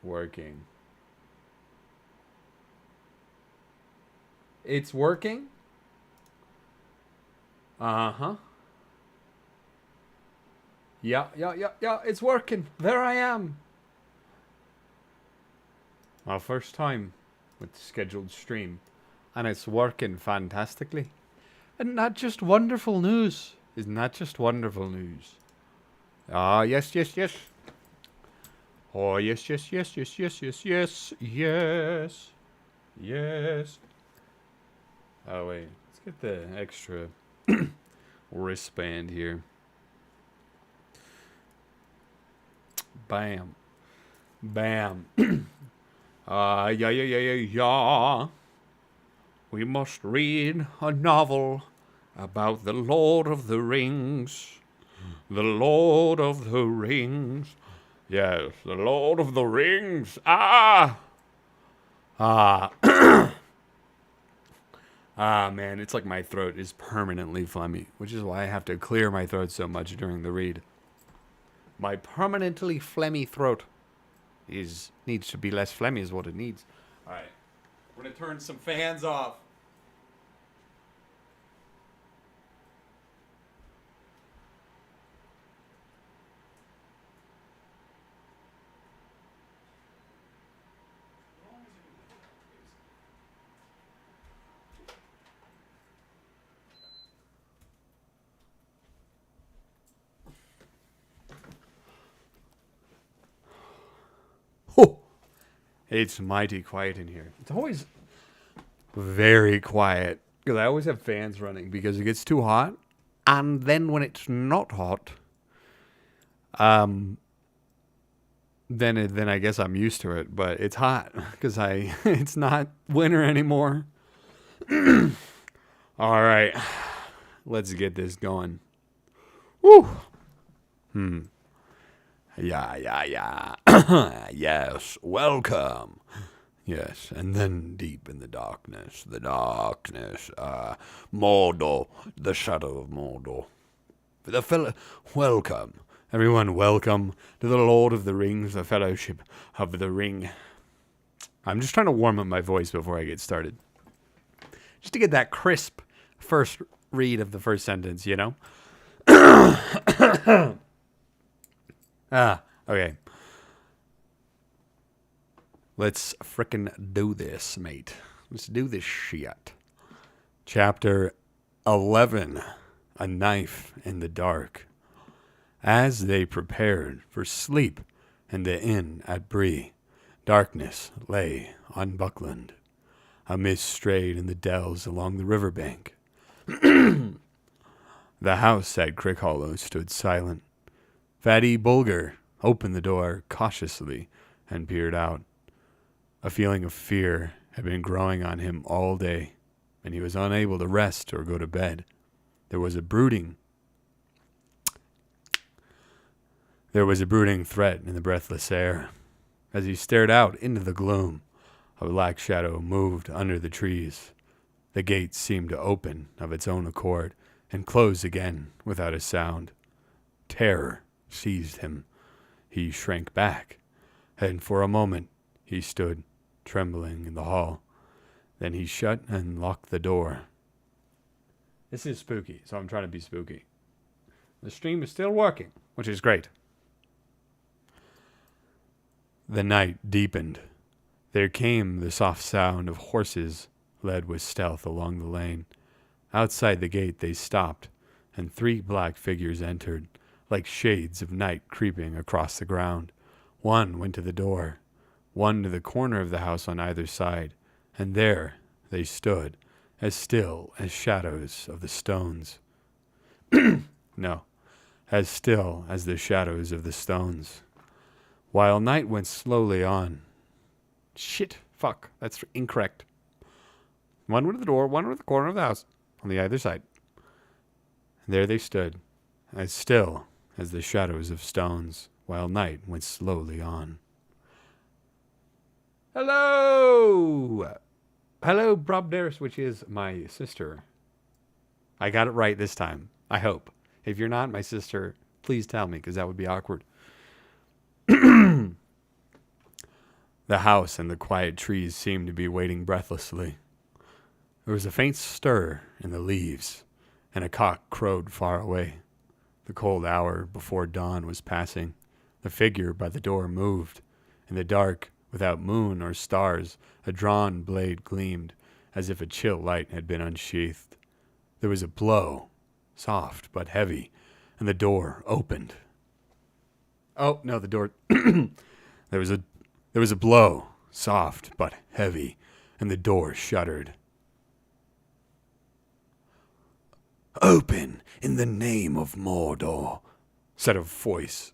working. It's working? Uh-huh. Yeah, it's working. There I am. My first time with the scheduled stream. And it's working fantastically. Isn't that just wonderful news? Isn't that just wonderful news? Ah, yes. Oh, yes. Yes. Oh, wait. Let's get the extra wristband here. Bam. Yeah. We must read a novel about the Lord of the Rings. The Lord of the Rings. Yes, the Lord of the Rings. Ah, man, it's like my throat is permanently phlegmy, which is why I have to clear my throat so much during the read. My permanently phlegmy throat needs to be less phlegmy is what it needs. All right, we're gonna turn some fans off. Oh, it's mighty quiet in here. It's always very quiet because I always have fans running because it gets too hot, and then when it's not hot, then I guess I'm used to it. But it's hot because it's not winter anymore. All right, let's get this going. Woo. Yeah. Yes, welcome. Yes, and then deep in the darkness, Mordor, the shadow of Mordor. Welcome. Everyone, welcome to the Lord of the Rings, the Fellowship of the Ring. I'm just trying to warm up my voice before I get started. Just to get that crisp first read of the first sentence, you know? Okay. Let's frickin' do this, mate. Let's do this shit. Chapter 11. A Knife in the Dark. As they prepared for sleep in the inn at Bree, darkness lay on Buckland. A mist strayed in the dells along the riverbank. The house at Crickhollow stood silent. Fatty Bulger opened the door cautiously and peered out. A feeling of fear had been growing on him all day, and he was unable to rest or go to bed. There was a brooding threat in the breathless air. As he stared out into the gloom, a black shadow moved under the trees. The gate seemed to open of its own accord and close again without a sound. Terror seized him. He shrank back, and for a moment he stood trembling in the hall. Then he shut and locked the door. This is spooky, so I'm trying to be spooky. The stream is still working, which is great. The night deepened. There came the soft sound of horses led with stealth along the lane. Outside the gate they stopped, and 3 black figures entered, like shades of night creeping across the ground. One went to the door, one to the corner of the house on either side, and there they stood, as still as shadows of the stones. No, as still as the shadows of the stones. While night went slowly on. Shit, fuck, that's incorrect. One went to the door, one went to the corner of the house, on the other side. And there they stood, as still as the shadows of stones, while night went slowly on. Hello! Hello, Brobders, which is my sister. I got it right this time, I hope. If you're not my sister, please tell me, because that would be awkward. The house and the quiet trees seemed to be waiting breathlessly. There was a faint stir in the leaves, and a cock crowed far away. The cold hour before dawn was passing. The figure by the door moved. In the dark, without moon or stars, a drawn blade gleamed, as if a chill light had been unsheathed. There was a blow, soft but heavy, and the door opened. Oh, no, the door... There was a blow, soft but heavy, and the door shuddered. "Open in the name of Mordor," said a voice.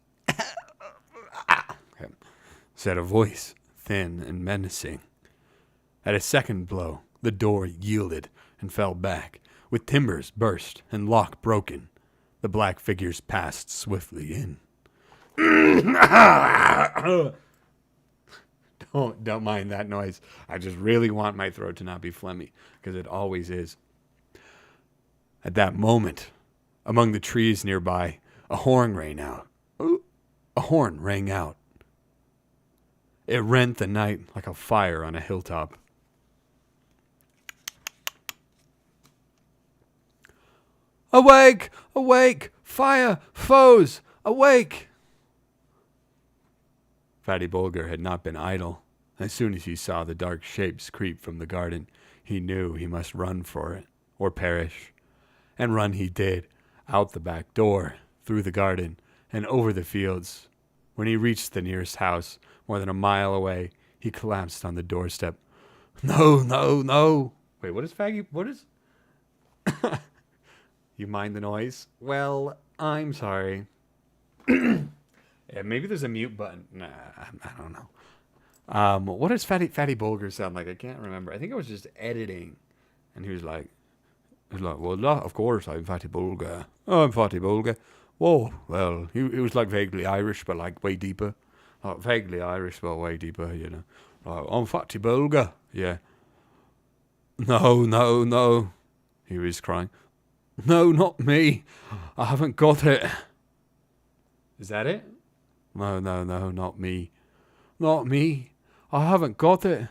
Said a voice, thin and menacing. At a second blow, the door yielded and fell back, with timbers burst and lock broken. The black figures passed swiftly in. Don't mind that noise. I just really want my throat to not be phlegmy, because it always is. At that moment, among the trees nearby, a horn rang out. A horn rang out. It rent the night like a fire on a hilltop. "Awake! Awake! Fire! Foes! Awake!" Fatty Bulger had not been idle. As soon as he saw the dark shapes creep from the garden, he knew he must run for it, or perish. And run he did, out the back door, through the garden, and over the fields. When he reached the nearest house, more than a mile away, he collapsed on the doorstep. "No, no, no." Wait, what is faggy? What is... You mind the noise? Well, I'm sorry. Yeah, maybe there's a mute button. Nah, I don't know. What does Fatty Bulger sound like? I can't remember. I think I was just editing. And he was like, "Well, of course, I'm Fatty Bulger. Oh, I'm Fatty Bulger. Whoa, well, he was like vaguely Irish, but like way deeper. Vaguely Irish, but way deeper, you know. I'm Fatty Bulger, yeah. "No, no, no," he was crying. "No, not me. I haven't got it." Is that it? "No, no, no, not me. Not me. I haven't got it."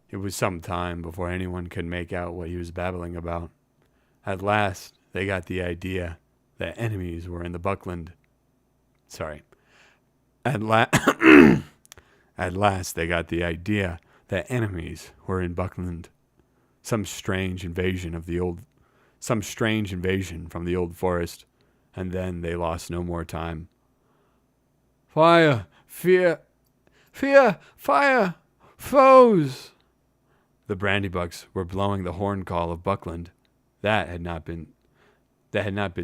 It was some time before anyone could make out what he was babbling about. At last, they got the idea that enemies were in the Buckland. Sorry. At last, they got the idea that enemies were in Buckland. Some strange invasion from the old forest, and then they lost no more time. "Fire! Fear! Fear! Fire! Foes!" The Brandybucks were blowing the horn call of Buckland. That had not been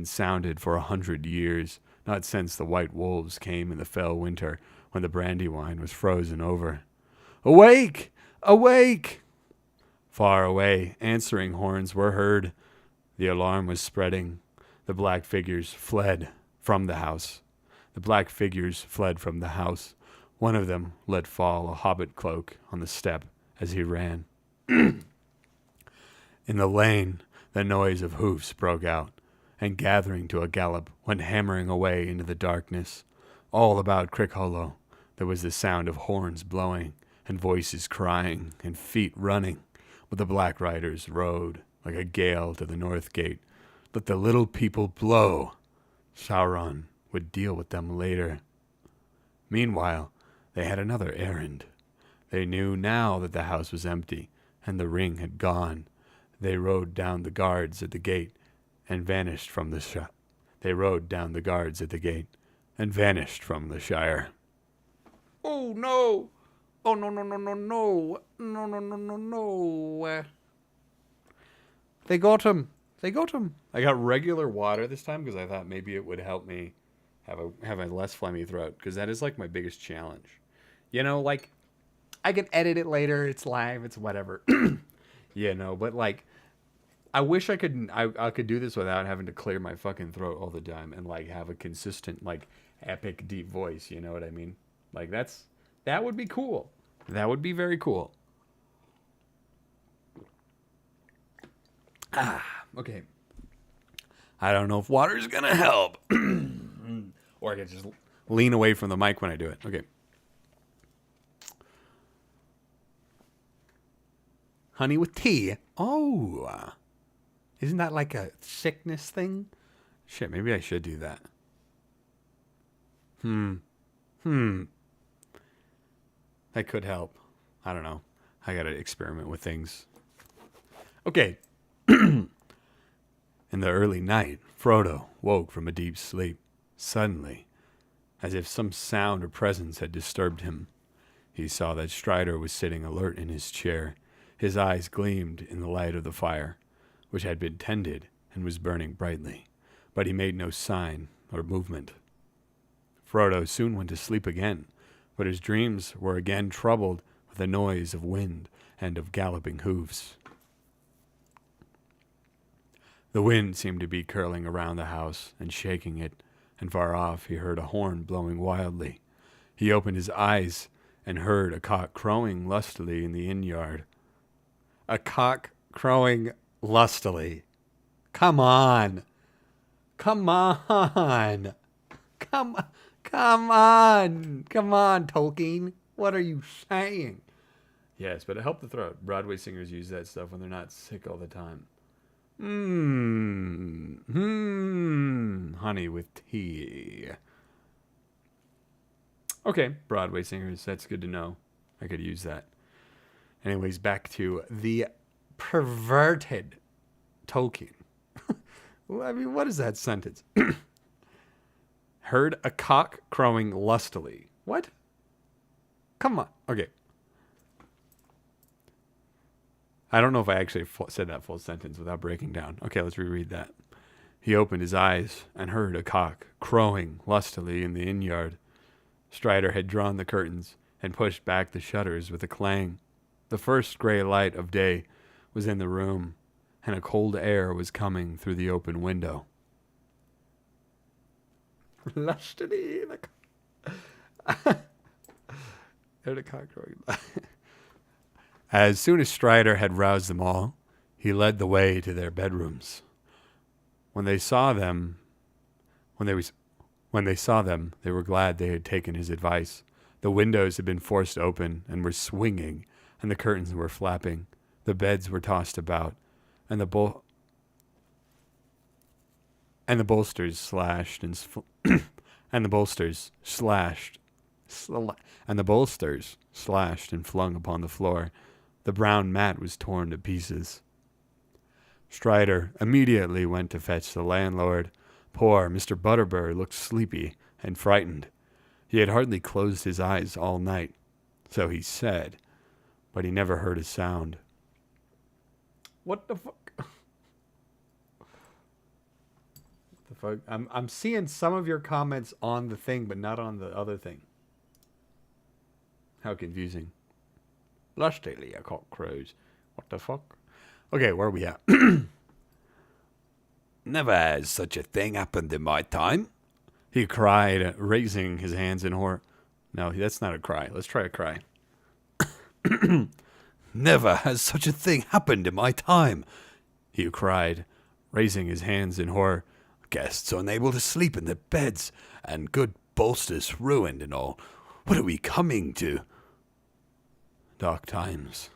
sounded for 100 years, not since the white wolves came in the fell winter when the Brandywine was frozen over. "Awake! Awake!" Far away, answering horns were heard. The alarm was spreading. The black figures fled from the house. One of them let fall a hobbit cloak on the step as he ran. In the lane, the noise of hoofs broke out, and gathering to a gallop, went hammering away into the darkness. All about Crickhollow, there was the sound of horns blowing, and voices crying, and feet running. But the black riders rode like a gale to the north gate. Let the little people blow. Sauron would deal with them later. Meanwhile, they had another errand. They knew now that the house was empty, and the ring had gone. They rode down the guards at the gate and vanished from the Shire. "Oh no! Oh no no no no no! No no no no no! They got him! They got him!" I got regular water this time because I thought maybe it would help me have a less phlegmy throat, because that is like my biggest challenge. You know, like, I can edit it later. It's live. It's whatever. You know, but like, I wish I could do this without having to clear my fucking throat all the time and like have a consistent, like, epic deep voice. You know what I mean? Like, that would be cool. That would be very cool. Okay. I don't know if water's gonna help. Or I can just lean away from the mic when I do it. Okay. Honey with tea. Oh. Isn't that like a sickness thing? Shit, maybe I should do that. That could help. I don't know. I gotta experiment with things. Okay. In the early night, Frodo woke from a deep sleep. Suddenly, as if some sound or presence had disturbed him, he saw that Strider was sitting alert in his chair. His eyes gleamed in the light of the fire, which had been tended and was burning brightly, but he made no sign or movement. Frodo soon went to sleep again, but his dreams were again troubled with the noise of wind and of galloping hoofs. The wind seemed to be curling around the house and shaking it, and far off he heard a horn blowing wildly. He opened his eyes and heard a cock crowing lustily in the inn yard. A cock crowing lustily. Come on. Come on. Come on, Tolkien. What are you saying? Yes, but it helped the throat. Broadway singers use that stuff when they're not sick all the time. Honey with tea. Okay, Broadway singers. That's good to know. I could use that. Anyways, back to the perverted Tolkien. I mean, what is that sentence? Heard a cock crowing lustily. What? Come on. Okay. I don't know if I actually said that full sentence without breaking down. Okay, let's reread that. He opened his eyes and heard a cock crowing lustily in the inn yard. Strider had drawn the curtains and pushed back the shutters with a clang. The first gray light of day was in the room, and a cold air was coming through the open window. Lustily, heard a cock crowing. As soon as Strider had roused them all, he led the way to their bedrooms. When they saw them, they were glad they had taken his advice. The windows had been forced open and were swinging, and the curtains were flapping. The beds were tossed about, and the bolsters slashed and flung upon the floor. The brown mat was torn to pieces. Strider immediately went to fetch the landlord. Poor Mr. Butterbur looked sleepy and frightened. He had hardly closed his eyes all night, so he said, but he never heard a sound. What the fuck? What the fuck? I'm seeing some of your comments on the thing, but not on the other thing. How confusing. Lustily, a cock crows. What the fuck? Okay, where are we at? Never has such a thing happened in my time, he cried, raising his hands in horror. No, that's not a cry. Let's try a cry. Never has such a thing happened in my time, he cried, raising his hands in horror. Guests unable to sleep in their beds, and good bolsters ruined and all. What are we coming to? Dark times,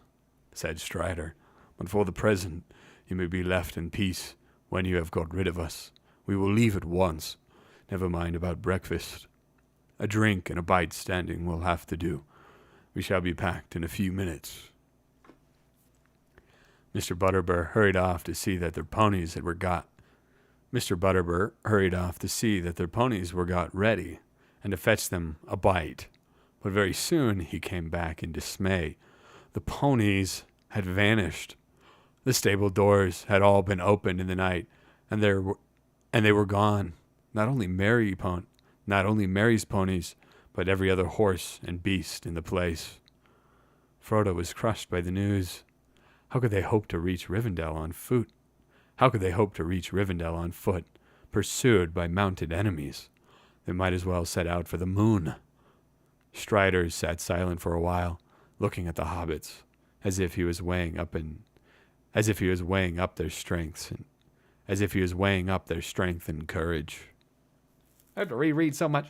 said Strider, but for the present you may be left in peace. When you have got rid of us, we will leave at once. Never mind about breakfast. A drink and a bite standing will have to do. We shall be packed in a few minutes. Mr. Butterbur hurried off to see that their ponies were got ready, and to fetch them a bite. But very soon he came back in dismay. The ponies had vanished. The stable doors had all been opened in the night, and they were gone. Not only Mary's ponies, but every other horse and beast in the place. Frodo was crushed by the news. How could they hope to reach Rivendell on foot? Pursued by mounted enemies? They might as well set out for the moon. Strider sat silent for a while, looking at the hobbits, as if he was weighing up their strength and courage. I have to reread so much,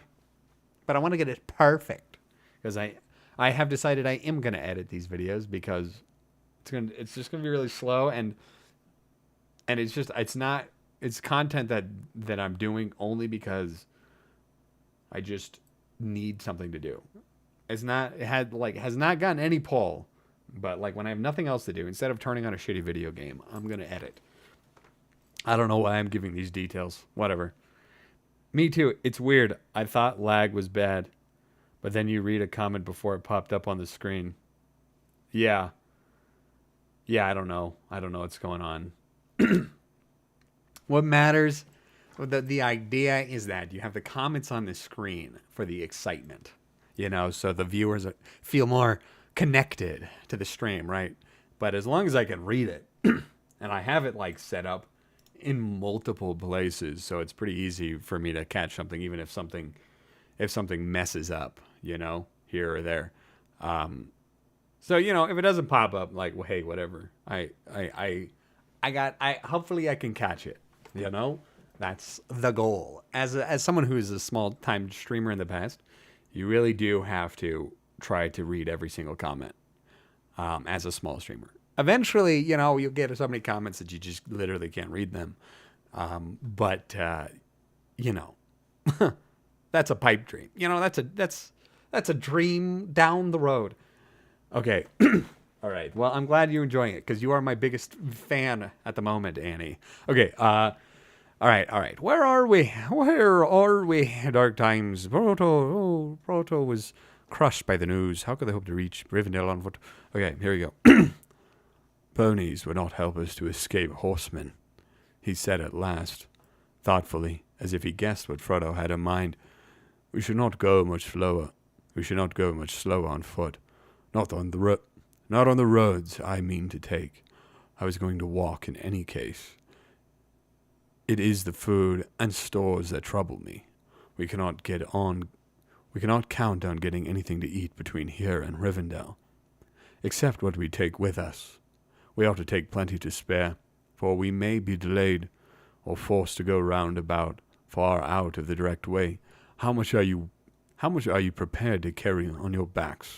but I want to get it perfect because I have decided I am going to edit these videos because it's It's just gonna be really slow, and it's content that I'm doing only because I just need something to do. It's not it had like has not gotten any pull, but like when I have nothing else to do, instead of turning on a shitty video game, I'm gonna edit. I don't know why I'm giving these details. Whatever. Me too. It's weird. I thought lag was bad, but then you read a comment before it popped up on the screen. Yeah. Yeah, I don't know. I don't know what's going on. What matters, the idea is that you have the comments on the screen for the excitement, so the viewers feel more connected to the stream, right? But as long as I can read it, and I have it like set up in multiple places, so it's pretty easy for me to catch something, even if something messes up, here or there. So if it doesn't pop up, like, well, hey, whatever. Hopefully I can catch it. That's the goal. As someone who is a small time streamer in the past, you really do have to try to read every single comment. As a small streamer, eventually, you'll get so many comments that you just literally can't read them. But that's a pipe dream. That's a dream down the road. Okay. All right. Well, I'm glad you're enjoying it because you are my biggest fan at the moment, Annie. Okay. All right. Where are we? Dark times. Frodo was crushed by the news. How could they hope to reach Rivendell on foot? Okay, here we go. Ponies would not help us to escape horsemen, he said at last, thoughtfully, as if he guessed what Frodo had in mind. We should not go much slower. We should not go much slower on foot. Not on the roads I mean to take. I was going to walk in any case. It is the food and stores that trouble me. We cannot count on getting anything to eat between here and Rivendell, except what we take with us. We ought to take plenty to spare, for we may be delayed or forced to go round about far out of the direct way. How much are you prepared to carry on your backs?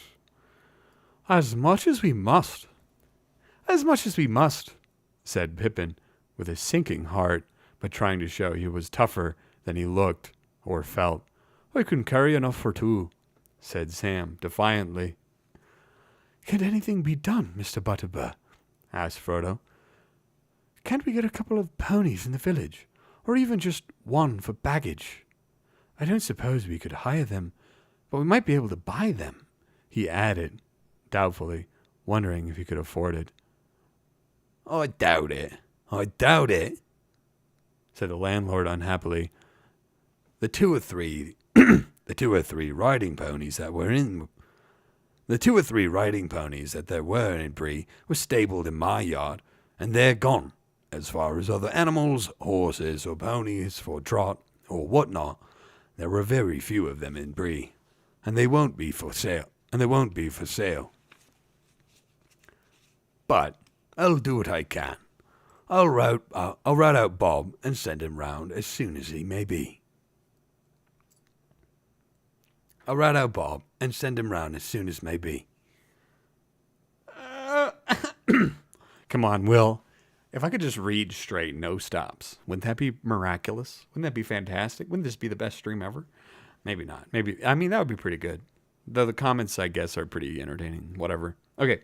As much as we must. As much as we must, said Pippin, with a sinking heart, but trying to show he was tougher than he looked or felt. I can carry enough for two, said Sam, defiantly. Can anything be done, Mr. Butterbur? Asked Frodo. Can't we get a couple of ponies in the village, or even just one for baggage? I don't suppose we could hire them, but we might be able to buy them, he added, doubtfully, wondering if he could afford it. I doubt it, said the landlord unhappily. The two or three riding ponies that there were in Bree were stabled in my yard, and they're gone. As far as other animals, horses or ponies for trot or whatnot, there were very few of them in Bree, and they won't be for sale. But I'll do what I can. I'll route out Bob and send him round as soon as he may be. Come on, Will. If I could just read straight, no stops, wouldn't that be miraculous? Wouldn't that be fantastic? Wouldn't this be the best stream ever? Maybe not. That would be pretty good. Though the comments, I guess, are pretty entertaining. Whatever. Okay.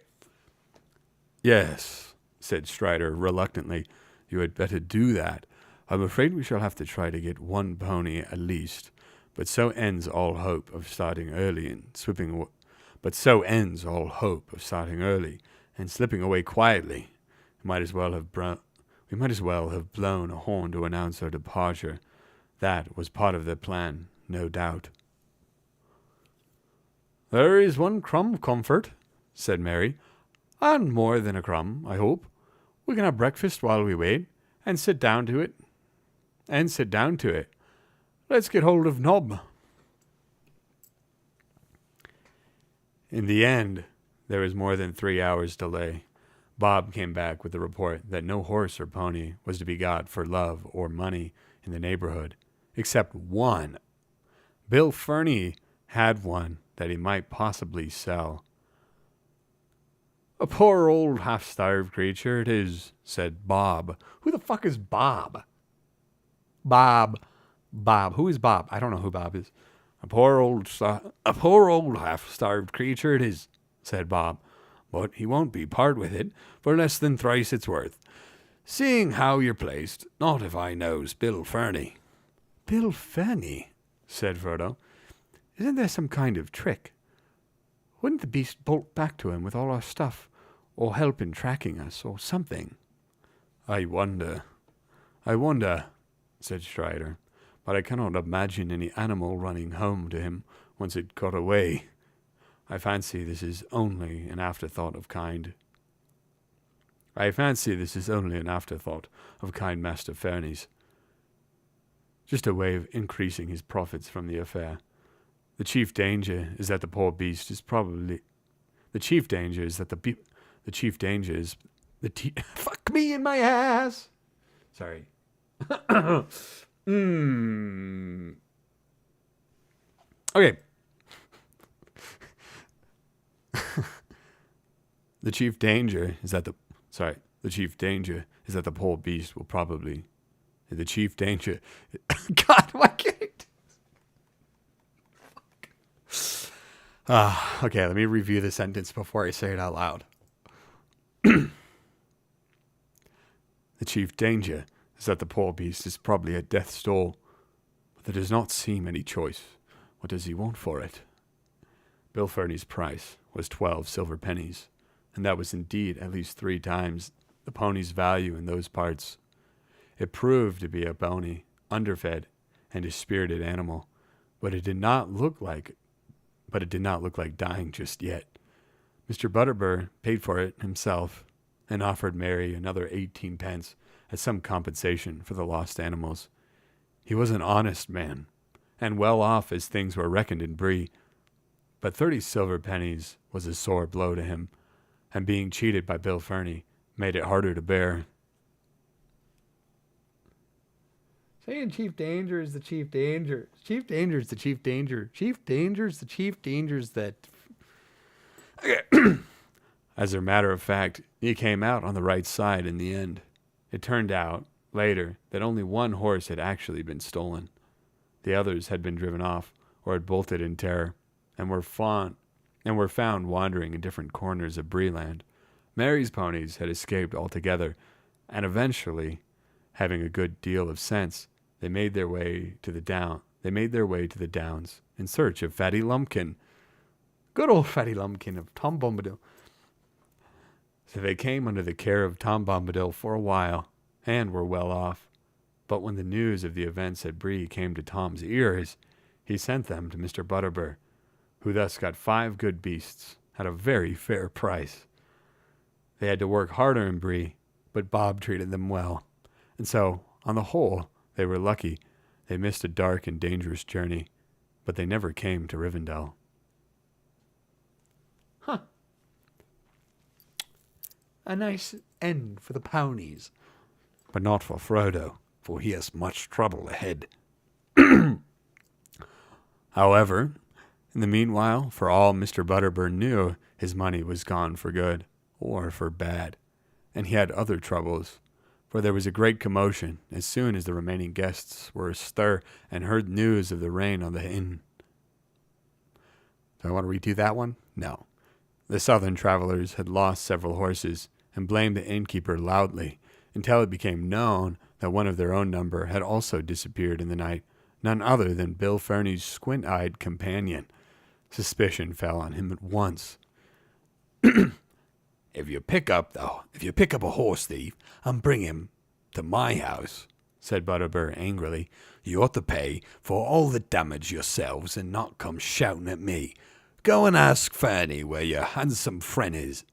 Yes, said Strider reluctantly. You had better do that. I'm afraid we shall have to try to get one pony at least. But so ends all hope of starting early and slipping away quietly. We might as well have blown a horn to announce our departure. That was part of their plan, no doubt. There is one crumb of comfort, said Mary, and more than a crumb, I hope. We can have breakfast while we wait, and sit down to it. Let's get hold of Nob. In the end, there was more than 3 hours' delay. Bob came back with the report that no horse or pony was to be got for love or money in the neighborhood, except one. Bill Fernie had one that he might possibly sell. A poor old half-starved creature it is, said Bob. Who the fuck is Bob? Bob. Who is Bob? I don't know who Bob is. A poor old half-starved creature it is, said Bob. But he won't be part with it for less than thrice its worth. Seeing how you're placed, not if I knows Bill Ferny. Bill Ferny, said Frodo. Isn't there some kind of trick? Wouldn't the beast bolt back to him with all our stuff, or help in tracking us, or something? I wonder, said Strider, but I cannot imagine any animal running home to him once it got away. I fancy this is only an afterthought of kind Master Ferny's. Just a way of increasing his profits from the affair. The chief danger is that the poor beast is probably... Fuck me in my ass! Sorry. Okay. The chief danger is that the poor beast will probably... The chief danger... God, why can't it... Okay, let me review the sentence before I say it out loud. The chief danger is that the poor beast is probably at death's door, but there does not seem any choice. What does he want for it? Bill Ferny's price was 12 silver pennies, and that was indeed at least 3 times the pony's value in those parts. It proved to be a bony, underfed, and dispirited animal, but it did not look like dying just yet. Mr. Butterbur paid for it himself and offered Mary another 18 pence as some compensation for the lost animals. He was an honest man, and well off as things were reckoned in Bree, but 30 silver pennies was a sore blow to him, and being cheated by Bill Ferny made it harder to bear. Saying chief danger is the chief danger. Chief danger is the chief danger. Chief danger is the chief dangers that... Okay. As a matter of fact, he came out on the right side in the end. It turned out, later, that only one horse had actually been stolen. The others had been driven off, or had bolted in terror, and were found wandering in different corners of Breeland. Mary's ponies had escaped altogether, and eventually, having a good deal of sense, they made their way to the downs in search of Fatty Lumpkin. Good old Fatty Lumpkin of Tom Bombadil. So they came under the care of Tom Bombadil for a while, and were well off. But when the news of the events at Bree came to Tom's ears, he sent them to Mr. Butterbur, who thus got 5 good beasts at a very fair price. They had to work harder in Bree, but Bob treated them well. And so, on the whole, they were lucky. They missed a dark and dangerous journey, but they never came to Rivendell. Huh. A nice end for the ponies. But not for Frodo, for he has much trouble ahead. However, in the meanwhile, for all Mr. Butterbur knew, his money was gone for good, or for bad, and he had other troubles, for there was a great commotion as soon as the remaining guests were astir and heard news of the rain on the inn. Do I want to redo that one? No. The southern travelers had lost several horses and blamed the innkeeper loudly until it became known that one of their own number had also disappeared in the night, none other than Bill Ferny's squint-eyed companion. Suspicion fell on him at once. If you pick up a horse thief and bring him to my house, said Butterbur angrily, you ought to pay for all the damage yourselves and not come shouting at me. Go and ask Ferny where your handsome friend is.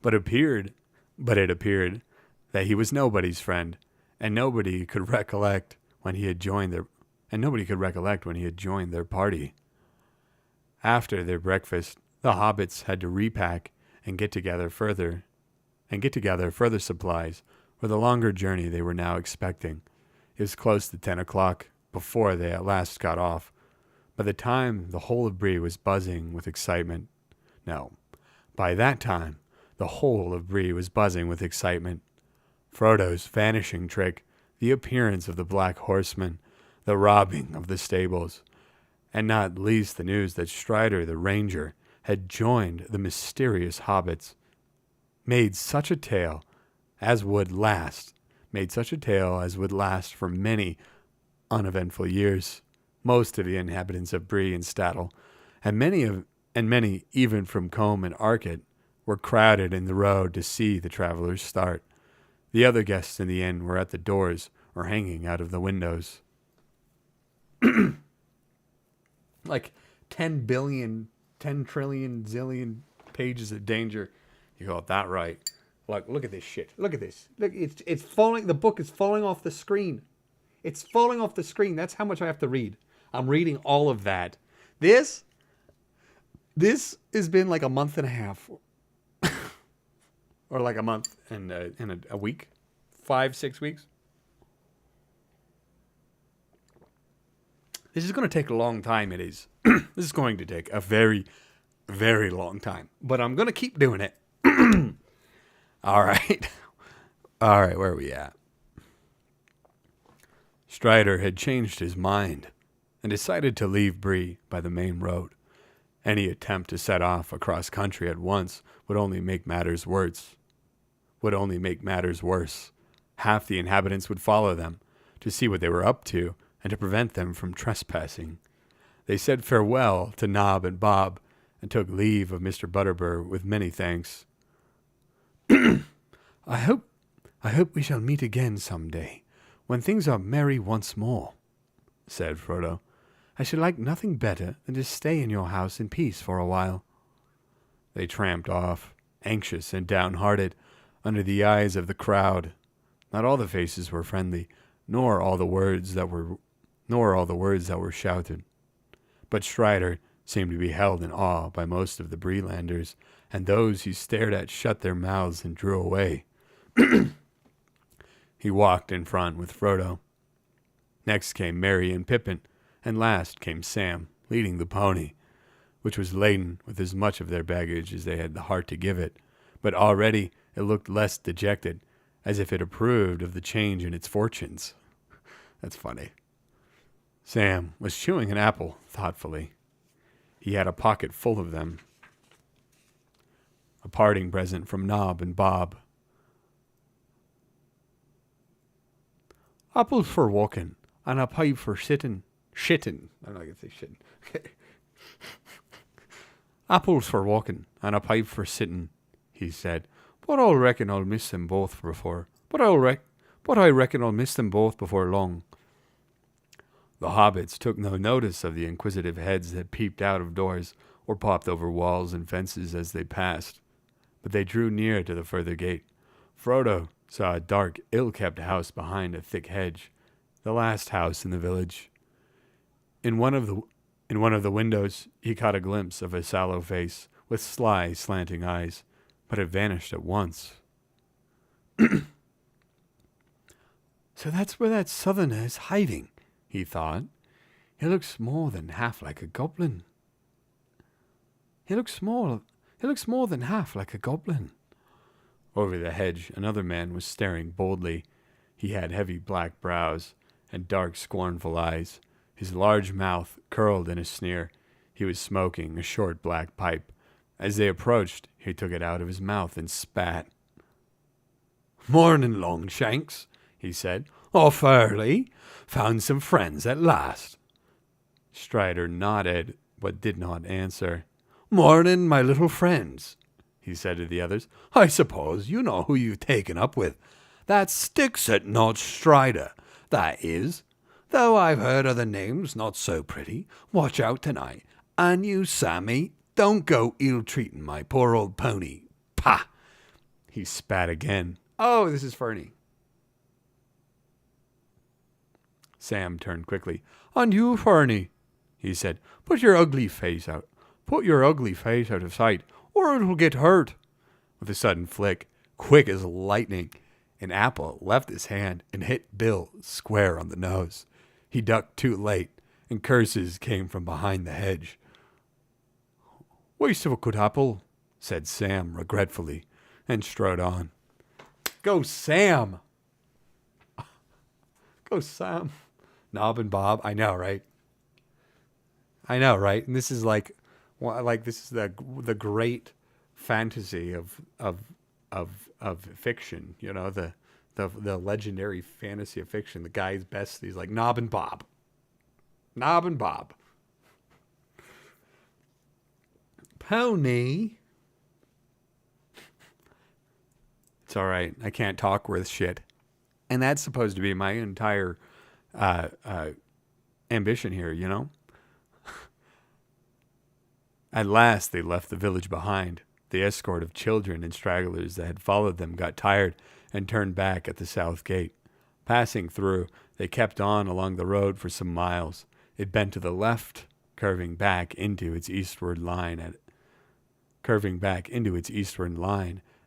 But it appeared that he was nobody's friend, and nobody could recollect when he had joined their party. After their breakfast, the hobbits had to repack and get together further supplies for the longer journey they were now expecting. It was close to 10 o'clock before they at last got off, By the time the whole of Bree was buzzing with excitement. No, by that time, the whole of Bree was buzzing with excitement. Frodo's vanishing trick, the appearance of the Black Horseman, the robbing of the stables, and not least the news that Strider the Ranger had joined the mysterious hobbits, made such a tale as would last for many uneventful years. Most of the inhabitants of Bree and Stattle, and many even from Combe and Arcot, were crowded in the road to see the travelers start. The other guests in the inn were at the doors or hanging out of the windows. Like 10 billion, 10 trillion, zillion pages of danger. You got that right. Like, look at this shit. Look at this. Look, it's falling. The book is falling off the screen. It's falling off the screen. That's how much I have to read. I'm reading all of that. This has been like a month and a half. Or like a month and a week. 5-6 weeks. This is going to take a long time, it is. This is going to take a very, very long time. But I'm going to keep doing it. All right. All right, where are we at? Strider had changed his mind and decided to leave Bree by the main road. Any attempt to set off across country at once would only make matters worse. Half the inhabitants would follow them to see what they were up to and to prevent them from trespassing. They said farewell to Nob and Bob and took leave of Mr. Butterbur with many thanks. I hope we shall meet again some day, when things are merry once more, said Frodo. I should like nothing better than to stay in your house in peace for a while. They tramped off, anxious and downhearted, under the eyes of the crowd. Not all the faces were friendly, nor all the words that were shouted. But Strider seemed to be held in awe by most of the Breelanders, and those he stared at shut their mouths and drew away. He walked in front with Frodo. Next came Merry and Pippin, and last came Sam, leading the pony, which was laden with as much of their baggage as they had the heart to give it, but already it looked less dejected, as if it approved of the change in its fortunes. That's funny. Sam was chewing an apple thoughtfully. He had a pocket full of them. A parting present from Nob and Bob. Apples for walking, and a pipe for shitting. I don't know if I can say shitting. Okay. Apples for walking, and a pipe for sitting, he said. But I reckon I'll miss them both before. But I reckon I'll miss them both before long. The hobbits took no notice of the inquisitive heads that peeped out of doors or popped over walls and fences as they passed, but they drew near to the further gate. Frodo saw a dark, ill-kept house behind a thick hedge, the last house in the village. In one of the windows, he caught a glimpse of a sallow face with sly, slanting eyes, but it vanished at once. So that's where that southerner is hiding, he thought. He looks more than half like a goblin. Over the hedge, another man was staring boldly. He had heavy black brows and dark, scornful eyes. His large mouth curled in a sneer. He was smoking a short black pipe. As they approached, he took it out of his mouth and spat. "Morning, Longshanks," he said. "Oh, fairly. Found some friends at last." Strider nodded, but did not answer. "Morning, my little friends," he said to the others. "I suppose you know who you've taken up with. That Stick-it-not Strider, that is. Though I've heard other names not so pretty. Watch out tonight. And you, Sammy, don't go ill-treating my poor old pony. Pah!" He spat again. "Oh, this is Fernie." Sam turned quickly. "And you, Fernie," he said, Put your ugly face out of sight, or it'll get hurt." With a sudden flick, quick as lightning, an apple left his hand and hit Bill square on the nose. He ducked too late, and curses came from behind the hedge. "Waste of a good apple," said Sam regretfully, and strode on. Go Sam! Go Sam! Knob and Bob, I know, right? I know, right? And this is like this is the great fantasy of fiction, you know, the legendary fantasy of fiction. The guy's best, he's like Knob and Bob. Knob and Bob. Pony. It's all right. I can't talk worth shit. And that's supposed to be my entire ambition here, you know? At last, they left the village behind. The escort of children and stragglers that had followed them got tired and turned back at the south gate. Passing through, they kept on along the road for some miles. It bent to the left, curving back into its eastward line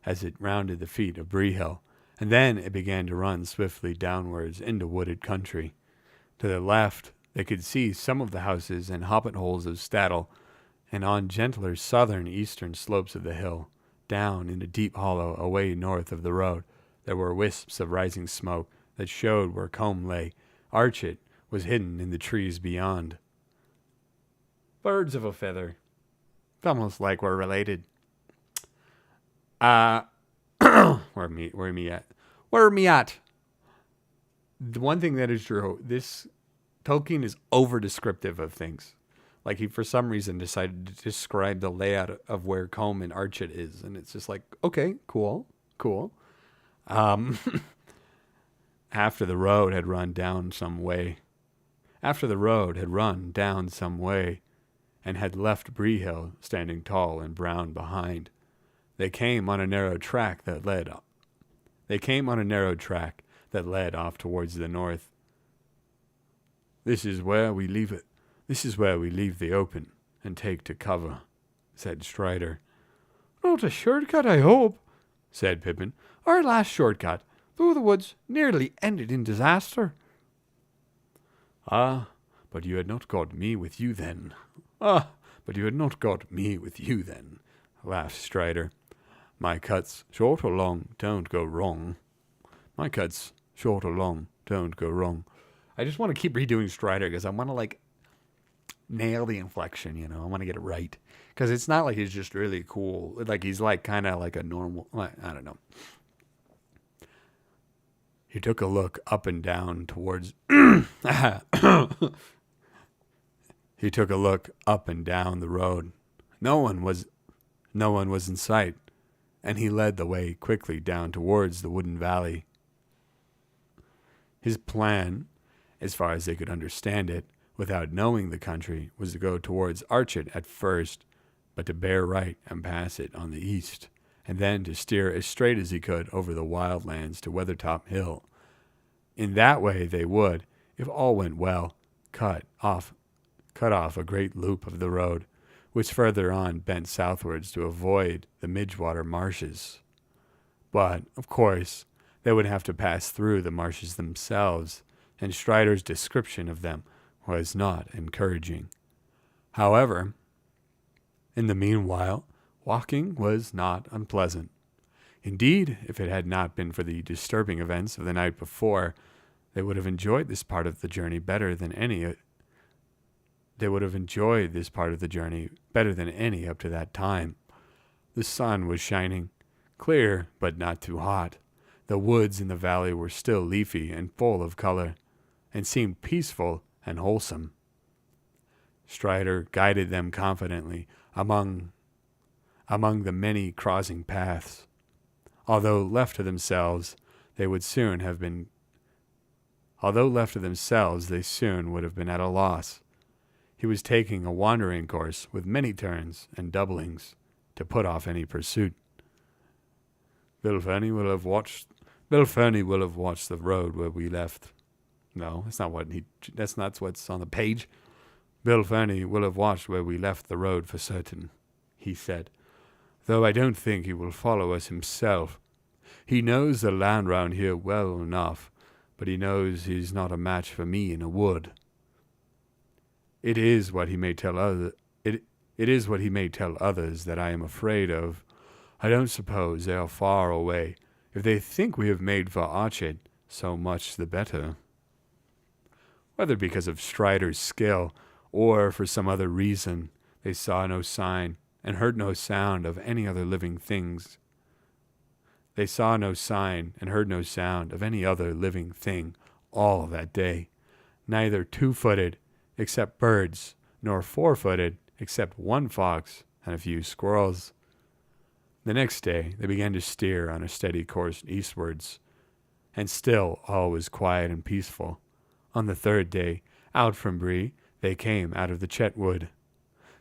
as it rounded the feet of Bree Hill, and then it began to run swiftly downwards into wooded country. To the left, they could see some of the houses and hoppet holes of Staddle, and on gentler southern eastern slopes of the hill, down in a deep hollow away north of the road, there were wisps of rising smoke that showed where Combe lay. Archet was hidden in the trees beyond. Birds of a feather. It's almost like we're related. Where me at? The one thing that is true, this Tolkien is over descriptive of things. Like he, for some reason, decided to describe the layout of where Combe and Archet is. And it's just like, okay, cool. After the road had run down some way, and had left Bree Hill standing tall and brown behind, they came on a narrow track that led off towards the north. This is where we leave the open and take to cover," said Strider. "Not a shortcut, I hope," said Pippin. "Our last shortcut through the woods nearly ended in disaster." "Ah, but you had not got me with you then," laughed Strider. My cuts, short or long, don't go wrong. I just want to keep redoing Strider because I want to, nail the inflection, you know. I want to get it right. Because it's not like he's just really cool. Like, he's, kind of like a normal, I don't know. He took a look up and down towards... He took a look up and down the road. No one was in sight, and he led the way quickly down towards the wooded valley. His plan, as far as they could understand it, without knowing the country, was to go towards Archet at first, but to bear right and pass it on the east, and then to steer as straight as he could over the wildlands to Weathertop Hill. In that way they would, if all went well, cut off a great loop of the road, which further on bent southwards to avoid the Midgewater marshes. But, of course, they would have to pass through the marshes themselves, and Strider's description of them was not encouraging. However, in the meanwhile, walking was not unpleasant. Indeed, if it had not been for the disturbing events of the night before, they would have enjoyed this part of the journey better than any up to that time. The sun was shining, clear but not too hot. The woods in the valley were still leafy and full of color, and seemed peaceful and wholesome. Strider guided them confidently among the many crossing paths. Although left to themselves, they soon would have been at a loss. He was taking a wandering course with many turns and doublings to put off any pursuit. Bill Ferny will have watched the road where we left. No, that's not what's on the page. Bill Ferny will have watched where we left the road for certain, he said, though I don't think he will follow us himself. He knows the land round here well enough, but he knows he's not a match for me in a wood. It is what he may tell it is what he may tell others that I am afraid of. I don't suppose they are far away. If they think we have made for Archet, so much the better. Whether because of Strider's skill, or for some other reason, they saw no sign and heard no sound of any other living things. They saw no sign and heard no sound of any other living thing all that day, neither two-footed, except birds, nor four-footed, except one fox and a few squirrels. The next day they began to steer on a steady course eastwards, and still all was quiet and peaceful. On the third day, out from Bree, they came out of the Chetwood.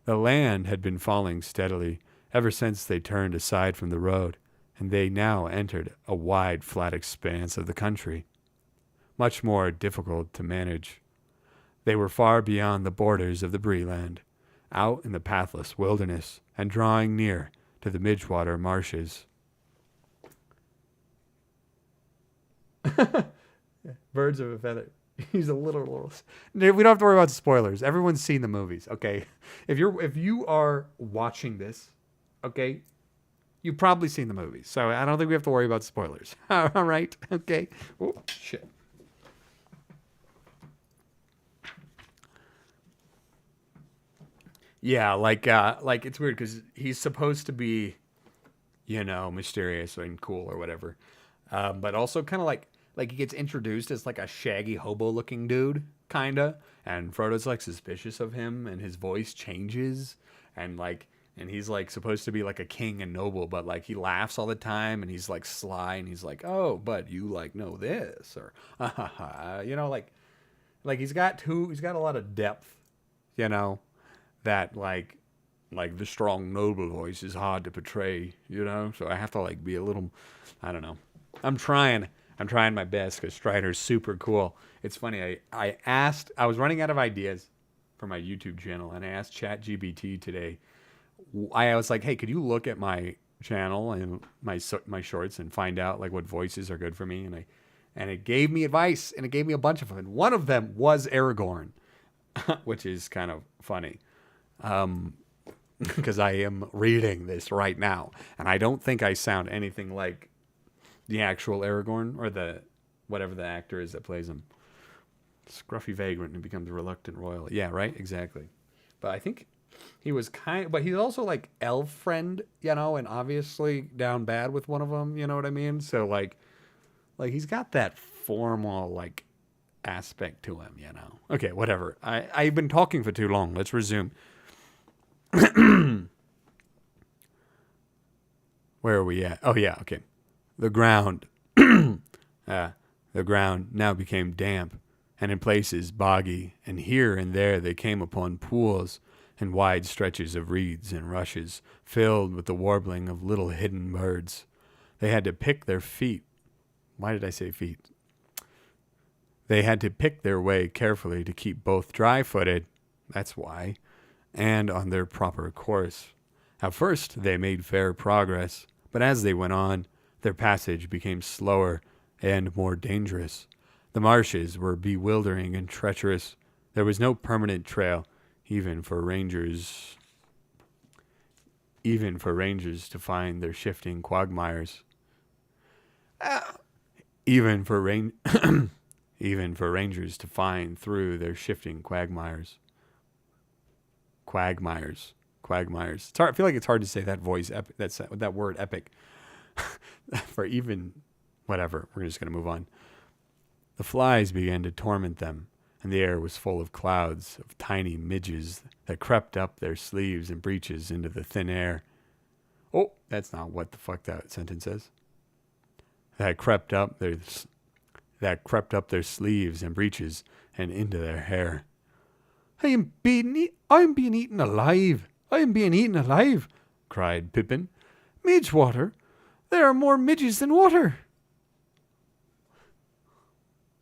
The land had been falling steadily ever since they turned aside from the road, and they now entered a wide, flat expanse of the country, much more difficult to manage. They were far beyond the borders of the Bree land, out in the pathless wilderness, and drawing near to the Midgewater marshes. Birds of a feather. He's a little. We don't have to worry about spoilers. Everyone's seen the movies, okay? If you are watching this, okay, you've probably seen the movies. So I don't think we have to worry about spoilers. All right, okay. Oh shit. Yeah, like it's weird because he's supposed to be, mysterious and cool or whatever, but also kind of like he gets introduced as like a shaggy hobo-looking dude, kinda, and Frodo's like suspicious of him, and his voice changes, and he's like supposed to be like a king and noble, but like he laughs all the time, and he's like sly, and he's like, oh, but you like know this, or like he's got a lot of depth, that like the strong noble voice is hard to portray, so I have to like be a little, I don't know. I'm trying my best because Strider's super cool. It's funny. I was running out of ideas for my YouTube channel, and I asked ChatGPT today. I was like, hey, could you look at my channel and my shorts and find out like what voices are good for me? And it gave me advice, and it gave me a bunch of them. And one of them was Aragorn, which is kind of funny. Because I am reading this right now, and I don't think I sound anything like the actual Aragorn or whatever the actor is that plays him. Scruffy vagrant who becomes a reluctant royal. Yeah, right, exactly. But I think he was but he's also like elf friend, and obviously down bad with one of them. You know what I mean? So like he's got that formal like aspect to him. Okay, whatever. I've been talking for too long. Let's resume. Where are we at? Oh yeah, okay. The ground now became damp, and in places boggy, and here and there they came upon pools and wide stretches of reeds and rushes filled with the warbling of little hidden birds. They had to pick their feet. Why did I say feet? They had to pick their way carefully to keep both dry-footed, that's why, and on their proper course. At first they made fair progress, but as they went on, their passage became slower and more dangerous. The marshes were bewildering and treacherous. There was no permanent trail, even for rangers to find their shifting quagmires. Even for rangers to find through their shifting quagmires. Quagmires. It's hard, I feel like it's hard to say that voice. That word epic. For even, whatever. We're just going to move on. The flies began to torment them, and the air was full of clouds of tiny midges that crept up their sleeves and breeches into the thin air. Oh, that's not what the fuck that sentence says. That crept up their sleeves and breeches and into their hair. I am being eaten alive, cried Pippin. Midgewater, there are more midges than water.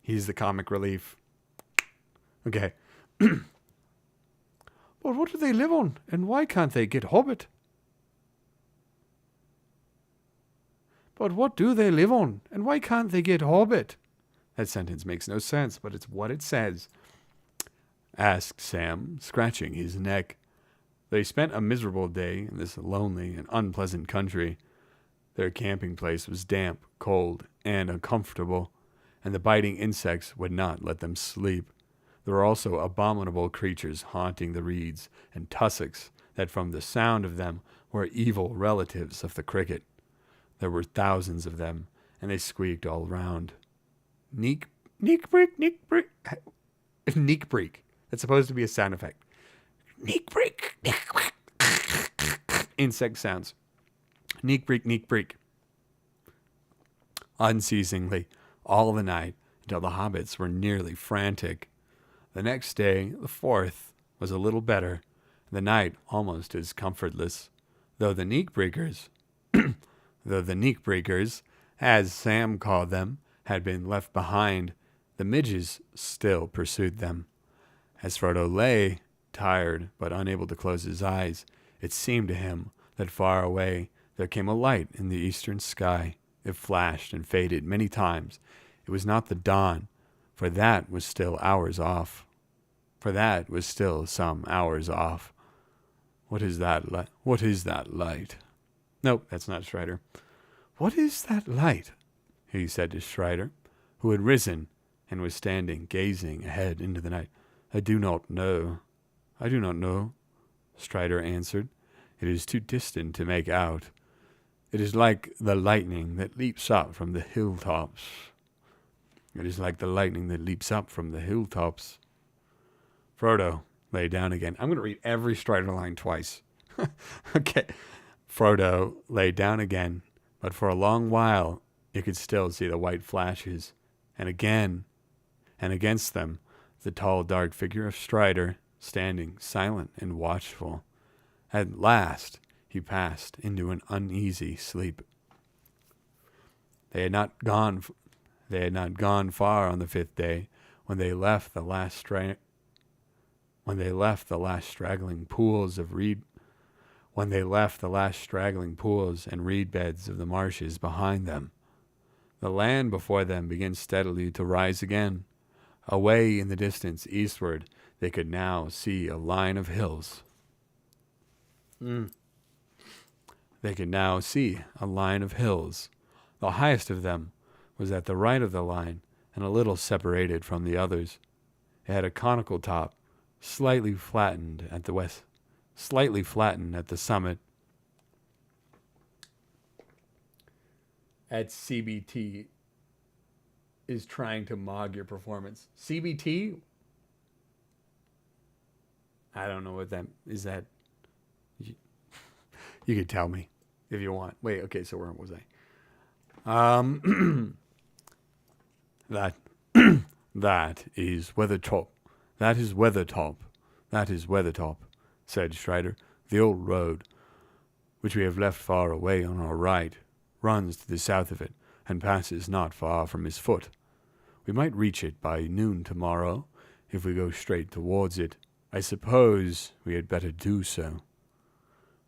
He's the comic relief. Okay. But what do they live on, and why can't they get hobbit? But what do they live on, and why can't they get hobbit? That sentence makes no sense, but it's what it says. asked Sam, scratching his neck. They spent a miserable day in this lonely and unpleasant country. Their camping place was damp, cold, and uncomfortable, and the biting insects would not let them sleep. There were also abominable creatures haunting the reeds and tussocks that from the sound of them were evil relatives of the cricket. There were thousands of them, and they squeaked all round. Neek, neek break, neek break. Neek break. That's supposed to be a sound effect. Neek break. Insect sounds. Neek break, neek break. Unceasingly, all the night, until the hobbits were nearly frantic. The next day, the 4th, was a little better, the night almost as comfortless, though the neek breakers, as Sam called them, had been left behind. The midges still pursued them. As Frodo lay, tired but unable to close his eyes, it seemed to him that far away there came a light in the eastern sky. It flashed and faded many times. It was not the dawn, for that was still hours off. Some hours off. What is that light? What is that light? Nope, that's not Strider. What is that light? He said to Strider, who had risen and was standing, gazing ahead into the night. I do not know. I do not know, Strider answered. It is too distant to make out. It is like the lightning that leaps up from the hilltops. It is like the lightning that leaps up from the hilltops. Frodo lay down again. I'm going to read every Strider line twice. Okay. Frodo lay down again, but for a long while you could still see the white flashes, and again, and against them, the tall dark figure of Strider, standing silent and watchful. At last he passed into an uneasy sleep. They had not gone far on the 5th day when they left the last straggling pools and reed beds of the marshes behind them. The land before them began steadily to rise again. Away in the distance eastward, they could now see a line of hills. They could now see a line of hills. The highest of them was at the right of the line and a little separated from the others. It had a conical top, slightly flattened at the summit. At CBT is trying to mog your performance. CBT? I don't know what that is. That you could tell me if you want. Wait, okay, so where was I? That is Weathertop. That is Weathertop. That is Weathertop, said Strider. The old road, which we have left far away on our right, runs to the south of it, and passes not far from his foot. We might reach it by noon tomorrow, if we go straight towards it. I suppose we had better do so.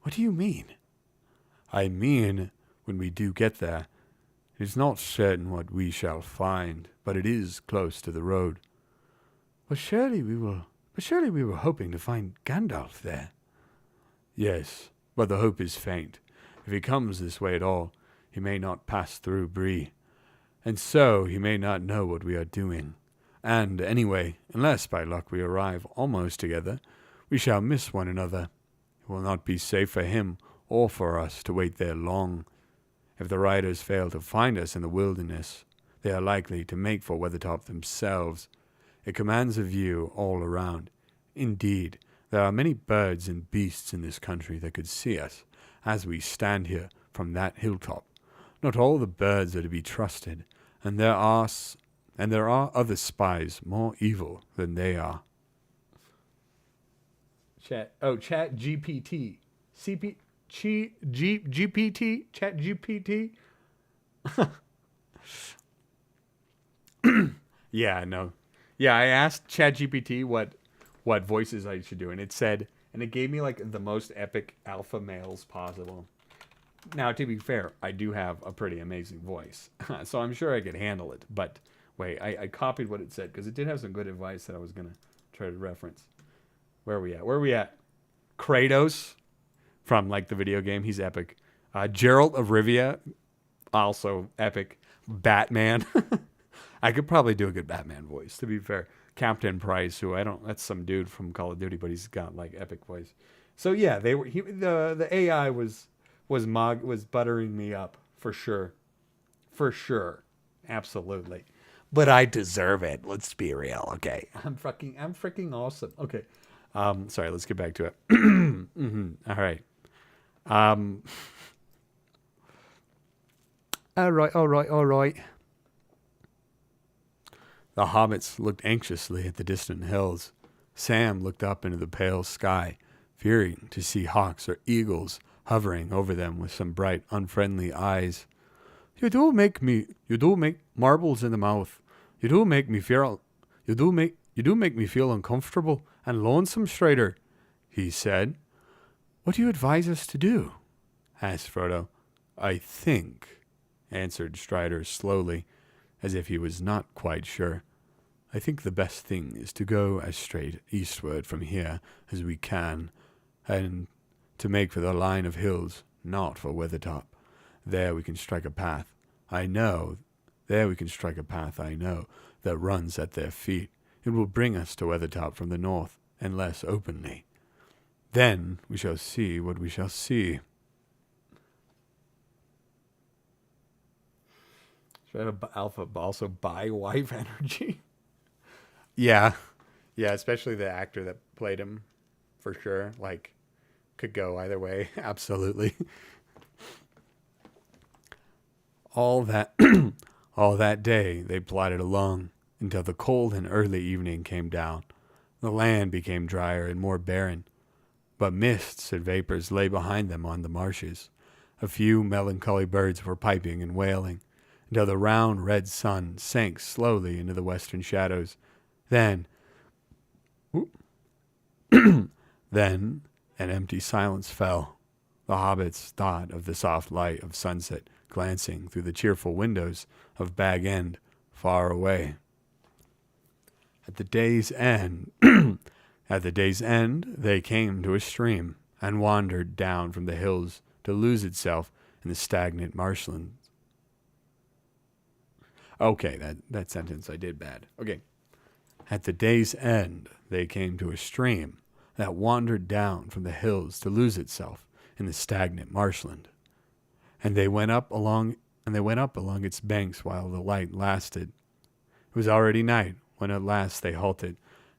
What do you mean? I mean, when we do get there, it is not certain what we shall find, but it is close to the road. But surely we were hoping to find Gandalf there. Yes, but the hope is faint. If he comes this way at all, he may not pass through Bree, and so he may not know what we are doing. And anyway, unless by luck we arrive almost together, we shall miss one another. It will not be safe for him or for us to wait there long. If the riders fail to find us in the wilderness, they are likely to make for Weathertop themselves. It commands a view all around. Indeed, there are many birds and beasts in this country that could see us, as we stand here from that hilltop. Not all the birds are to be trusted, and there are other spies more evil than they are. Chat GPT. GPT? Chat GPT? Yeah, no. Yeah, I asked ChatGPT what voices I should do, and it gave me like the most epic alpha males possible. Now, to be fair, I do have a pretty amazing voice, so I'm sure I could handle it. But wait, I copied what it said because it did have some good advice that I was gonna try to reference. Where are we at? Where are we at? Kratos from like the video game. He's epic. Geralt of Rivia, also epic. Batman. I could probably do a good Batman voice, to be fair. Captain Price, who I don't, that's some dude from Call of Duty, but he's got like epic voice. So yeah, they were the AI was buttering me up for sure, absolutely. But I deserve it. Let's be real, okay? I'm freaking awesome. Okay, sorry. Let's get back to it. All right. All right. The hobbits looked anxiously at the distant hills. Sam looked up into the pale sky, fearing to see hawks or eagles hovering over them with some bright, unfriendly eyes. You do make marbles in the mouth. You do make me feel uncomfortable and lonesome, Strider, he said. What do you advise us to do? Asked Frodo. I think, answered Strider slowly, as if he was not quite sure. I think the best thing is to go as straight eastward from here as we can, and to make for the line of hills, not for Weathertop. There we can strike a path. I know, that runs at their feet. It will bring us to Weathertop from the north, and less openly. Then we shall see what we shall see. Should Alpha also buy wife energy? Yeah, especially the actor that played him, for sure. Like, could go either way. Absolutely. All that day they plodded along until the cold and early evening came down. The land became drier and more barren, but mists and vapors lay behind them on the marshes. A few melancholy birds were piping and wailing, until the round red sun sank slowly into the western shadows. Then an empty silence fell. The hobbits thought of the soft light of sunset glancing through the cheerful windows of Bag End far away. At the day's end, they came to a stream and wandered down from the hills to lose itself in the stagnant marshlands. Okay, that sentence I did bad. Okay. At the day's end, they came to a stream that wandered down from the hills to lose itself in the stagnant marshland. And they went up along its banks while the light lasted. It was already night when at last they halted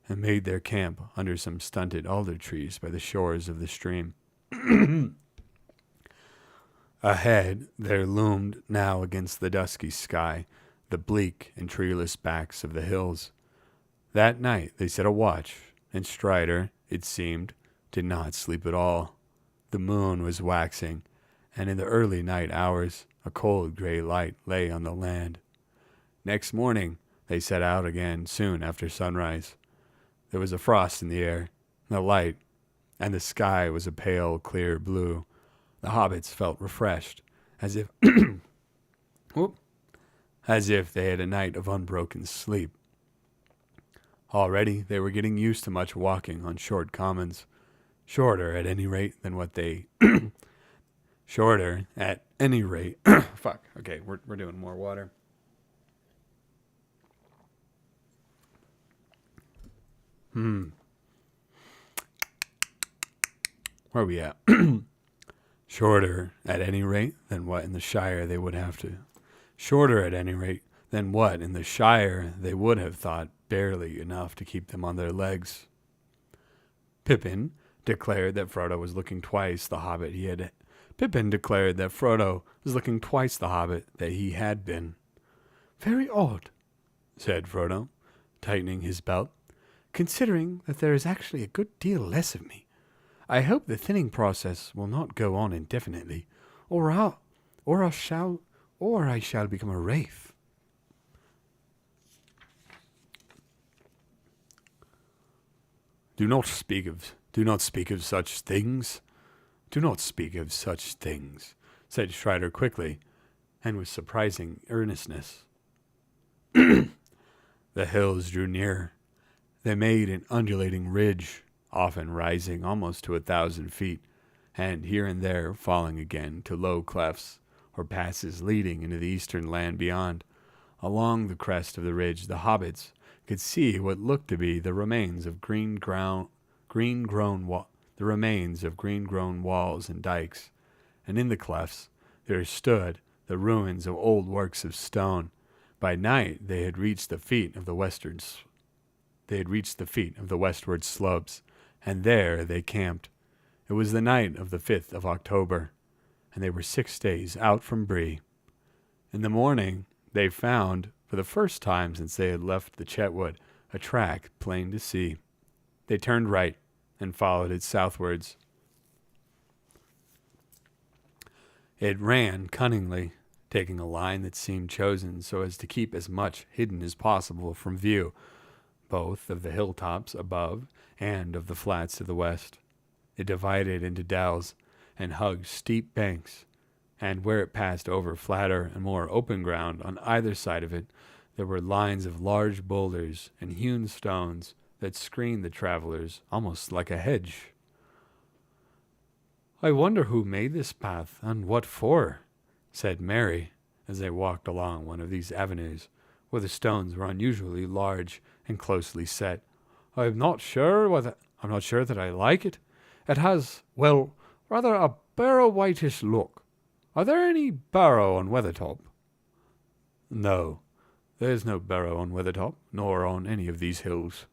and made their camp under some stunted alder trees by the shores of the stream. Ahead there loomed now against the dusky sky the bleak and treeless backs of the hills. That night they set a watch, and Strider, it seemed, did not sleep at all. The moon was waxing, and in the early night hours a cold gray light lay on the land. Next morning they set out again soon after sunrise. There was a frost in the air, the light, and the sky was a pale, clear blue. The hobbits felt refreshed, as if they had a night of unbroken sleep. Already they were getting used to much walking on short commons, shorter at any rate than what they fuck, okay, we're doing more water. Where are we at? Shorter at any rate than what in the Shire they would have to. Shorter at any rate than what in the Shire they would have thought barely enough to keep them on their legs. Pippin declared that Frodo was looking twice the hobbit that he had been. Very odd, said Frodo, tightening his belt, considering that there is actually a good deal less of me. I hope the thinning process will not go on indefinitely, or I shall become a wraith. Do not speak of such things. Do not speak of such things, said Strider quickly, and with surprising earnestness. The hills drew nearer. They made an undulating ridge, often rising almost to 1,000 feet, and here and there falling again to low clefts or passes leading into the eastern land beyond. Along the crest of the ridge, the hobbits could see what looked to be the remains of green-grown walls and dikes, and in the clefts there stood the ruins of old works of stone. By night they had reached the feet of the westward slopes, and there they camped. It was the night of the 5th of October, and they were 6 days out from Bree. In the morning they found, for the first time since they had left the Chetwood, a track plain to see. They turned right and followed it southwards. It ran cunningly, taking a line that seemed chosen so as to keep as much hidden as possible from view, both of the hilltops above and of the flats to the west. It divided into dells and hugged steep banks, and where it passed over flatter and more open ground on either side of it, there were lines of large boulders and hewn stones that screened the travelers almost like a hedge. "I wonder who made this path, and what for," said Mary, as they walked along one of these avenues, where the stones were unusually large and closely set. I'm not sure that I like it. It has, well, rather a barrow-whitish look. Are there any barrow on Weathertop?" "No, there's no barrow on Weathertop, nor on any of these hills,"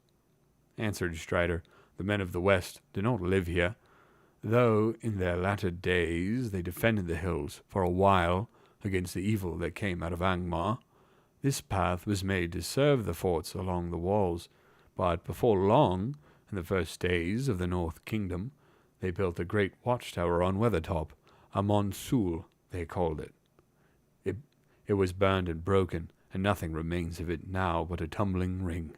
answered Strider. "The men of the West do not live here, though in their latter days they defended the hills for a while against the evil that came out of Angmar. This path was made to serve the forts along the walls, but before long, in the first days of the North Kingdom, they built a great watchtower on Weathertop, a Monsul, they called it. It was burned and broken, and nothing remains of it now but a tumbling ring,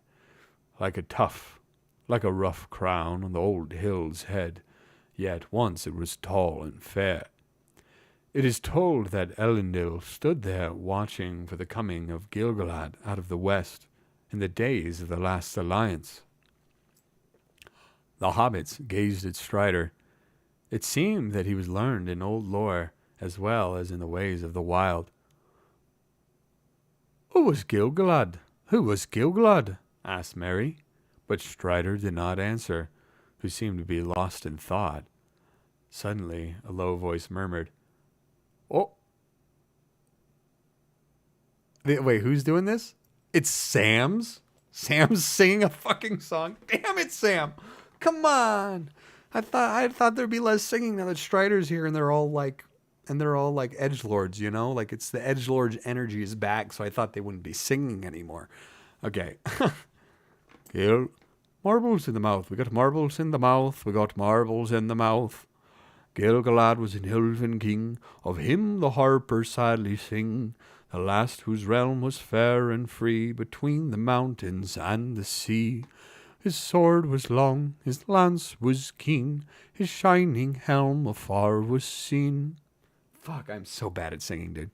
like a rough crown on the old hill's head, yet once it was tall and fair. It is told that Elendil stood there watching for the coming of Gilgalad out of the west in the days of the last alliance." The hobbits gazed at Strider. It seemed that he was learned in old lore as well as in the ways of the wild. Who was Gilgalad? Asked Mary, but Strider did not answer, who seemed to be lost in thought. Suddenly, a low voice murmured, "Oh, wait, who's doing this? It's Sam's? Sam's singing a fucking song? Damn it, Sam! Come on! I thought there'd be less singing now that Strider's here, and they're all like edgelords, you know? Like, it's the edgelord's energy is back, so I thought they wouldn't be singing anymore. Okay. Marbles in the mouth. We got marbles in the mouth. We got marbles in the mouth. Gilgalad was an elven king. Of him the harpers sadly sing. The last whose realm was fair and free between the mountains and the sea. His sword was long, his lance was keen, his shining helm afar was seen. Fuck, I'm so bad at singing, dude.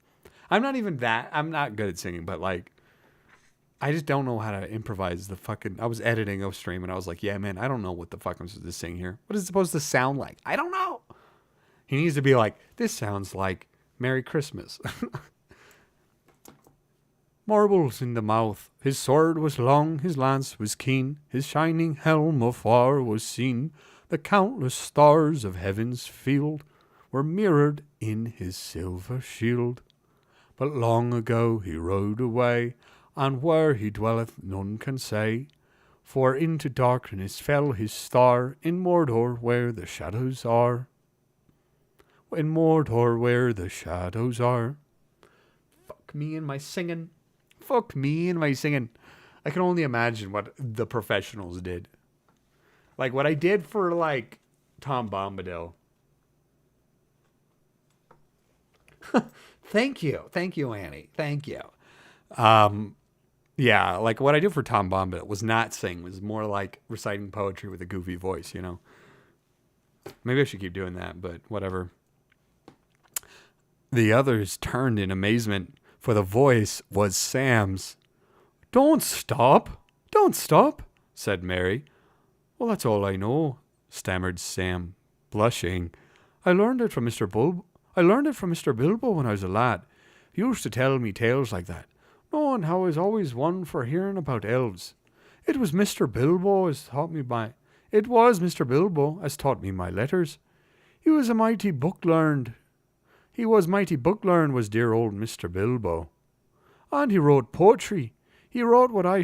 I'm not good at singing, but like, I just don't know how to improvise the fucking... I was editing a stream and I was like, yeah, man, I don't know what the fuck I'm supposed to sing here. What is it supposed to sound like? I don't know. He needs to be like, this sounds like Merry Christmas. Marbles in the mouth, his sword was long, his lance was keen, his shining helm afar was seen. The countless stars of heaven's field were mirrored in his silver shield. But long ago he rode away, and where he dwelleth none can say. For into darkness fell his star, in Mordor where the shadows are. In Mordor where the shadows are. Fuck me and my singing. Fuck me and my singing. I can only imagine what the professionals did. Like what I did for like Tom Bombadil. Thank you, Annie. Thank you. Yeah, like what I did for Tom Bombadil was not sing. Was more like reciting poetry with a goofy voice. You know. Maybe I should keep doing that, but whatever. The others turned in amazement, for the voice was Sam's. Don't stop, said Mary. Well, that's all I know, stammered Sam, blushing. I learned it from Mr. Bilbo when I was a lad. He used to tell me tales like that, knowing how I was always one for hearing about elves. It was Mr. Bilbo as taught me my letters. He was mighty book learned, was dear old Mr. Bilbo. And he wrote poetry. He wrote what I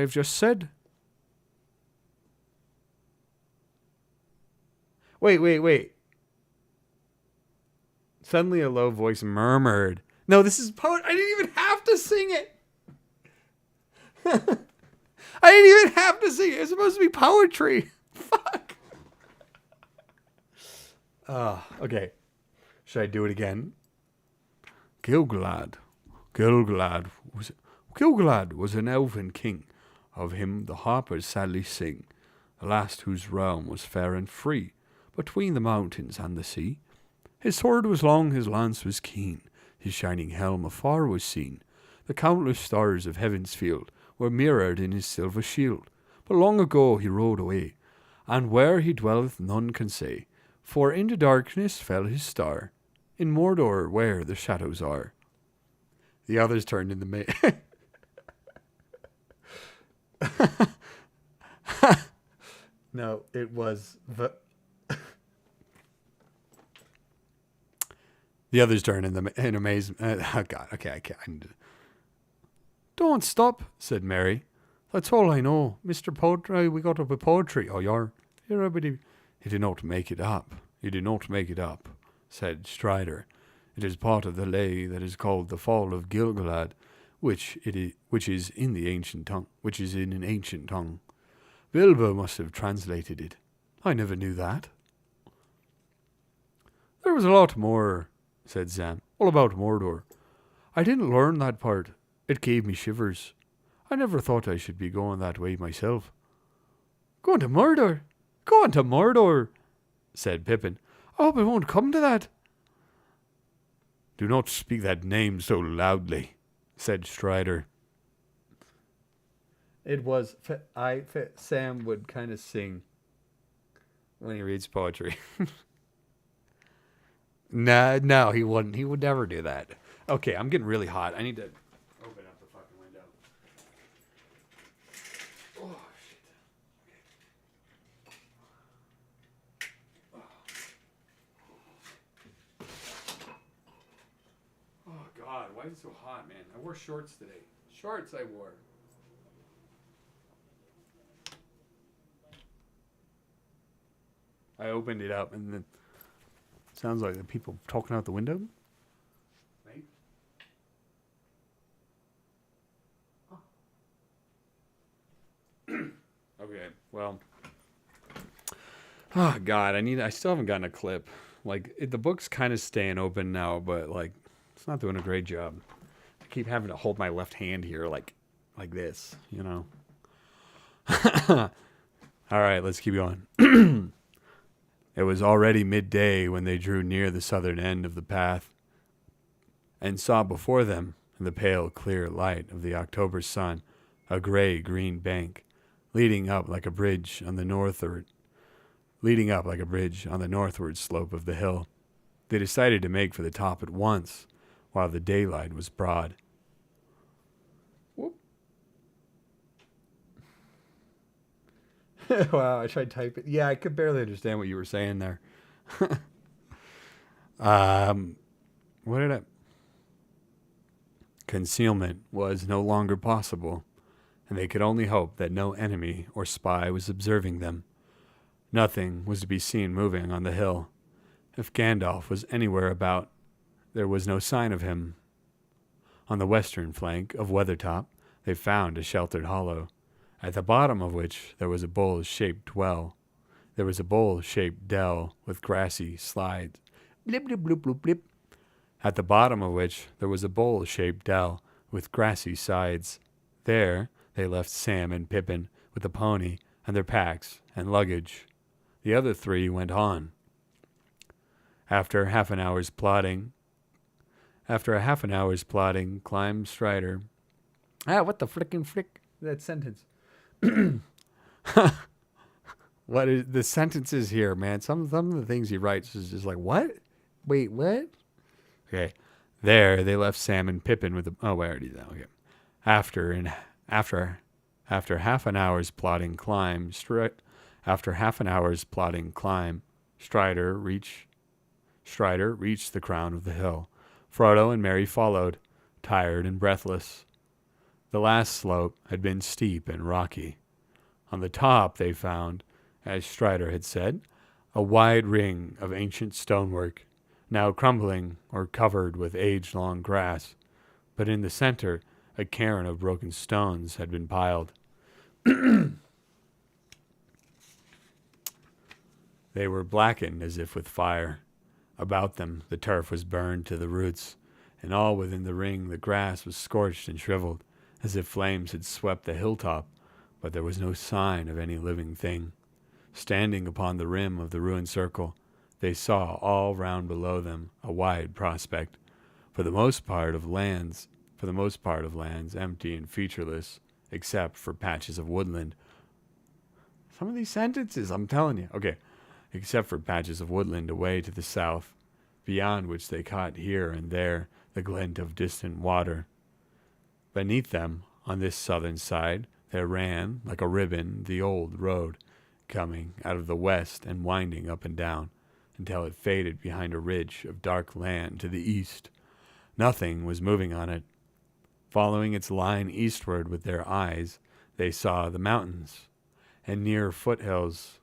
have just said. Wait. Suddenly a low voice murmured, "No, this is poet. I didn't even have to sing it. I didn't even have to sing it. It's supposed to be poetry. Fuck." Okay. Should I do it again? Gilgalad was an elven king. Of him the harpers sadly sing, the last whose realm was fair and free, between the mountains and the sea. His sword was long, his lance was keen, his shining helm afar was seen. The countless stars of heaven's field were mirrored in his silver shield. But long ago he rode away, and where he dwelleth none can say, for into darkness fell his star, in Mordor where the shadows are. The others turned in the No, it was the others turned in amazement. Oh God, okay, I can't. Don't stop, said Mary. That's all I know, Mr. Poetry. We got up with poetry. Oh, you're everybody. You did not make it up. You did not make it up, said Strider. It is part of the lay that is called the Fall of Gilgalad, which is in an ancient tongue. Bilbo must have translated it. I never knew that. There was a lot more, said Sam, all about Mordor. I didn't learn that part. It gave me shivers. I never thought I should be going that way myself. Going to Mordor, said Pippin. I hope it won't come to that. Do not speak that name so loudly, said Strider. It was, Sam would kind of sing when he reads poetry. No, he wouldn't. He would never do that. Okay, I'm getting really hot. I need to open up the fucking window. Oh, shit. Okay. Oh, God. Why is it so hot, man? I wore shorts today. Shorts I wore. I opened it up, and then sounds like the people talking out the window. Right? Okay, well. Oh, God, I still haven't gotten a clip. Like, the book's kind of staying open now, but, like, it's not doing a great job. I keep having to hold my left hand here, like this, you know. All right, let's keep going. It was already midday when they drew near the southern end of the path and saw before them, in the pale, clear light of the October sun, a gray-green bank leading up like a bridge on the northward slope of the hill. They decided to make for the top at once, while the daylight was broad. Whoop. Wow, I tried typing. Yeah, I could barely understand what you were saying there. What did I... Concealment was no longer possible, and they could only hope that no enemy or spy was observing them. Nothing was to be seen moving on the hill. If Gandalf was anywhere about, there was no sign of him. On the western flank of Weathertop, they found a sheltered hollow, at the bottom of which there was a bowl-shaped well. There was a bowl-shaped dell with grassy slides. Blip, blip, blip, blip, blip. At the bottom of which there was a bowl-shaped dell with grassy sides. There they left Sam and Pippin with the pony and their packs and luggage. The other three went on. After a half an hour's plodding, climbed Strider. What the frickin' frick? That sentence. What is the sentences here, man? Some of the things he writes is just like, what? Wait, what? Okay. There, they left Sam and Pippin with the. Oh, I already know. Okay. After and after, after half an hour's plodding climb, after half an hour's plodding climb, Strider reached the crown of the hill. Frodo and Merry followed, tired and breathless. The last slope had been steep and rocky. On the top they found, as Strider had said, a wide ring of ancient stonework, now crumbling or covered with age-long grass, but in the center a cairn of broken stones had been piled. They were blackened as if with fire. About them the turf was burned to the roots, and all within the ring the grass was scorched and shriveled, as if flames had swept the hilltop, but there was no sign of any living thing. Standing upon the rim of the ruined circle, they saw all round below them a wide prospect, for the most part of lands empty and featureless, except for patches of woodland. Some of these sentences, I'm telling you. Okay. Except for patches of woodland away to the south, beyond which they caught here and there the glint of distant water. Beneath them, on this southern side, there ran, like a ribbon, the old road, coming out of the west and winding up and down, until it faded behind a ridge of dark land to the east. Nothing was moving on it. Following its line eastward with their eyes, they saw the mountains, and near foothills.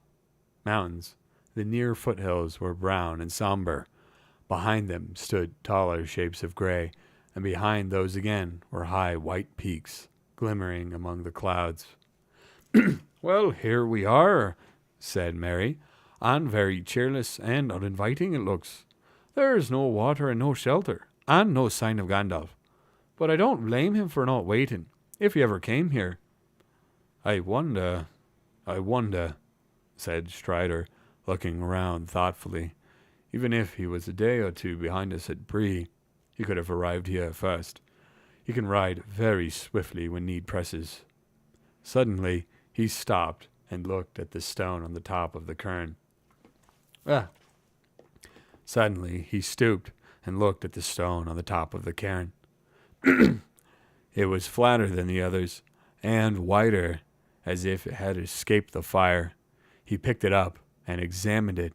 The near foothills were brown and somber. Behind them stood taller shapes of gray, and behind those again were high white peaks, glimmering among the clouds. Well, here we are, said Merry, and very cheerless and uninviting it looks. There's no water and no shelter, and no sign of Gandalf. But I don't blame him for not waiting, if he ever came here. I wonder, said Strider, looking around thoughtfully. Even if he was a day or two behind us at Bree, he could have arrived here first. He can ride very swiftly when need presses. Suddenly, he stopped and looked at the stone on the top of the cairn. Suddenly, he stooped and looked at the stone on the top of the cairn. It was flatter than the others, and wider, as if it had escaped the fire. He picked it up and examined it,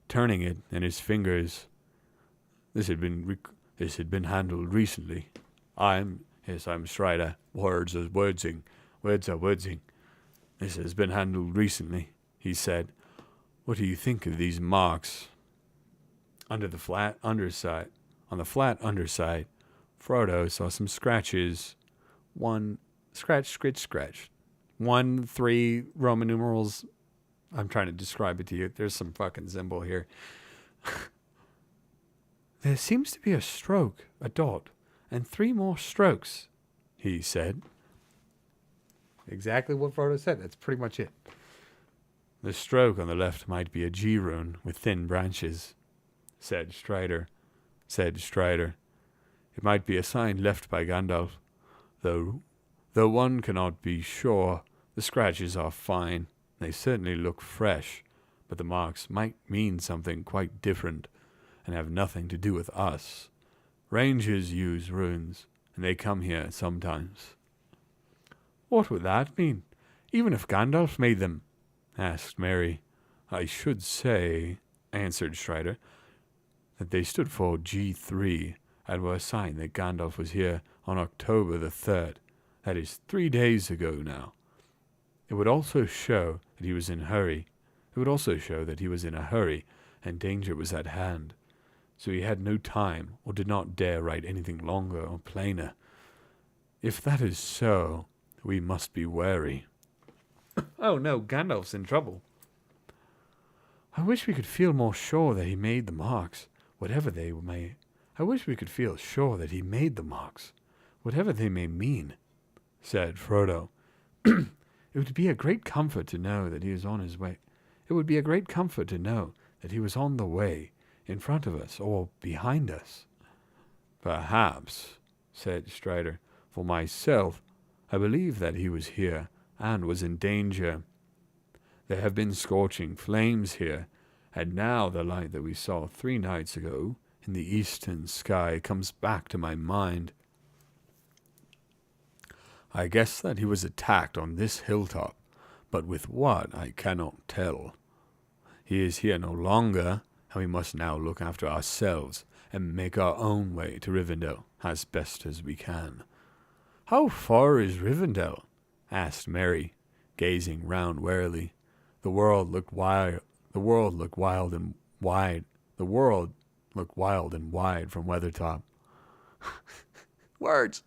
turning it in his fingers. This had been handled recently. I'm Strider. Words are wordsing. This has been handled recently, he said. What do you think of these marks? On the flat underside, Frodo saw some scratches. One scratch. 1, 3 Roman numerals. I'm trying to describe it to you. There's some fucking symbol here. There seems to be a stroke, a dot, and 3 more strokes, he said. Exactly what Frodo said. That's pretty much it. The stroke on the left might be a G rune with thin branches, said Strider. It might be a sign left by Gandalf, though one cannot be sure. The scratches are fine. They certainly look fresh, but the marks might mean something quite different and have nothing to do with us. Rangers use runes, and they come here sometimes. What would that mean, even if Gandalf made them? Asked Merry. I should say, answered Strider, that they stood for G3 and were a sign that Gandalf was here on October the 3rd. That is 3 days ago now. It would also show that he was in a hurry. And danger was at hand. So he had no time or did not dare write anything longer or plainer. If that is so, we must be wary. Oh no, Gandalf's in trouble. I wish we could feel more sure that he made the marks, whatever they may. I wish we could feel sure that he made the marks, whatever they may mean, said Frodo. It would be a great comfort to know that he was on his way. It would be a great comfort to know that he was on the way, in front of us or behind us. Perhaps, said Strider. For myself, I believe that he was here and was in danger. There have been scorching flames here, and now the light that we saw 3 nights ago in the eastern sky comes back to my mind. I guess that he was attacked on this hilltop, but with what I cannot tell. He is here no longer, and we must now look after ourselves and make our own way to Rivendell as best as we can. How far is Rivendell? Asked Mary, gazing round warily. The world looked wild and wide from Weathertop. Words!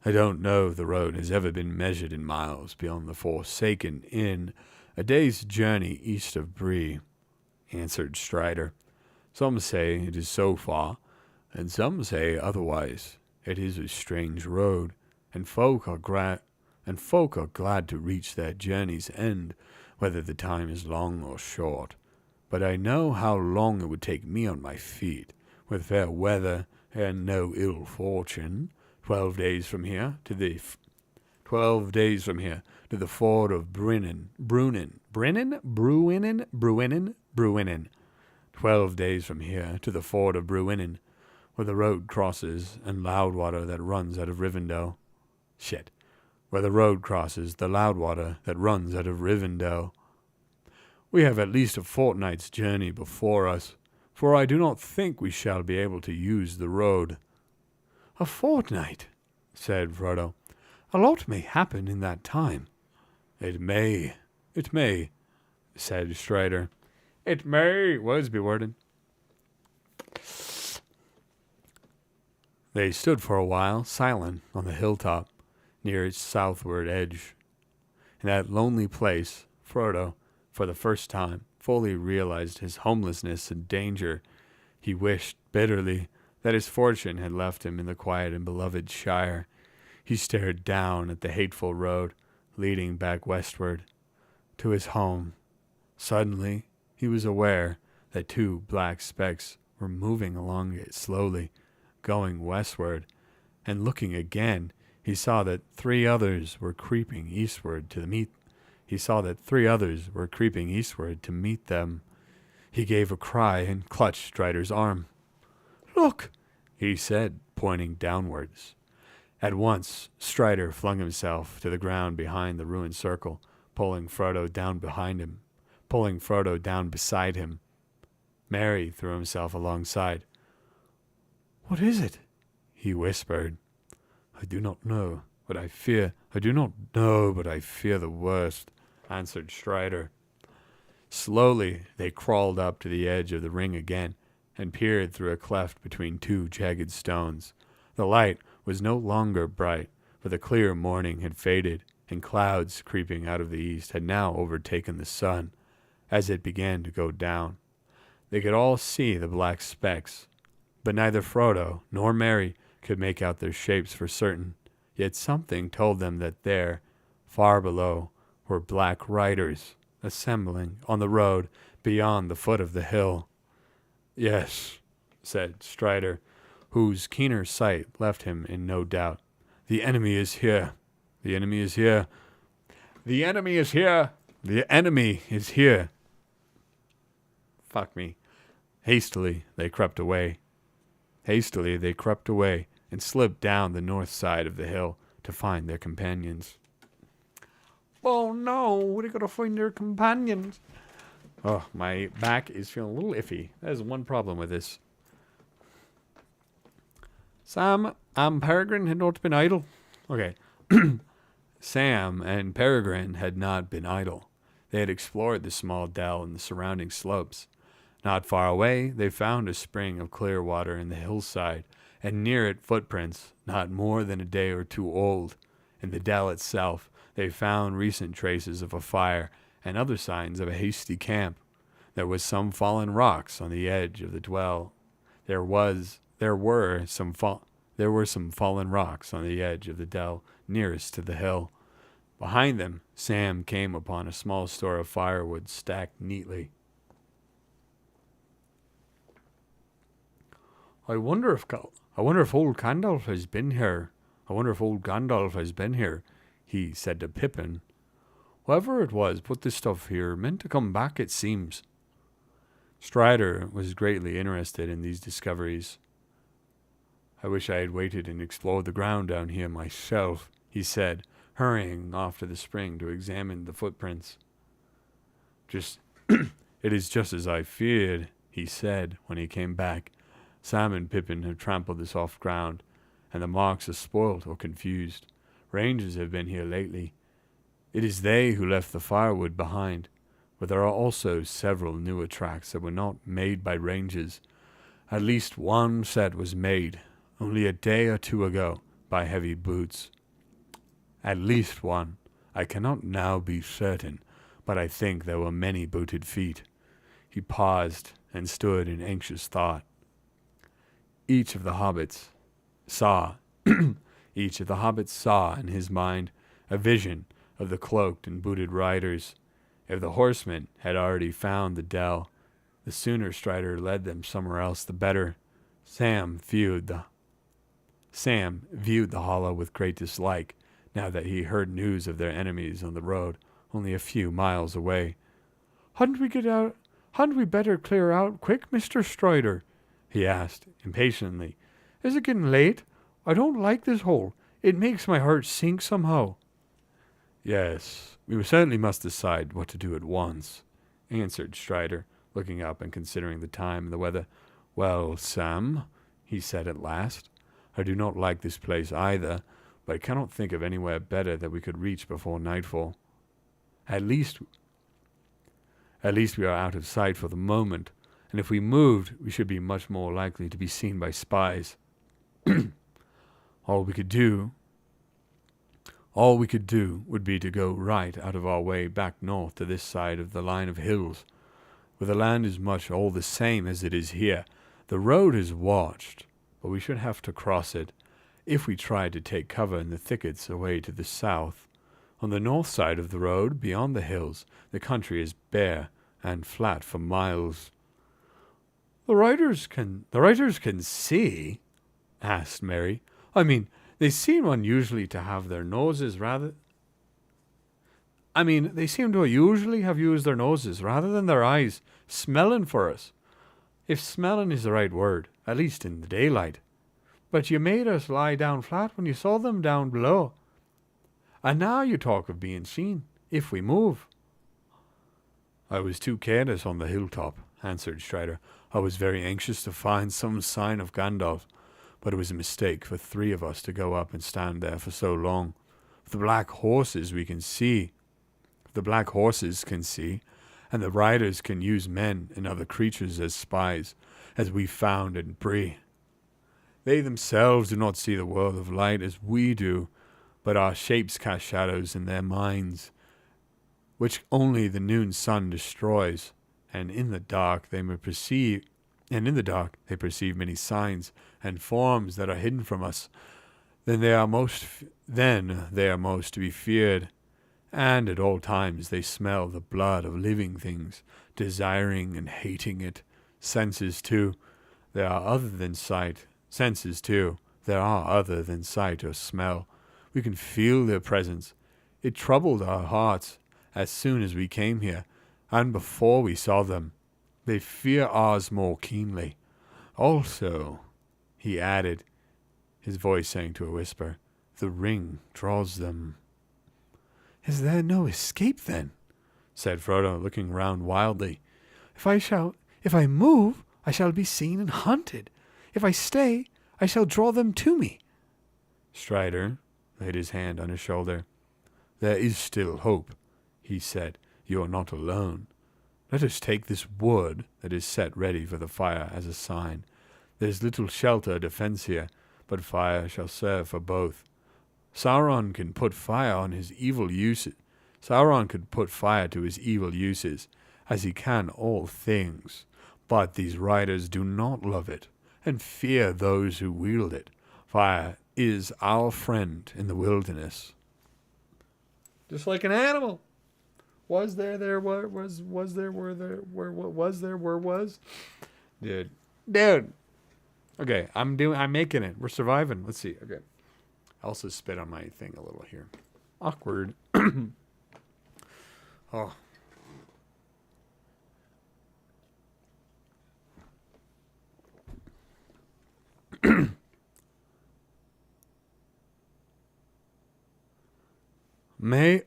I don't know if the road has ever been measured in miles beyond the Forsaken Inn, a day's journey east of Bree, answered Strider. Some say it is so far, and some say otherwise. It is a strange road, and folk are glad to reach their journey's end, whether the time is long or short. But I know how long it would take me on my feet, with fair weather and no ill fortune. 12 days from here to the ford of Bruinen. 12 days from here to the ford of Bruinen, where the road crosses and Loudwater that runs out of Rivendell. Where the road crosses the Loudwater that runs out of Rivendell. We have at least a fortnight's journey before us, for I do not think we shall be able to use the road. A fortnight, said Frodo. A lot may happen in that time. It may, said Strider. It may, Wodsby worded. They stood for a while, silent, on the hilltop, near its southward edge. In that lonely place, Frodo, for the first time, fully realized his homelessness and danger. He wished bitterly that his fortune had left him in the quiet and beloved Shire. He stared down at the hateful road, leading back westward, to his home. Suddenly, he was aware that 2 black specks were moving along it slowly, going westward, and looking again, he saw that 3 others were creeping eastward to meet them. He gave a cry and clutched Strider's arm. Look, he said, pointing downwards. At once, Strider flung himself to the ground behind the ruined circle, pulling Frodo down beside him. Merry threw himself alongside. What is it? He whispered. I do not know, but I fear the worst, answered Strider. Slowly, they crawled up to the edge of the ring again, and peered through a cleft between 2 jagged stones. The light was no longer bright, for the clear morning had faded, and clouds creeping out of the east had now overtaken the sun. As it began to go down, they could all see the black specks, but neither Frodo nor Merry could make out their shapes for certain. Yet something told them that there, far below, were black riders assembling on the road beyond the foot of the hill. Yes, said Strider, whose keener sight left him in no doubt. The enemy is here. The enemy is here. The enemy is here. The enemy is here. Fuck me. Hastily they crept away and slipped down the north side of the hill to find their companions. Oh no, they're going to find their companions. Oh, my back is feeling a little iffy. There's one problem with this. Sam and Peregrine had not been idle. Okay. Sam and Peregrine had not been idle. They had explored the small dell and the surrounding slopes. Not far away, they found a spring of clear water in the hillside, and near it footprints, not more than a day or 2 old. In the dell itself, they found recent traces of a fire and other signs of a hasty camp. There was some fallen rocks on the edge of the dell. There were some fallen rocks on the edge of the dell nearest to the hill. Behind them, Sam came upon a small store of firewood stacked neatly. I wonder if old Gandalf has been here. He said to Pippin Whoever it was put this stuff here meant to come back, it seems. Strider was greatly interested in these discoveries. I wish I had waited and explored the ground down here myself, he said, hurrying off to the spring to examine the footprints. It is just as I feared, he said when he came back. Sam and Pippin have trampled the soft ground, and the marks are spoilt or confused. Rangers have been here lately. It is they who left the firewood behind, but there are also several newer tracks that were not made by rangers. At least one set was made only a day or two ago by heavy boots. At least one. I cannot now be certain, but I think there were many booted feet. He paused and stood in anxious thought. Each of the hobbits saw in his mind a vision of the cloaked and booted riders. If the horsemen had already found the dell, the sooner Strider led them somewhere else, the better. Sam viewed the hollow with great dislike, now that he heard news of their enemies on the road only a few miles away. Hadn't we better clear out quick, Mr. Strider? He asked impatiently. Is it getting late? I don't like this hole. It makes my heart sink somehow. Yes, we certainly must decide what to do at once, answered Strider, looking up and considering the time and the weather. Well, Sam, he said at last, I do not like this place either, but I cannot think of anywhere better that we could reach before nightfall. At least we are out of sight for the moment, and if we moved, we should be much more likely to be seen by spies. All we could do would be to go right out of our way back north to this side of the line of hills, where the land is much all the same as it is here. The road is watched, but we should have to cross it if we tried to take cover in the thickets away to the south. On the north side of the road, beyond the hills, the country is bare and flat for miles. The riders can see? Asked Mary. I mean, they seem unusually to have their noses rather... they seem to usually have used their noses rather than their eyes, smelling for us. If smelling is the right word, at least in the daylight. But you made us lie down flat when you saw them down below. And now you talk of being seen, if we move. I was too careless on the hilltop, answered Strider. I was very anxious to find some sign of Gandalf, but it was a mistake for three of us to go up and stand there for so long. If the black horses can see, and the riders can use men and other creatures as spies, as we found in Bree. They themselves do not see the world of light as we do, but our shapes cast shadows in their minds, which only the noon sun destroys, and in the dark they perceive many signs and forms that are hidden from us. Then they are most to be feared, and at all times they smell the blood of living things, desiring and hating it. Senses too, there are other than sight or smell. We can feel their presence. It troubled our hearts as soon as we came here, and before we saw them. They fear ours more keenly. Also, he added, his voice sank to a whisper, the ring draws them. Is there no escape then? Said Frodo, looking round wildly. If I move, I shall be seen and hunted. If I stay, I shall draw them to me. Strider laid his hand on his shoulder. There is still hope, he said. You are not alone. Let us take this wood that is set ready for the fire as a sign. There is little shelter or defense here, but fire shall serve for both. Sauron can put fire to his evil uses, as he can all things. But these riders do not love it, and fear those who wield it. Fire is our friend in the wilderness. Just like an animal. Was there, where was? Dude. Okay, I'm making it. We're surviving. Let's see. Okay. I also spit on my thing a little here. Awkward. Oh. May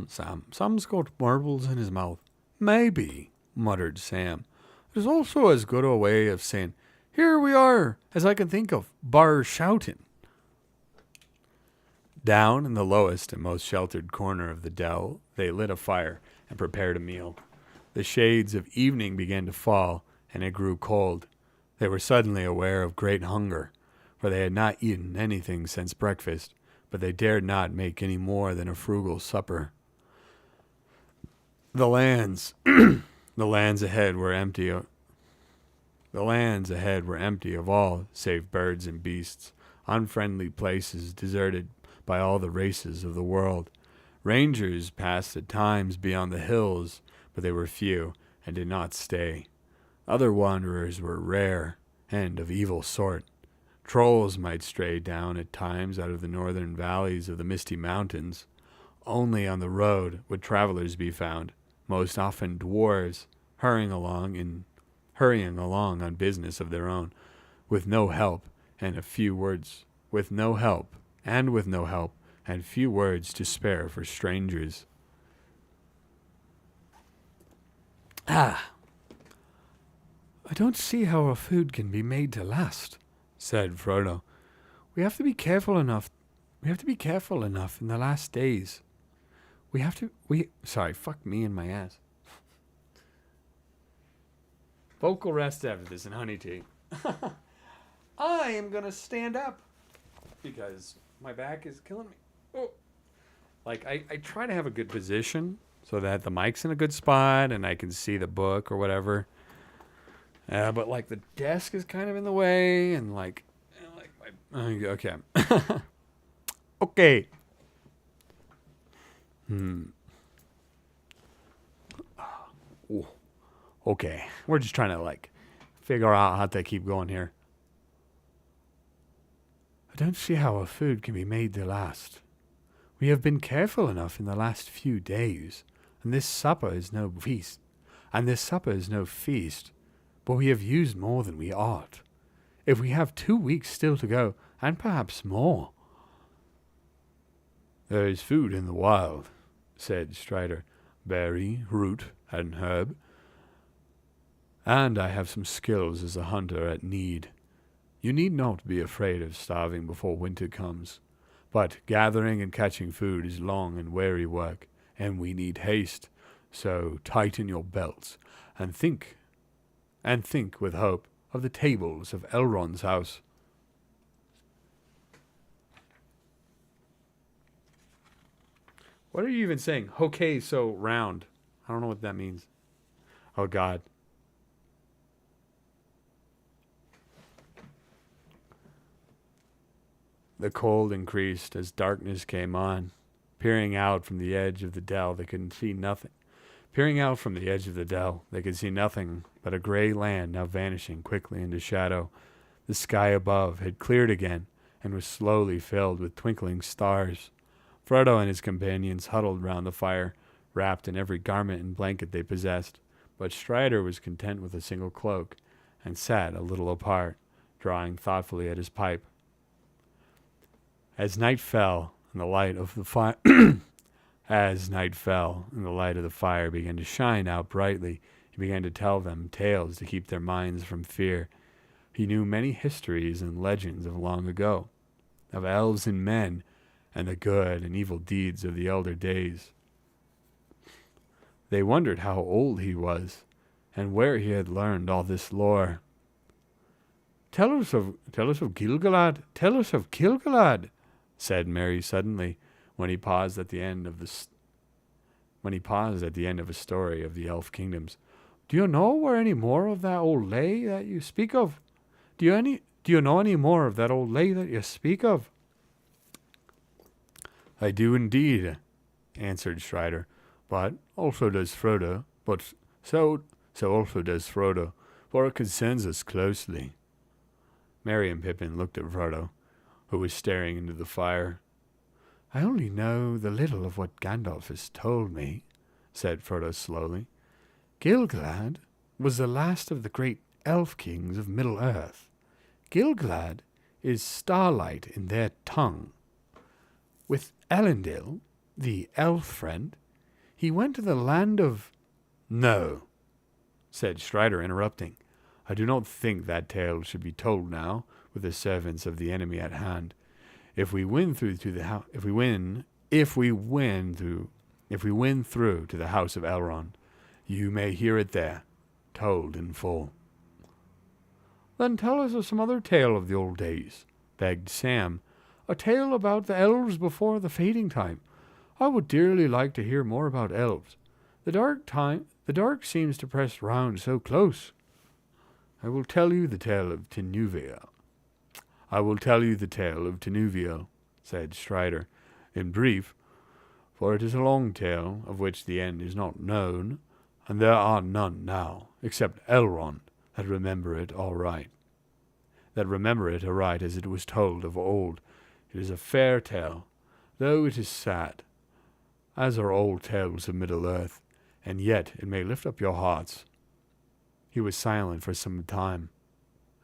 Sam's got marbles in his mouth. Maybe, muttered Sam. There's also as good a way of saying, here we are, as I can think of, bar shouting. Down in the lowest and most sheltered corner of the dell, they lit a fire and prepared a meal. The shades of evening began to fall, and it grew cold. They were suddenly aware of great hunger, for they had not eaten anything since breakfast, but they dared not make any more than a frugal supper. The lands, the lands ahead were empty. The lands ahead were empty of all save birds and beasts, unfriendly places deserted by all the races of the world. Rangers passed at times beyond the hills, but they were few and did not stay. Other wanderers were rare and of evil sort. Trolls might stray down at times out of the northern valleys of the misty mountains. Only on the road would travelers be found, most often dwarves, hurrying along on business of their own, with no help and few words to spare for strangers. I don't see how our food can be made to last, said Frodo. We have to be careful enough in the last days. Fuck me in my ass. Vocal rest after this and honey tea. I am gonna stand up because my back is killing me. Oh. Like, I try to have a good position so that the mic's in a good spot and I can see the book or whatever. But like the desk is kind of in the way and like okay. Okay. Okay. We're just trying to like figure out how to keep going here. I don't see how our food can be made to last. We have been careful enough in the last few days, and this supper is no feast. But we have used more than we ought. If we have 2 weeks still to go, and perhaps more. There is food in the wild, said Strider. Berry, root, and herb. And I have some skills as a hunter at need. You need not be afraid of starving before winter comes. But gathering and catching food is long and weary work, and we need haste. So tighten your belts, and think with hope of the tables of Elrond's house. What are you even saying? Okay, so round. I don't know what that means. Oh, God. The cold increased as darkness came on. Peering out from the edge of the dell, they could see nothing but a gray land now vanishing quickly into shadow. The sky above had cleared again and was slowly filled with twinkling stars. Frodo and his companions huddled round the fire, wrapped in every garment and blanket they possessed, but Strider was content with a single cloak, and sat a little apart, drawing thoughtfully at his pipe. As night fell, and the light of the fire began to shine out brightly, he began to tell them tales to keep their minds from fear. He knew many histories and legends of long ago, of elves and men, and the good and evil deeds of the elder days. They wondered how old he was, and where he had learned all this lore. Tell us of Gilgalad. Tell us of Gilgalad, said Merry suddenly, when he paused at the end of a story of the elf kingdoms. Do you know any more of that old lay that you speak of? Do you know any more of that old lay that you speak of? I do indeed, answered Strider, but also does Frodo. So also does Frodo, for it concerns us closely. Merry and Pippin looked at Frodo, who was staring into the fire. I only know the little of what Gandalf has told me, said Frodo slowly. Gilgalad was the last of the great elf kings of Middle-earth. Gilgalad is starlight in their tongue. With Elendil, the elf friend, he went to the land of... No, said Strider, interrupting. I do not think that tale should be told now, with the servants of the enemy at hand. If we win through to the house to the house of Elrond, you may hear it there, told in full. Then tell us of some other tale of the old days, begged Sam. A tale about the elves before the fading time. I would dearly like to hear more about elves. The dark seems to press round so close. I will tell you the tale of Tinuviel, said Strider, in brief, for it is a long tale of which the end is not known, and there are none now, except Elrond, that remember it aright as it was told of old. It is a fair tale, though it is sad, as are all tales of Middle-earth, and yet it may lift up your hearts. He was silent for some time,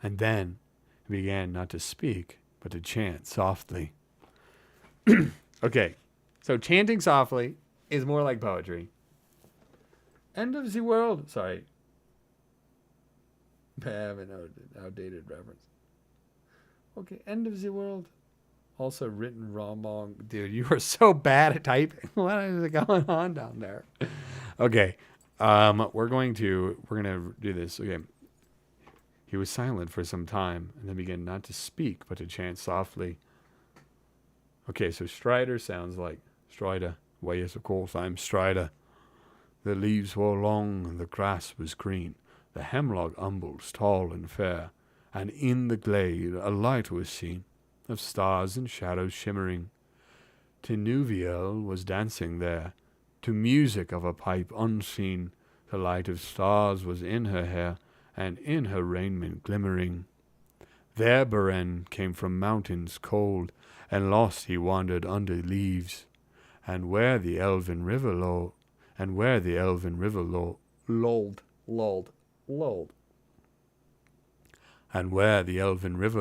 and then he began not to speak, but to chant softly. Okay, so chanting softly is more like poetry. End of the world. Sorry. I have an outdated reference. Okay, end of the world. Also written wrong. Dude, you are so bad at typing. What is going on down there? Okay. We're gonna do this. Okay. He was silent for some time, and then began not to speak, but to chant softly. Okay, so Strider sounds like Strider. Well, yes, of course, I'm Strider. The leaves were long, and the grass was green. The hemlock umbels tall and fair, and in the glade a light was seen, of stars and shadows shimmering. Tinuviel was dancing there, to music of a pipe unseen. The light of stars was in her hair, and in her raiment glimmering. There Beren came from mountains cold, and lost he wandered under leaves, and where the elven river lolled, and where the elven river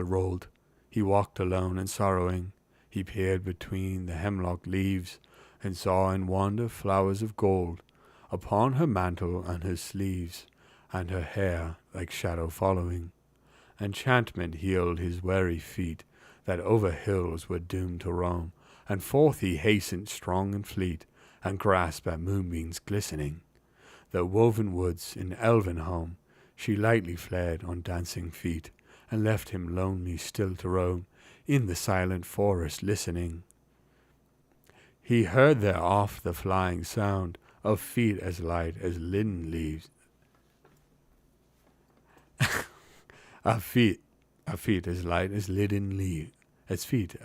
rolled, he walked alone and sorrowing. He peered between the hemlock leaves, and saw in wonder flowers of gold upon her mantle and her sleeves, and her hair like shadow following. Enchantment healed his weary feet, that over hills were doomed to roam, and forth he hastened strong and fleet, and grasped at moonbeams glistening. The woven woods in elven home, she lightly fled on dancing feet, and left him lonely still to roam, in the silent forest listening. He heard there off the flying sound of feet as light as linden leaves. of feet as light as linden leaves. Feet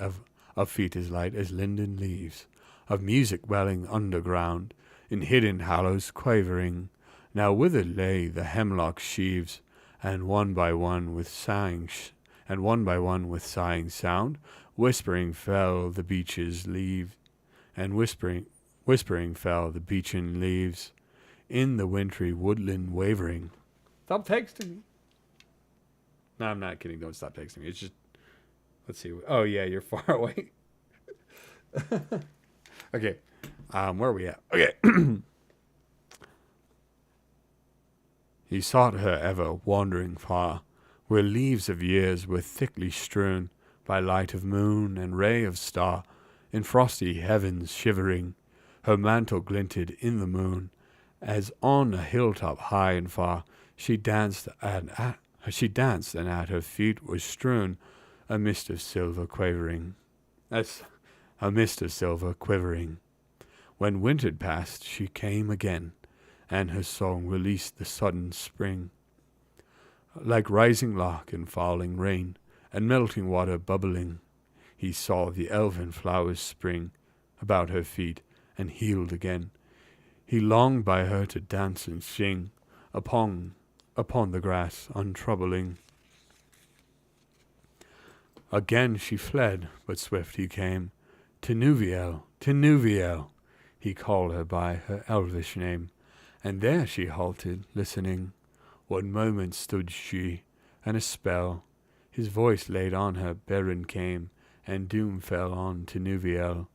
as light as linden leaves. Of music welling underground, in hidden hollows quavering. Now withered lay the hemlock sheaves, and one by one with sighing sound, whispering fell the beech's leaves, and whispering fell the beechen leaves, in the wintry woodland wavering. Stop texting me. No, I'm not kidding. Don't stop texting me. It's just, let's see. Oh yeah, you're far away. Okay, where are we at? Okay. He sought her ever, wandering far, where leaves of years were thickly strewn, by light of moon and ray of star, in frosty heavens shivering. Her mantle glinted in the moon, as on a hilltop high and far she danced, and at her feet was strewn a mist of silver quivering. When winter passed, she came again, and her song released the sudden spring. Like rising lark and falling rain, and melting water bubbling, he saw the elven flowers spring about her feet, and healed again. He longed by her to dance and sing upon the grass untroubling. Again she fled, but swift he came. Tinuviel, He called her by her elvish name, and there she halted, listening. One moment stood she, and a spell his voice laid on her Beren came, and doom fell on Tinuviel,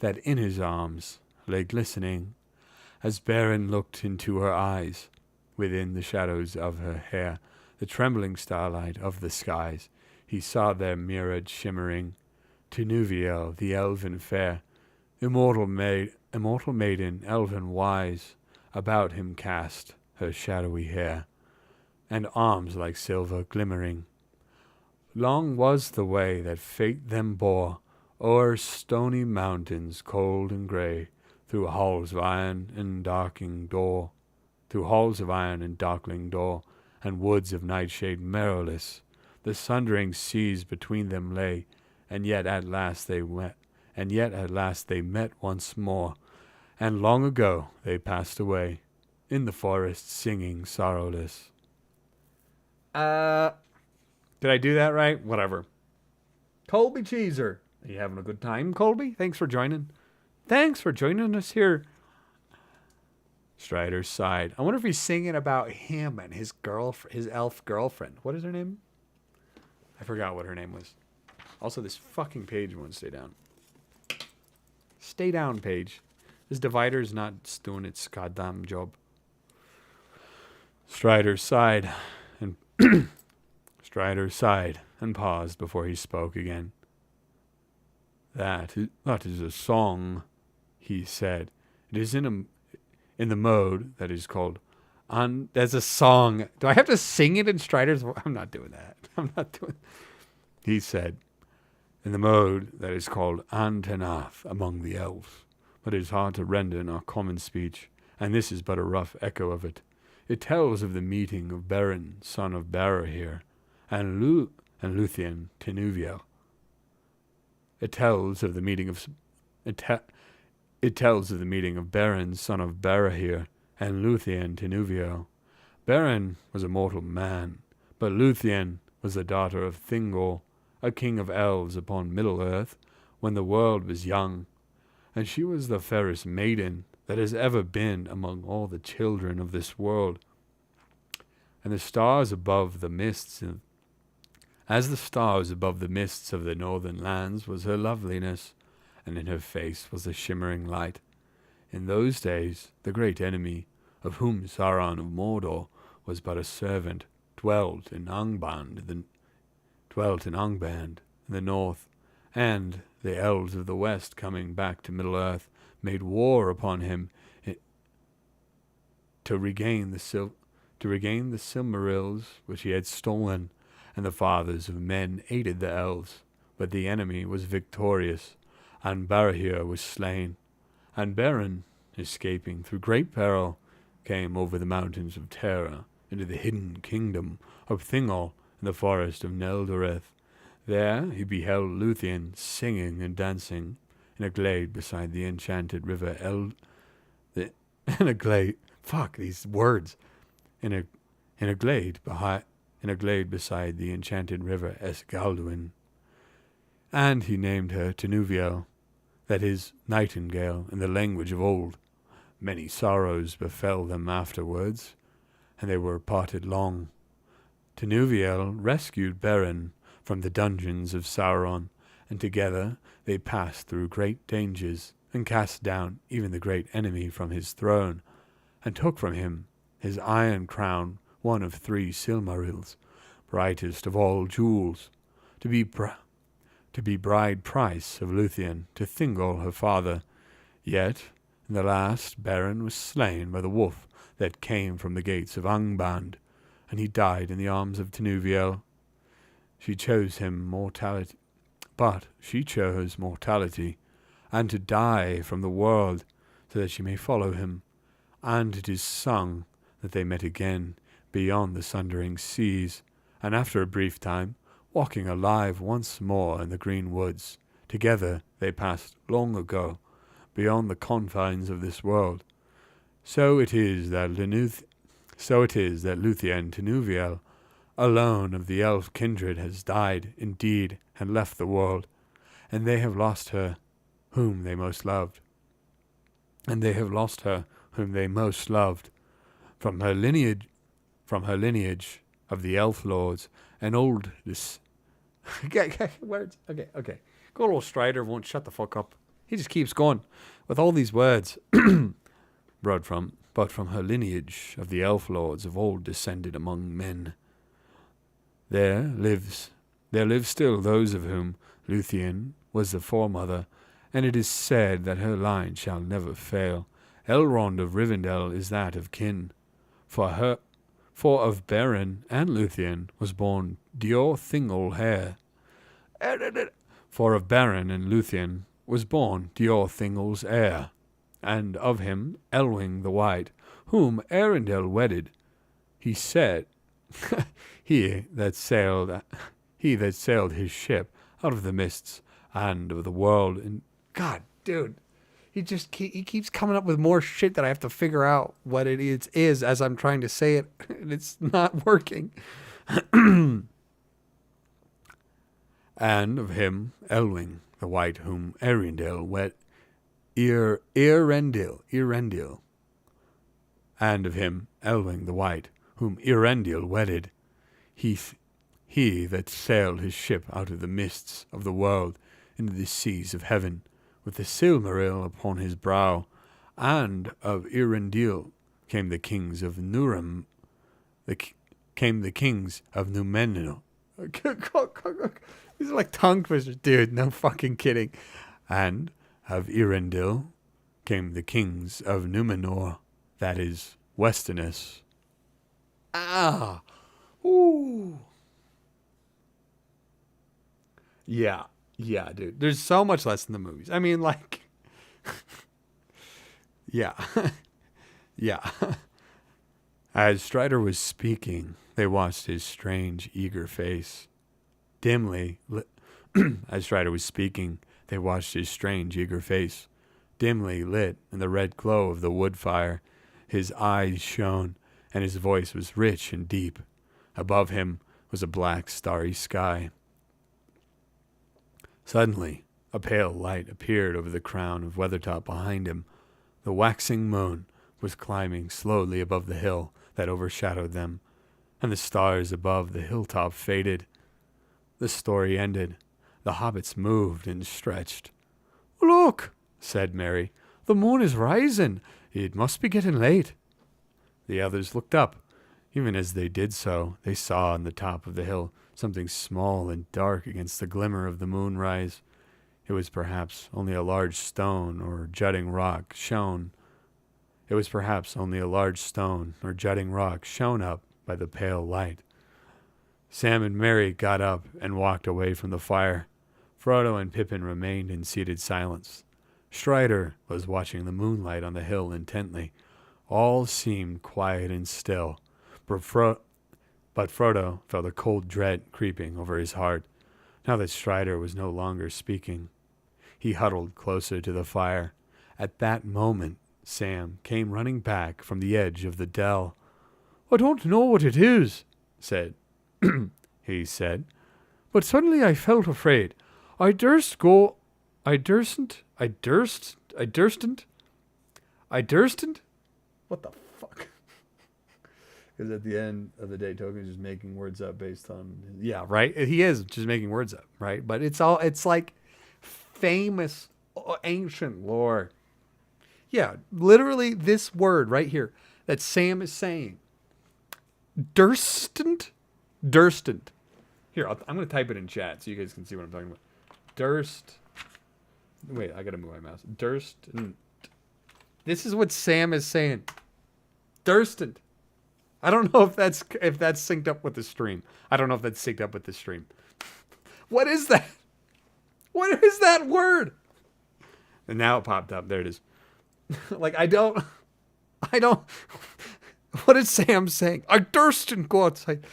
that in his arms lay glistening. As Beren looked into her eyes, within the shadows of her hair, the trembling starlight of the skies, he saw there mirrored shimmering Tinuviel, the elven fair, immortal maiden, elven wise, about him cast her shadowy hair, and arms like silver glimmering. Long was the way that fate them bore, o'er stony mountains cold and grey, through halls of iron and darkling door, and woods of nightshade marrowless. The sundering seas between them lay, and yet at last they met once more, and long ago they passed away, in the forest singing sorrowless. Did I do that right? Whatever. Colby Cheeser. Are you having a good time, Colby? Thanks for joining. Thanks for joining us here. Strider sighed. I wonder if he's singing about him and his elf girlfriend. What is her name? I forgot what her name was. Also, this fucking page won't stay down. Stay down, page. This divider's not doing its goddamn job. Strider sighed and paused before he spoke again. That is a song, he said. It is in the mode that is called there's a song. Do I have to sing it in Strider's voice? I'm not doing that. He said, in the mode that is called Antenath among the elves, but it is hard to render in our common speech, and this is but a rough echo of it. It tells of the meeting of Beren, son of Barahir, and Luthien Tinuviel. It tells of the meeting of Beren, son of Barahir, and Luthien Tinuviel. Beren was a mortal man, but Luthien was the daughter of Thingol, a king of elves upon Middle-earth, when the world was young, and she was the fairest maiden that has ever been among all the children of this world. And the stars above the mists of the northern lands was her loveliness, and in her face was a shimmering light. In those days, the great enemy, of whom Sauron of Mordor was but a servant, dwelt in Angband in the north, and the elves of the west, coming back to Middle-earth, made war upon him to regain the Silmarils which he had stolen, and the fathers of men aided the elves, but the enemy was victorious, and Barahir was slain, and Beren, escaping through great peril, came over the mountains of Terra into the hidden kingdom of Thingol in the forest of Neldoreth. There he beheld Luthien singing and dancing in a glade beside the enchanted river in a glade beside the enchanted river Esgalduin. And he named her Tinuviel, that is, nightingale in the language of old. Many sorrows befell them afterwards, and they were parted long. Tinuviel rescued Beren from the dungeons of Sauron, and together they passed through great dangers, and cast down even the great enemy from his throne, and took from him his iron crown, one of 3 Silmarils, brightest of all jewels, to be bride price of Luthien to Thingol her father. Yet in the last Beren was slain by the wolf that came from the gates of Angband, and he died in the arms of Tinuviel. She chose mortality, and to die from the world, so that she may follow him. And it is sung that they met again beyond the sundering seas, and after a brief time, walking alive once more in the green woods, together they passed long ago beyond the confines of this world. So it is that Luthien Tinuviel, alone of the elf kindred, has died indeed and left the world, and they have lost her whom they most loved. and they have lost her whom they most loved. From her lineage, of the elf lords, and old this. Words. Okay. Good old Strider won't shut the fuck up. He just keeps going with all these words. But from her lineage of the elf lords of old descended among men. There live still those of whom Luthien was the foremother, and it is said that her line shall never fail. Elrond of Rivendell is that of kin. For of Beren and Luthien was born Dior Thingol Hair. For of Beren and Luthien was born Dior Thingol's heir, and of him Elwing the White, whom Arendelle wedded. He said, he that sailed his ship out of the mists and of the world. And God, dude, he keeps coming up with more shit that I have to figure out what it is as I'm trying to say it, and it's not working. And of him Elwing the White, whom Arendelle wed. Earendil. And of him Elwing the White, whom Earendil wedded. He that sailed his ship out of the mists of the world into the seas of heaven, with the Silmaril upon his brow. And of Earendil came the kings of Numenor. These are like tongue twisters, dude. No fucking kidding. And of Earendil came the kings of Numenor, that is Westerness. Ooh. Yeah, dude. There's so much less in the movies. I mean, like, yeah. Yeah. As Strider was speaking, they watched his strange, eager face. As Strider was speaking, they watched his strange, eager face, dimly lit in the red glow of the wood fire. His eyes shone, and his voice was rich and deep. Above him was a black, starry sky. Suddenly, a pale light appeared over the crown of Weathertop behind him. The waxing moon was climbing slowly above the hill that overshadowed them, and the stars above the hilltop faded. The story ended. The hobbits moved and stretched. "Look," said Merry, "the moon is rising. It must be getting late." The others looked up. Even as they did so, they saw on the top of the hill something small and dark against the glimmer of the moonrise. It was perhaps only a large stone or jutting rock shown up by the pale light. Sam and Merry got up and walked away from the fire. Frodo and Pippin remained in seated silence. Strider was watching the moonlight on the hill intently. All seemed quiet and still, but Frodo felt a cold dread creeping over his heart, now that Strider was no longer speaking. He huddled closer to the fire. At that moment, Sam came running back from the edge of the dell. "I don't know what it is," he said, "but suddenly I felt afraid. I durstn't. What the fuck?" Because at the end of the day, Tolkien's just making words up based on... Yeah, right? He is just making words up, right? But it's like famous ancient lore. Yeah, literally this word right here that Sam is saying. Durstant. Here, I'm going to type it in chat so you guys can see what I'm talking about. Wait, I got to move my mouse. Durstant. This is what Sam is saying. Durstant. I don't know if that's synced up with the stream. What is that? What is that word? And now it popped up. There it is. Like, I don't. What is Sam saying? I dursn't go outside.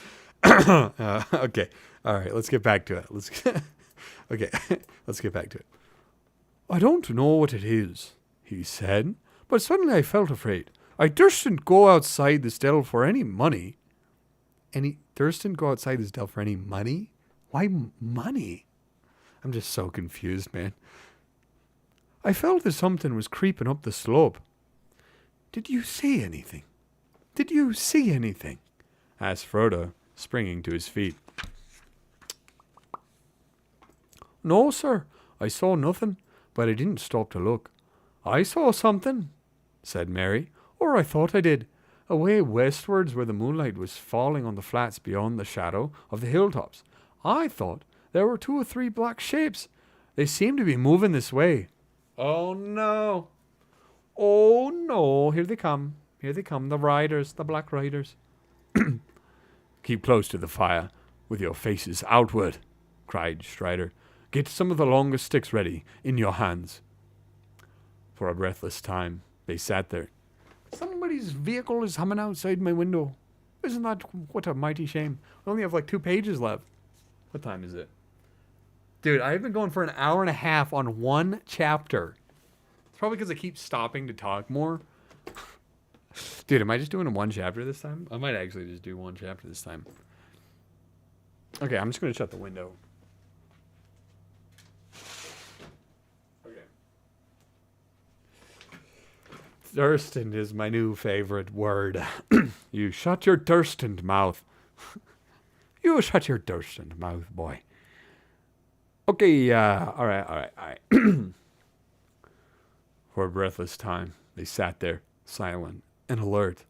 Okay. All right. Let's get back to it. Let's get back to it. "I don't know what it is," he said, "but suddenly I felt afraid. I durstn't go outside this dell for any money." Why money? I'm just so confused, man. I felt as something was creeping up the slope. Did you see anything? Did you see anything? Asked Frodo, springing to his feet. No, sir. I saw nothing, but I didn't stop to look. I saw something, said Merry, or I thought I did. Away westwards where the moonlight was falling on the flats beyond the shadow of the hilltops. I thought there were 2 or 3 black shapes. They seemed to be moving this way. Oh no. Oh no. Here they come. Here they come. The riders. The black riders. Keep close to the fire with your faces outward, cried Strider. Get some of the longest sticks ready in your hands. For a breathless time, they sat there. Somebody's vehicle is humming outside my window. Isn't that what a mighty shame? We only have like 2 pages left. What time is it? Dude, I've been going for an hour and a half on 1 chapter. It's probably because I keep stopping to talk more. Dude, am I just doing 1 chapter this time? I might actually just do 1 chapter this time. Okay, I'm just going to shut the window. Okay. Thirsted is my new favorite word. You shut your thirsted mouth. You shut your thirsted mouth, boy. Okay, all right. For a breathless time, they sat there, silent and alert,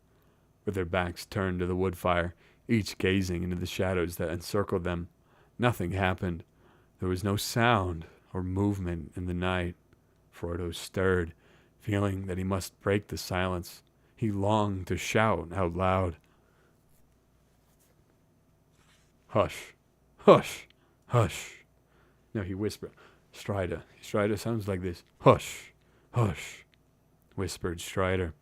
with their backs turned to the wood fire, each gazing into the shadows that encircled them. Nothing happened. There was no sound or movement in the night. Frodo stirred, feeling that he must break the silence. He longed to shout out loud. Hush, hush, hush. No, he whispered. Strider sounds like this. Hush, hush, whispered Strider.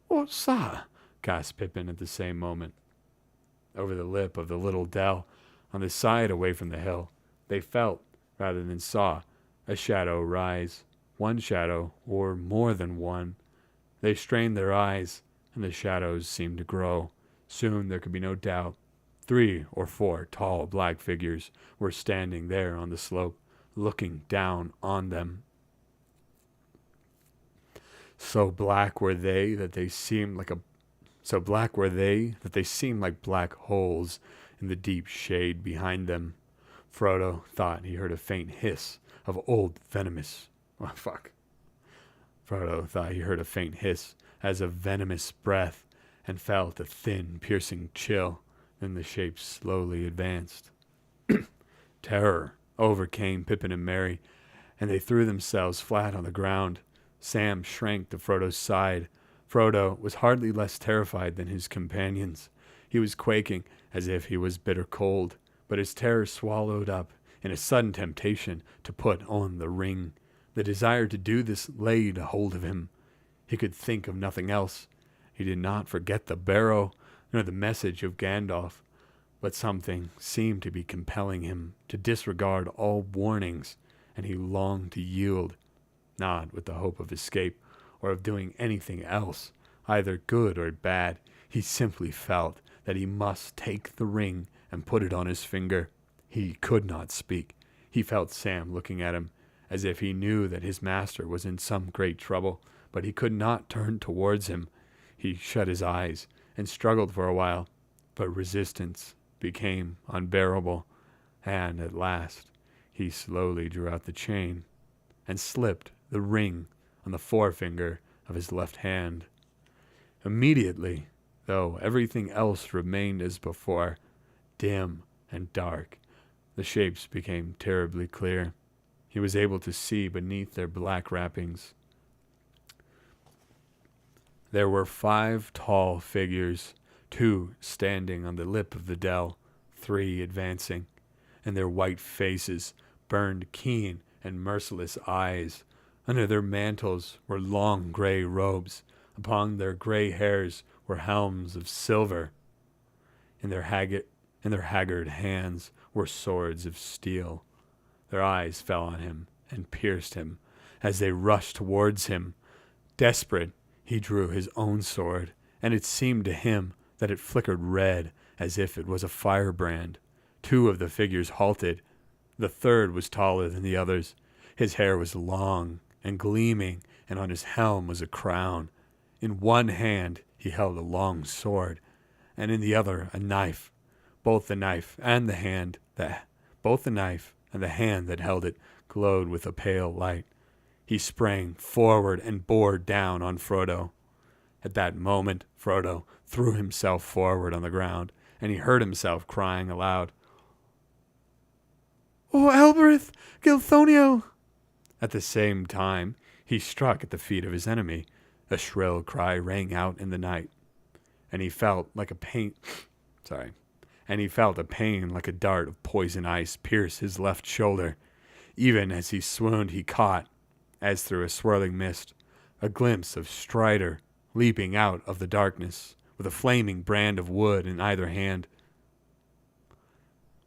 What's that? Gasped Pippin at the same moment. Over the lip of the little dell, on the side away from the hill, they felt, rather than saw, a shadow rise. One shadow, or more than one. They strained their eyes, and the shadows seemed to grow. Soon there could be no doubt. 3 or 4 tall black figures were standing there on the slope, looking down on them. So black were they that they seemed like black holes in the deep shade behind them. Frodo thought he heard a faint hiss of old venomous. Oh, fuck. Frodo thought he heard a faint hiss as of venomous breath and felt a thin, piercing chill. Then the shapes slowly advanced. Terror overcame Pippin and Merry, and they threw themselves flat on the ground. Sam shrank to Frodo's side. Frodo was hardly less terrified than his companions. He was quaking as if he was bitter cold, but his terror swallowed up in a sudden temptation to put on the ring. The desire to do this laid hold of him. He could think of nothing else. He did not forget the barrow, nor the message of Gandalf, but something seemed to be compelling him to disregard all warnings, and he longed to yield, not with the hope of escape or of doing anything else, either good or bad. He simply felt that he must take the ring and put it on his finger. He could not speak. He felt Sam looking at him, as if he knew that his master was in some great trouble, but he could not turn towards him. He shut his eyes and struggled for a while, but resistance became unbearable, and at last he slowly drew out the chain and slipped the ring on the forefinger of his left hand. Immediately, though everything else remained as before, dim and dark, the shapes became terribly clear. He was able to see beneath their black wrappings. There were 5 tall figures, 2 standing on the lip of the dell, 3 advancing, and their white faces burned keen and merciless eyes. Under their mantles were long gray robes. Upon their gray hairs were helms of silver. In their haggard hands were swords of steel. Their eyes fell on him and pierced him as they rushed towards him. Desperate, he drew his own sword, and it seemed to him that it flickered red as if it was a firebrand. 2 of the figures halted. The third was taller than the others. His hair was long and gleaming, and on his helm was a crown. In one hand he held a long sword, and in the other a knife. Both the knife and the hand that held it glowed with a pale light. He sprang forward and bore down on Frodo. At that moment, Frodo threw himself forward on the ground, and he heard himself crying aloud, "O Elbereth, Gilthonio!" At the same time, he struck at the feet of his enemy. A shrill cry rang out in the night, and he felt a pain like a dart of poison ice pierce his left shoulder. Even as he swooned, he caught, as through a swirling mist, a glimpse of Strider leaping out of the darkness with a flaming brand of wood in either hand.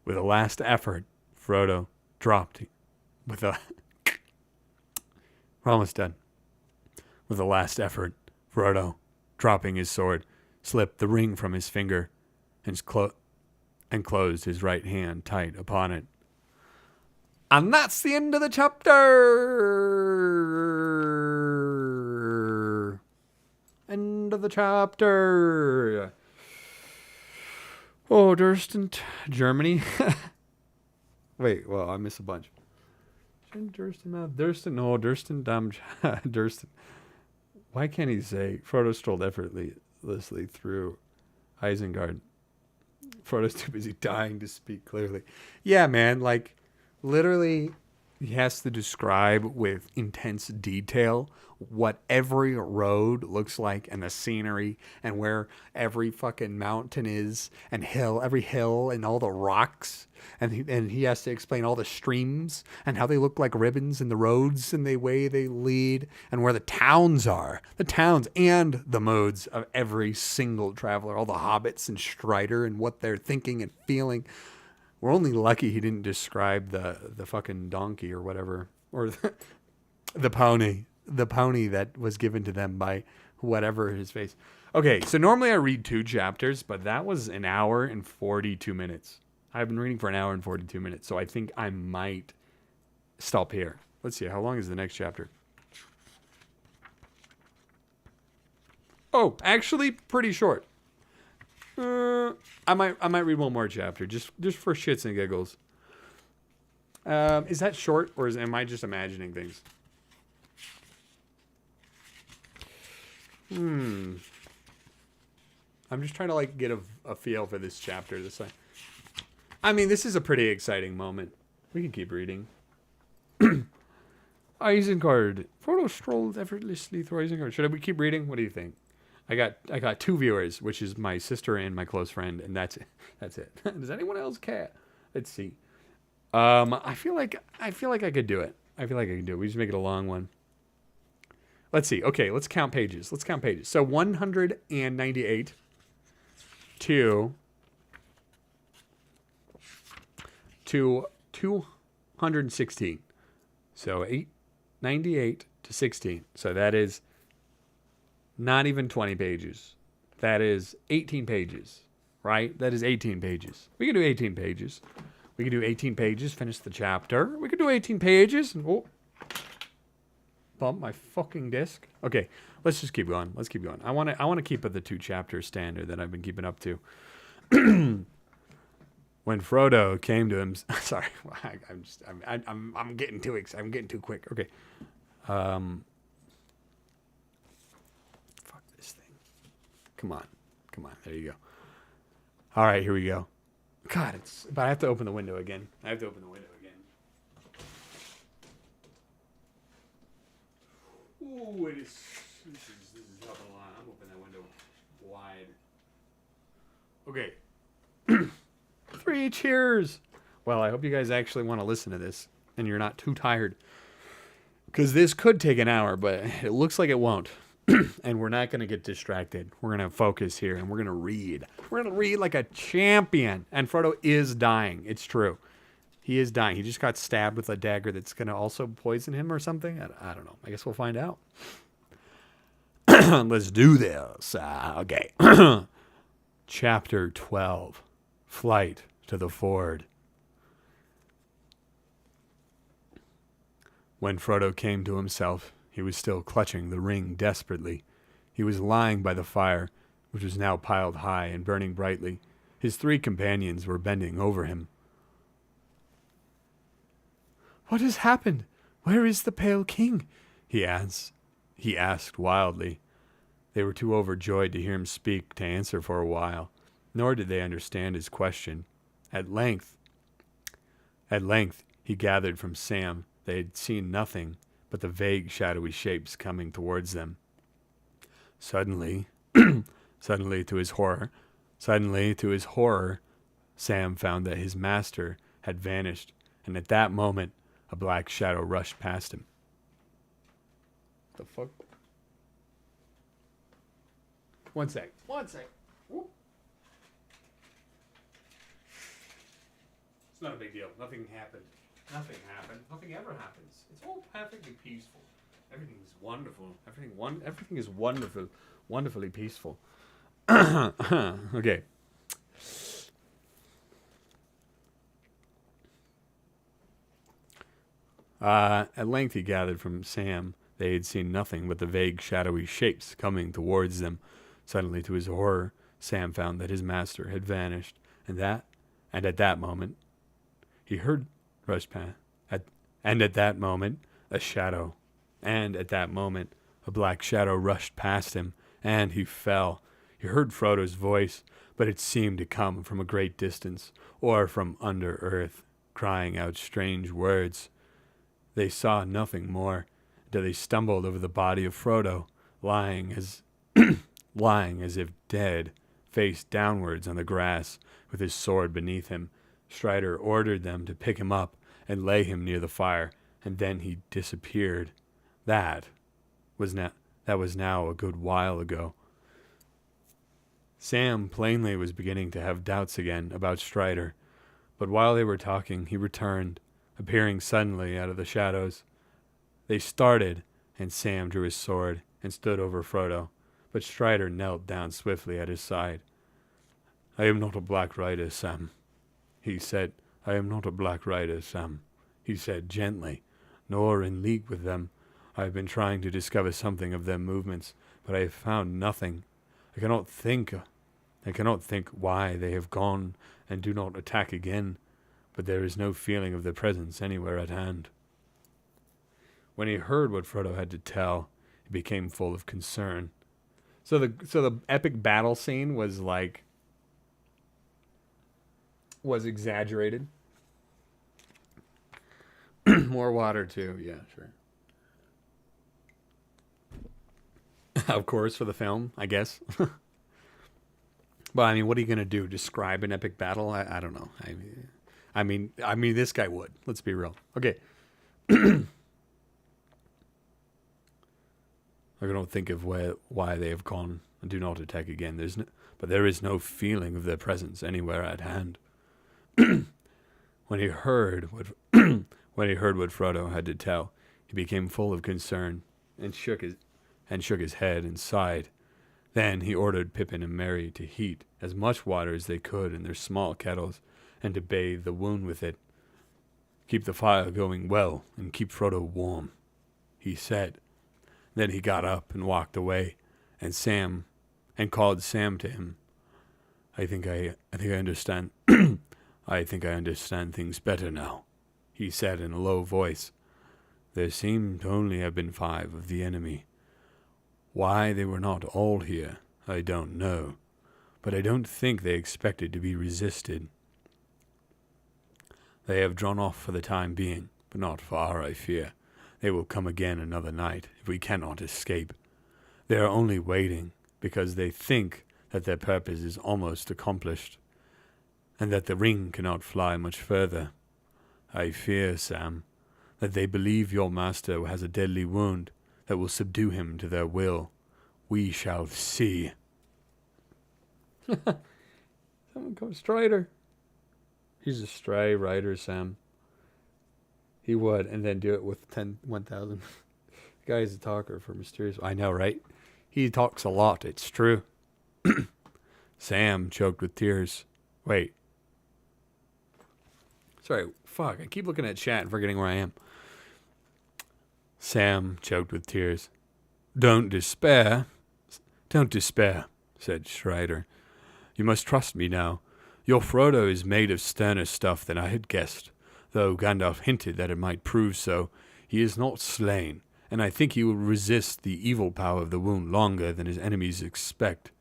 With a last effort, Frodo dropped We're almost done. With a last effort, Frodo, dropping his sword, slipped the ring from his finger and closed his right hand tight upon it. And that's the end of the chapter. End of the chapter. Oh, Durst, Germany. Wait, well, I missed a bunch. Durston. Why can't he say Frodo strolled effortlessly through Isengard? Frodo's too busy dying to speak clearly. Yeah, man, literally he has to describe with intense detail what every road looks like and the scenery and where every fucking mountain is and every hill and all the rocks. And he has to explain all the streams and how they look like ribbons and the roads and the way they lead and where the towns are. The towns and the modes of every single traveler, all the hobbits and Strider and what they're thinking and feeling. We're only lucky he didn't describe the fucking donkey or whatever, or the pony that was given to them by whatever his face. Okay, so normally I read 2 chapters, but that was an hour and 42 minutes. I've been reading for an hour and 42 minutes, so I think I might stop here. Let's see, how long is the next chapter? Oh, actually pretty short. I might read one more chapter just for shits and giggles. Is that short, or am I just imagining things? I'm just trying to get a feel for this chapter. This is a pretty exciting moment. We can keep reading. Isengard. Frodo strolled effortlessly through Isengard. Should we keep reading? What do you think? I got 2 viewers, which is my sister and my close friend, and that's it. That's it. Does anyone else care? Let's see. I feel like I could do it. We just make it a long one. Let's see. Okay, let's count pages. So 198 to 216. So 98 to 16. So that is not even 20 pages. That is 18 pages, right? That is 18 pages. We can do 18 pages. Finish the chapter. We could do 18 pages. Oh, bump my fucking disc. Okay, let's just keep going. I want to keep at the 2 chapter standard that I've been keeping up to. When Frodo came to him, sorry, I'm getting too excited. I'm getting too quick. Okay. Fuck this thing. Come on. There you go. All right, here we go. God, but I have to open the window again. Ooh, this is helping a lot. I'm opening that window wide. Okay. 3 cheers. Well, I hope you guys actually want to listen to this and you're not too tired. Because this could take an hour, but it looks like it won't. And we're not going to get distracted. We're going to focus here and we're going to read. We're going to read like a champion. And Frodo is dying. It's true. He is dying. He just got stabbed with a dagger that's going to also poison him or something. I don't know. I guess we'll find out. Let's do this. Okay. Chapter 12. Flight to the Ford. When Frodo came to himself, he was still clutching the ring desperately. He was lying by the fire, which was now piled high and burning brightly. His 3 companions were bending over him. "What has happened? Where is the Pale King?" he asked wildly. They were too overjoyed to hear him speak to answer for a while, nor did they understand his question. At length, he gathered from Sam they had seen nothing but the vague shadowy shapes coming towards them. Suddenly to his horror, Sam found that his master had vanished, and at that moment, a black shadow rushed past him. The fuck? One sec. Whoop. It's not a big deal. Nothing happened. Nothing ever happens. It's all perfectly peaceful. Everything is wonderful. Everything is wonderful. Wonderfully peaceful. Okay. At length he gathered from Sam they had seen nothing but the vague shadowy shapes coming towards them. Suddenly, to his horror, Sam found that his master had vanished, and at that moment, he heard rush past. And at that moment, a black shadow rushed past him, and he fell. He heard Frodo's voice, but it seemed to come from a great distance, or from under earth, crying out strange words. They saw nothing more, until they stumbled over the body of Frodo, lying as if dead, face downwards on the grass, with his sword beneath him. Strider ordered them to pick him up and lay him near the fire, and then he disappeared. That was now a good while ago. Sam plainly was beginning to have doubts again about Strider, but while they were talking, he returned, appearing suddenly out of the shadows. They started, and Sam drew his sword and stood over Frodo, but Strider knelt down swiftly at his side. "I am not a Black Rider, Sam," he said. "I am not a Black Rider, Sam," he said gently, "nor in league with them. I have been trying to discover something of their movements, but I have found nothing. I cannot think why they have gone and do not attack again, but there is no feeling of their presence anywhere at hand." When he heard what Frodo had to tell, he became full of concern. So the epic battle scene was exaggerated. More water too, yeah, sure. Of course, for the film, I guess. But I mean, what are you gonna do? Describe an epic battle? I don't know. I mean, this guy would. Let's be real. Okay. I don't think of why they have gone and do not attack again. But there is no feeling of their presence anywhere at hand. When he heard what Frodo had to tell, he became full of concern and shook his head and sighed. Then he ordered Pippin and Merry to heat as much water as they could in their small kettles, and to bathe the wound with it. "Keep the fire going well, and keep Frodo warm," he said. Then he got up and walked away, and called Sam to him. I think I understand. I think I understand things better now," he said in a low voice. "There seem to only have been 5 of the enemy. Why they were not all here, I don't know, but I don't think they expected to be resisted. They have drawn off for the time being, but not far, I fear. They will come again another night if we cannot escape. They are only waiting because they think that their purpose is almost accomplished, and that the ring cannot fly much further. I fear, Sam, that they believe your master has a deadly wound that will subdue him to their will. We shall see." Someone called Strider. He's a stray rider, Sam. He would, and then do it with 1,000. The guy's a talker for mysterious. I know, right? He talks a lot, it's true. Sam choked with tears. Wait. Sorry, fuck. I keep looking at chat and forgetting where I am. Sam choked with tears. Don't despair, don't despair, said Strider. You must trust me now. Your Frodo is made of sterner stuff than I had guessed, though Gandalf hinted that it might prove so. He is not slain, and I think he will resist the evil power of the wound longer than his enemies expect.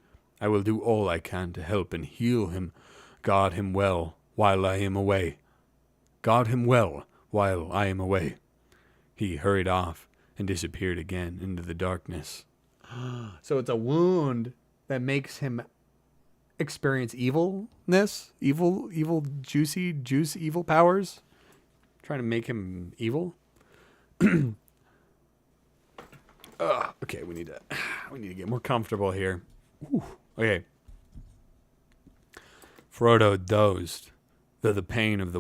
I will do all I can to help and heal him. Guard him well while I am away. Guard him well while I am away. He hurried off and disappeared again into the darkness. So it's a wound that makes him experience evilness, evil, juicy juice, evil powers. Trying to make him evil. Okay, we need to get more comfortable here. Whew. Okay. Frodo dozed, though the pain of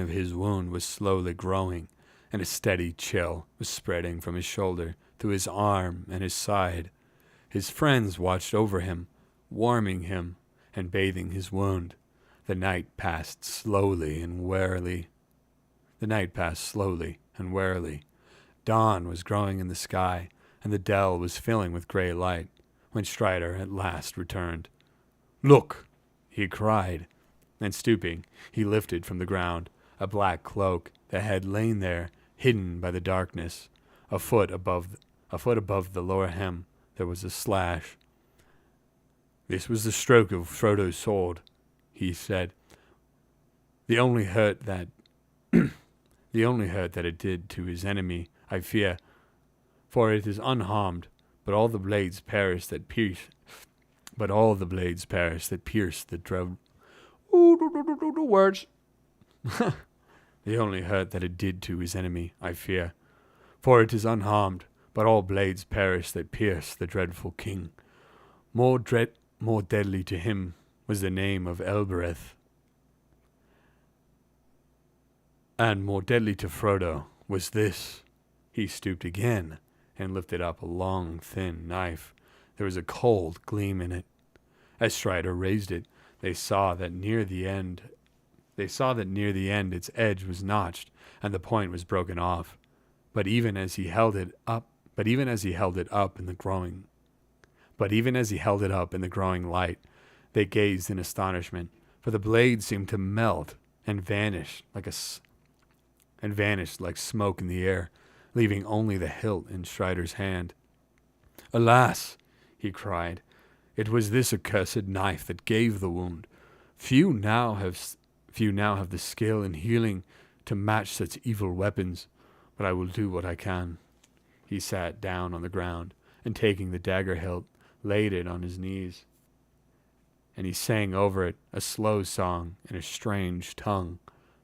his wound was slowly growing, and a steady chill was spreading from his shoulder to his arm and his side. His friends watched over him, warming him and bathing his wound. The night passed slowly and warily. Dawn was growing in the sky, and the dell was filling with gray light, when Strider at last returned. Look, he cried, and stooping, he lifted from the ground a black cloak that had lain there, hidden by the darkness. A foot above the lower hem, there was a slash. This was the stroke of Frodo's sword, he said. The only hurt that it did to his enemy, I fear, for it is unharmed, but all the blades perish that pierce the dread. Words. The only hurt that it did to his enemy, I fear, for it is unharmed, but all blades perish that pierce the dreadful king. More deadly to him was the name of Elbereth, and more deadly to Frodo was this. He stooped again and lifted up a long, thin knife. There was a cold gleam in it. As Strider raised it, they saw that near the end its edge was notched and the point was broken off. But even as he held it up in the growing light, they gazed in astonishment, for the blade seemed to melt and vanish like smoke in the air, leaving only the hilt in Strider's hand. Alas, he cried, it was this accursed knife that gave the wound. Few now have the skill in healing to match such evil weapons, but I will do what I can. He sat down on the ground, and taking the dagger hilt, laid it on his knees. And he sang over it a slow song in a strange tongue.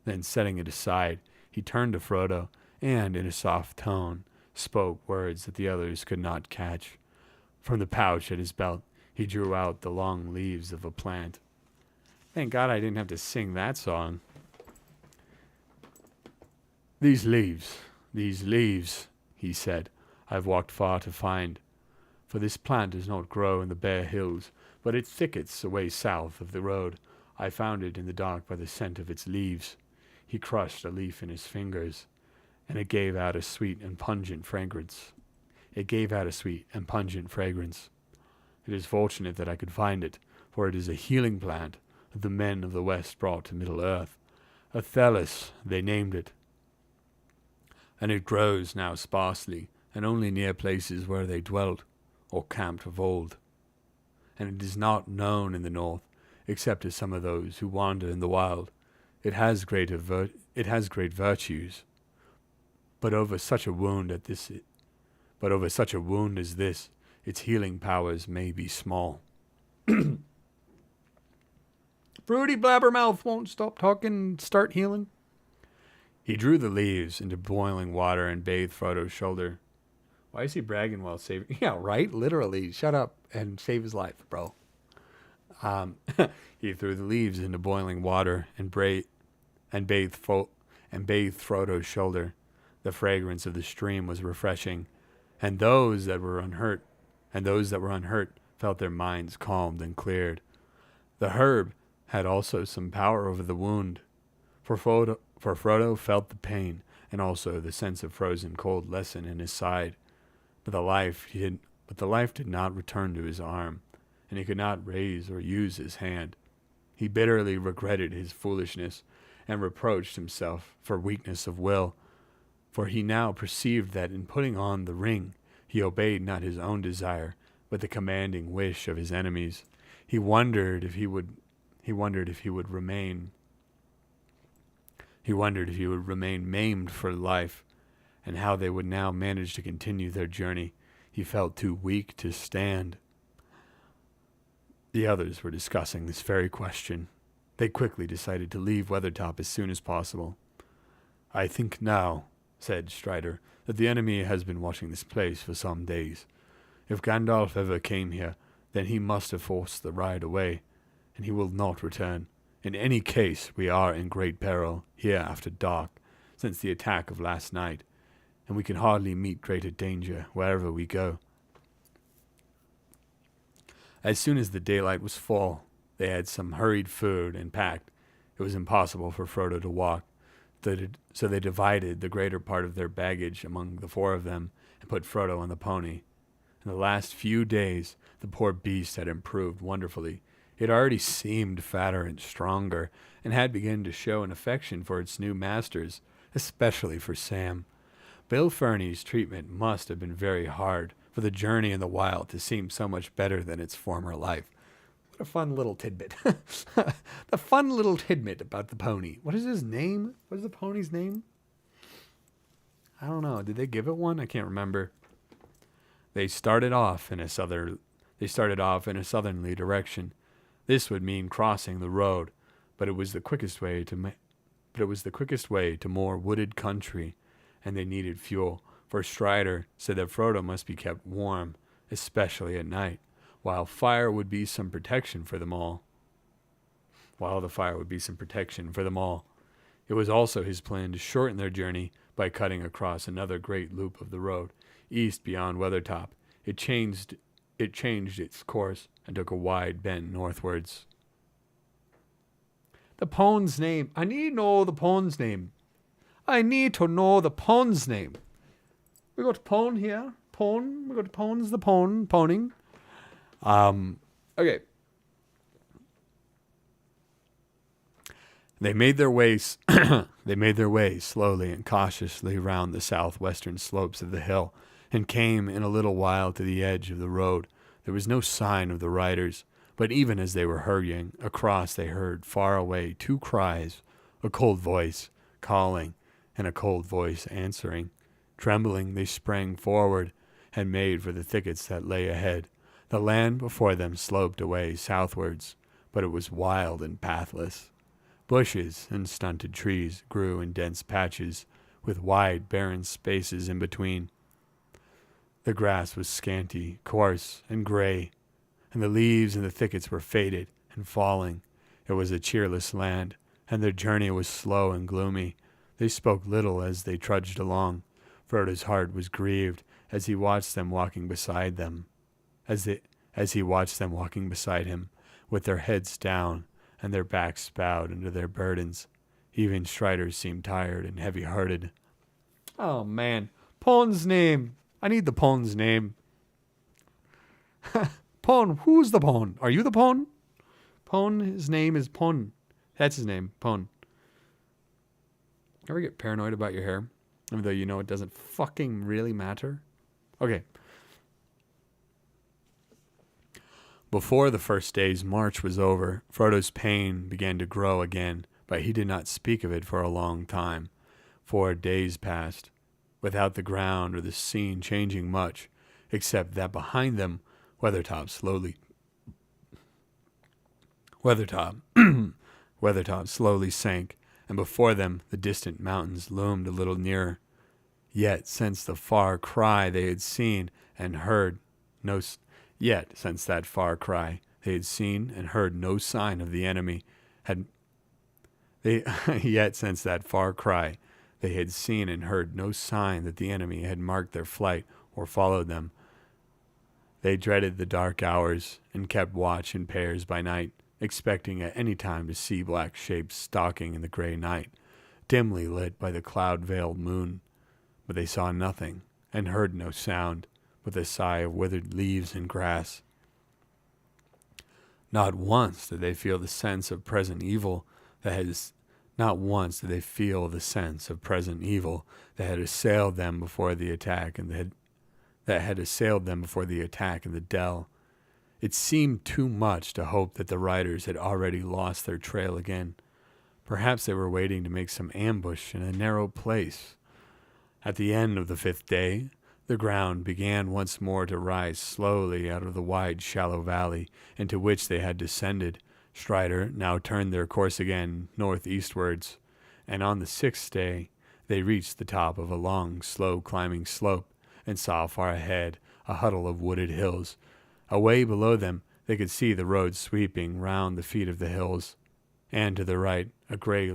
Then setting it aside, he turned to Frodo, and in a soft tone, spoke words that the others could not catch. From the pouch at his belt, he drew out the long leaves of a plant. Thank God I didn't have to sing that song. These leaves, he said, I've walked far to find. For this plant does not grow in the bare hills, but it thickets away south of the road. I found it in the dark by the scent of its leaves. He crushed a leaf in his fingers, and it gave out a sweet and pungent fragrance. It is fortunate that I could find it, for it is a healing plant that the men of the West brought to Middle-earth. Athelis, they named it. And it grows now sparsely, and only near places where they dwelt, or camped of old. And it is not known in the north, except to some of those who wander in the wild. It has great virtues, but over such a wound as this, its healing powers may be small. Fruity blabbermouth won't stop talking, start healing. He drew the leaves into boiling water and bathed Frodo's shoulder. Why is he bragging while saving? Yeah, right? Literally. Shut up and save his life, bro. He threw the leaves into boiling water and bathed Frodo's shoulder. The fragrance of the stream was refreshing, and those that were unhurt felt their minds calmed and cleared. The herb had also some power over the wound, for Frodo felt the pain and also the sense of frozen cold lessened in his side. But the life did not return to his arm, and he could not raise or use his hand. He bitterly regretted his foolishness and reproached himself for weakness of will, for he now perceived that in putting on the ring he obeyed not his own desire, but the commanding wish of his enemies. He wondered if he would remain maimed for life, and how they would now manage to continue their journey. He felt too weak to stand. The others were discussing this very question. They quickly decided to leave Weathertop as soon as possible. "I think now," said Strider, "that the enemy has been watching this place for some days. If Gandalf ever came here, then he must have forced the ride away, and he will not return. In any case, we are in great peril here after dark, since the attack of last night, and we can hardly meet greater danger wherever we go." As soon as the daylight was full, they had some hurried food and packed. It was impossible for Frodo to walk, so they divided the greater part of their baggage among the four of them and put Frodo on the pony. In the last few days, the poor beast had improved wonderfully. It already seemed fatter and stronger, and had begun to show an affection for its new masters, especially for Sam. Bill Ferny's treatment must have been very hard for the journey in the wild to seem so much better than its former life. What a fun little tidbit. The fun little tidbit about the pony. What is his name? What is the pony's name? I don't know. Did they give it one? I can't remember. They started off in a southerly direction. This would mean crossing the road, but it was the quickest way to more wooded country, and they needed fuel, for Strider said that Frodo must be kept warm, especially at night, while the fire would be some protection for them all. It was also his plan to shorten their journey by cutting across another great loop of the road, east beyond Weathertop. It changed its course and took a wide bend northwards. The pond's name. I need to know the pond's name. We got pond here. Pond. We got pond's the pond. Poning. Okay. They made their way slowly and cautiously round the southwestern slopes of the hill, and came in a little while to the edge of the road. There was no sign of the riders, but even as they were hurrying across, they heard far away two cries, a cold voice calling and a cold voice answering. Trembling, they sprang forward and made for the thickets that lay ahead. The land before them sloped away southwards, but it was wild and pathless. Bushes and stunted trees grew in dense patches, with wide, barren spaces in between. The grass was scanty, coarse, and gray, and the leaves in the thickets were faded and falling. It was a cheerless land, and their journey was slow and gloomy. They spoke little as they trudged along. Frodo's heart was grieved as he watched them walking beside him, with their heads down and their backs bowed under their burdens. Even Strider seemed tired and heavy-hearted. Oh, man. Pond's name. I need the Pond's name. Pond. Who's the Pond? Are you the Pond? Pond, his name is Pond. That's his name, Pond. Ever get paranoid about your hair? Even though you know it doesn't fucking really matter? Okay. Before the first day's march was over, Frodo's pain began to grow again, but he did not speak of it for a long time. 4 days passed, without the ground or the scene changing much, except that behind them, Weathertop slowly sank, and before them the distant mountains loomed a little nearer. Yet since that far cry they had seen and heard no sign of the enemy had marked their flight or followed them. They dreaded the dark hours and kept watch in pairs by night, expecting at any time to see black shapes stalking in the gray night. dimly lit by the cloud-veiled moon. But they saw nothing, and heard no sound but the sigh of withered leaves and grass. Not once did they feel the sense of present evil that had assailed them before the attack in the dell. It seemed too much to hope that the riders had already lost their trail again. Perhaps they were waiting to make some ambush in a narrow place. At the end of the 5th day, the ground began once more to rise slowly out of the wide, shallow valley into which they had descended. Strider now turned their course again northeastwards, and on the 6th day they reached the top of a long, slow-climbing slope and saw far ahead a huddle of wooded hills. Away below them they could see the road sweeping round the feet of the hills, and to the right a gray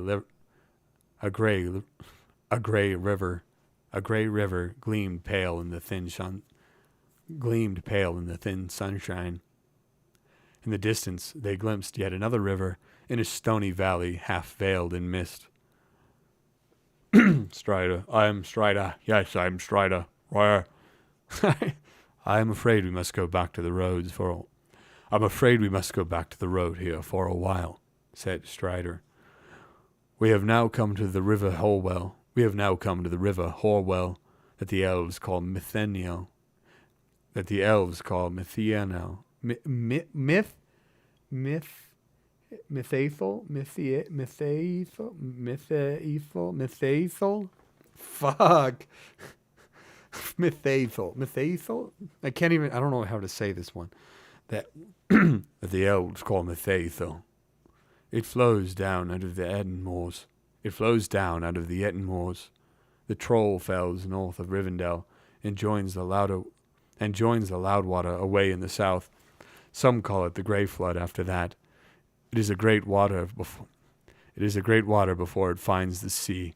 river gleamed pale in the thin sunshine. In the distance they glimpsed yet another river in a stony valley half veiled in mist. Strider, I am Strider. Yes, I am Strider. Where? I am afraid we must go back to the road here for a while, said Strider. We have now come to the river Horwell, that the elves call Mithenio. Mithaethel? Fuck. Mithaethel? I don't know how to say this one. That the elves call Mithaethel. It flows down out of the Ettin moors. The Troll fells north of Rivendell, and joins the Loudwater away in the south. Some call it the Grey Flood after that. It is a great water before it finds the sea.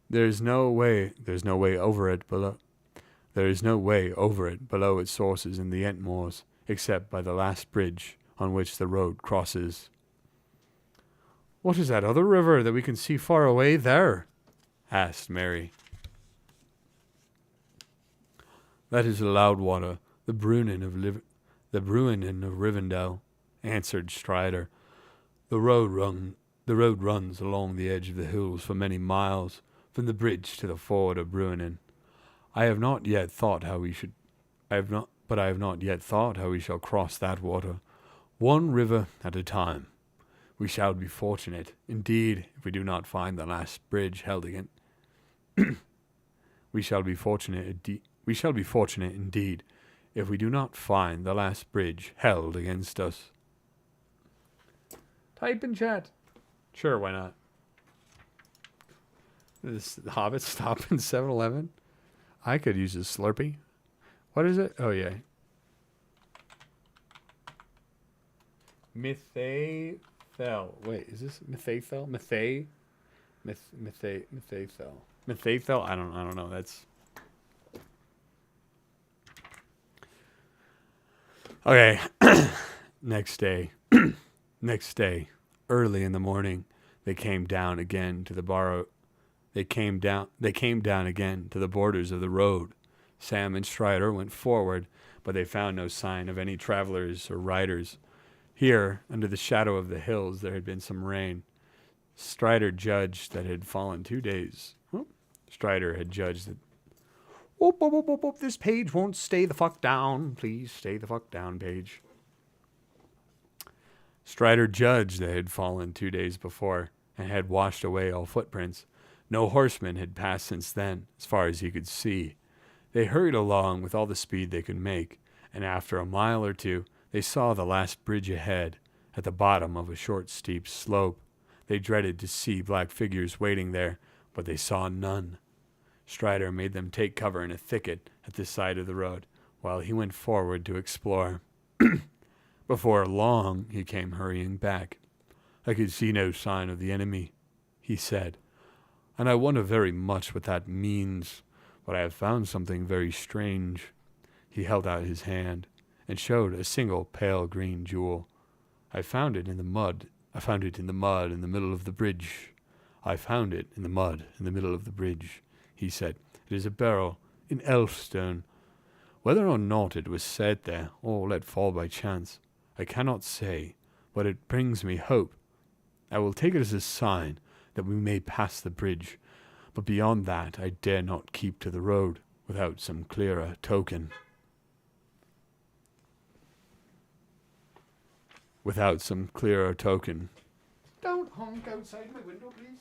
There is no way over it below its sources in the Entmoors, except by the last bridge on which the road crosses. What is that other river that we can see far away there? Asked Mary. That is the Loudwater, the Bruinen of Rivendell, answered Strider. The road runs along the edge of the hills for many miles, from the bridge to the ford of Bruinen. I have not yet thought how we shall cross that water, one river at a time. We shall be fortunate, indeed, if we do not find the last bridge held against. We shall be fortunate indeed, if we do not find the last bridge held against us. Type in chat. Sure, why not? This Hobbit stop in 7-Eleven. I could use a Slurpee. What is it? Oh, yeah. Mithaethel. Wait, is this Mithaethel? Mithaethel. Mithaethel? I don't know. That's okay. Next day, early in the morning, they came down again to the borders of the road. Sam and Strider went forward, but they found no sign of any travelers or riders. Here, under the shadow of the hills, there had been some rain. Strider judged that it had fallen 2 days. Strider had judged that. This page won't stay the fuck down. Please stay the fuck down, page. Strider judged that it had fallen 2 days before and had washed away all footprints. No horsemen had passed since then, as far as he could see. They hurried along with all the speed they could make, and after a mile or two, they saw the last bridge ahead, at the bottom of a short, steep slope. They dreaded to see black figures waiting there, but they saw none. Strider made them take cover in a thicket at the side of the road, while he went forward to explore. Before long, he came hurrying back. I could see no sign of the enemy, he said, and I wonder very much what that means, but I have found something very strange. He held out his hand and showed a single pale green jewel. I found it in the mud in the middle of the bridge. I found it in the mud in the middle of the bridge, he said. It is a barrel in elfstone. Whether or not it was set there, or let fall by chance, I cannot say, but it brings me hope. I will take it as a sign that we may pass the bridge, but beyond that I dare not keep to the road without some clearer token. Without some clearer token. Don't honk outside my window, please.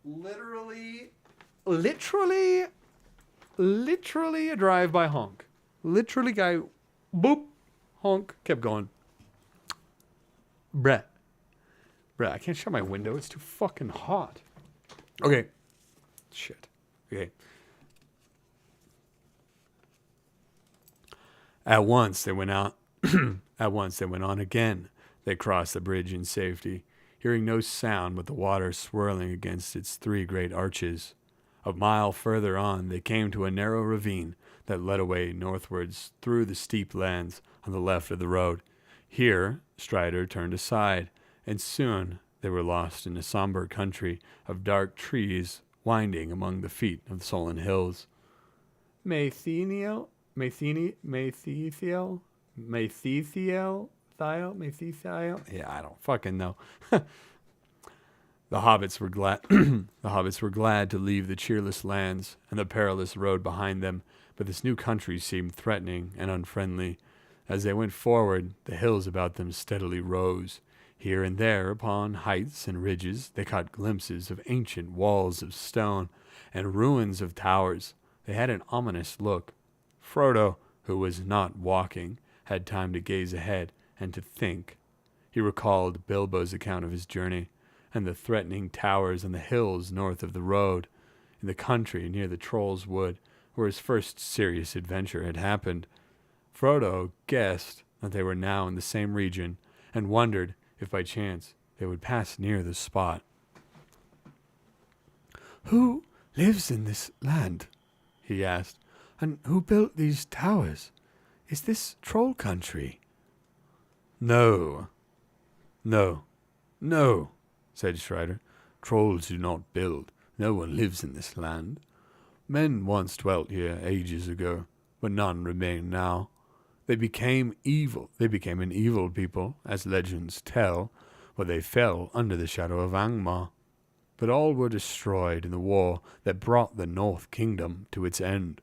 Literally a drive-by honk. Literally guy, boop, honk, kept going. Brett, I can't shut my window. It's too fucking hot. Okay. Shit. Okay. At once they went on again. They crossed the bridge in safety, hearing no sound but the water swirling against its three great arches. A mile further on, they came to a narrow ravine that led away northwards through the steep lands on the left of the road. Here, Strider turned aside, and soon they were lost in a somber country of dark trees winding among the feet of the sullen hills. Matheniel? Yeah, I don't fucking know. The hobbits were glad to leave the cheerless lands and the perilous road behind them, but this new country seemed threatening and unfriendly. As they went forward, the hills about them steadily rose. Here and there, upon heights and ridges, they caught glimpses of ancient walls of stone and ruins of towers. They had an ominous look. Frodo, who was not walking, had time to gaze ahead and to think. He recalled Bilbo's account of his journey, and the threatening towers on the hills north of the road, in the country near the Troll's Wood, where his first serious adventure had happened. Frodo guessed that they were now in the same region, and wondered if by chance they would pass near the spot. "Who lives in this land?" he asked. "And who built these towers? Is this troll country?" No, said Strider. "Trolls do not build. No one lives in this land. Men once dwelt here ages ago, but none remain now. They became evil. They became an evil people, as legends tell, for they fell under the shadow of Angmar. But all were destroyed in the war that brought the North Kingdom to its end.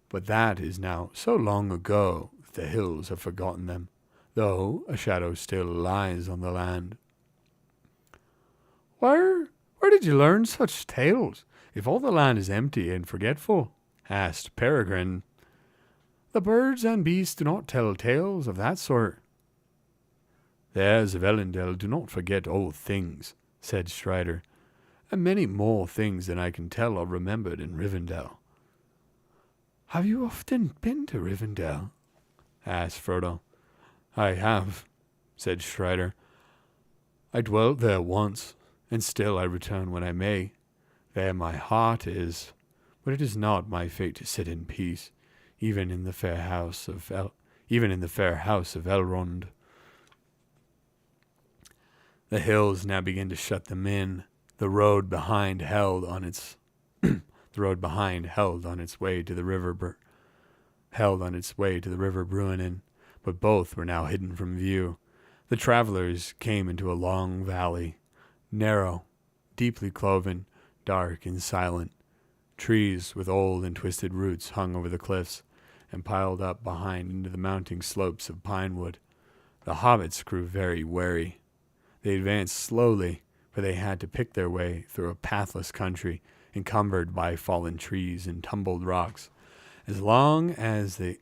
But that is now so long ago that the hills have forgotten them, though a shadow still lies on the land." Where did you learn such tales, if all the land is empty and forgetful?" asked Peregrine. "The birds and beasts do not tell tales of that sort." "The heirs of Elendil do not forget old things," said Strider, "and many more things than I can tell are remembered in Rivendell." "Have you often been to Rivendell?" asked Frodo. "I have," said Strider. "I dwelt there once, and still I return when I may. There my heart is, but it is not my fate to sit in peace, even in the fair house of Elrond." The hills now began to shut them in. The road behind held on its way to the river Bruinen, but both were now hidden from view. The travelers came into a long valley, narrow, deeply cloven, dark and silent. Trees with old and twisted roots hung over the cliffs and piled up behind into the mounting slopes of pinewood. The hobbits grew very wary. They advanced slowly, for they had to pick their way through a pathless country encumbered by fallen trees and tumbled rocks. As long as they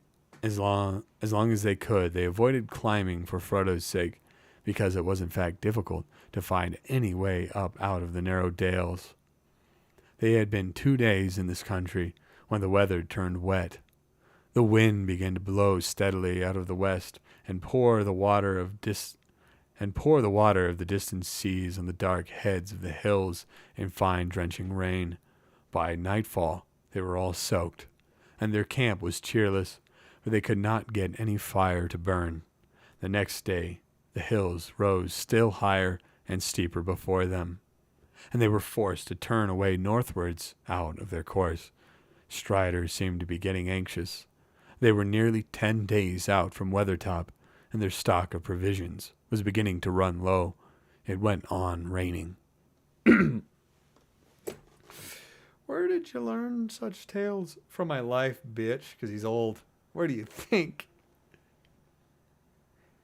could, they avoided climbing for Frodo's sake, because it was in fact difficult to find any way up out of the narrow dales. They had been 2 days in this country when the weather turned wet. The wind began to blow steadily out of the west and pour the water of the distant seas on the dark heads of the hills in fine drenching rain. By nightfall they were all soaked, and their camp was cheerless, for they could not get any fire to burn. The next day The hills rose still higher and steeper before them, and they were forced to turn away northwards out of their course. Strider seemed to be getting anxious. They were nearly 10 days out from Weathertop, and their stock of provisions was beginning to run low. It went on raining. Where did you learn such tales from my life, bitch? Because he's old. Where do you think?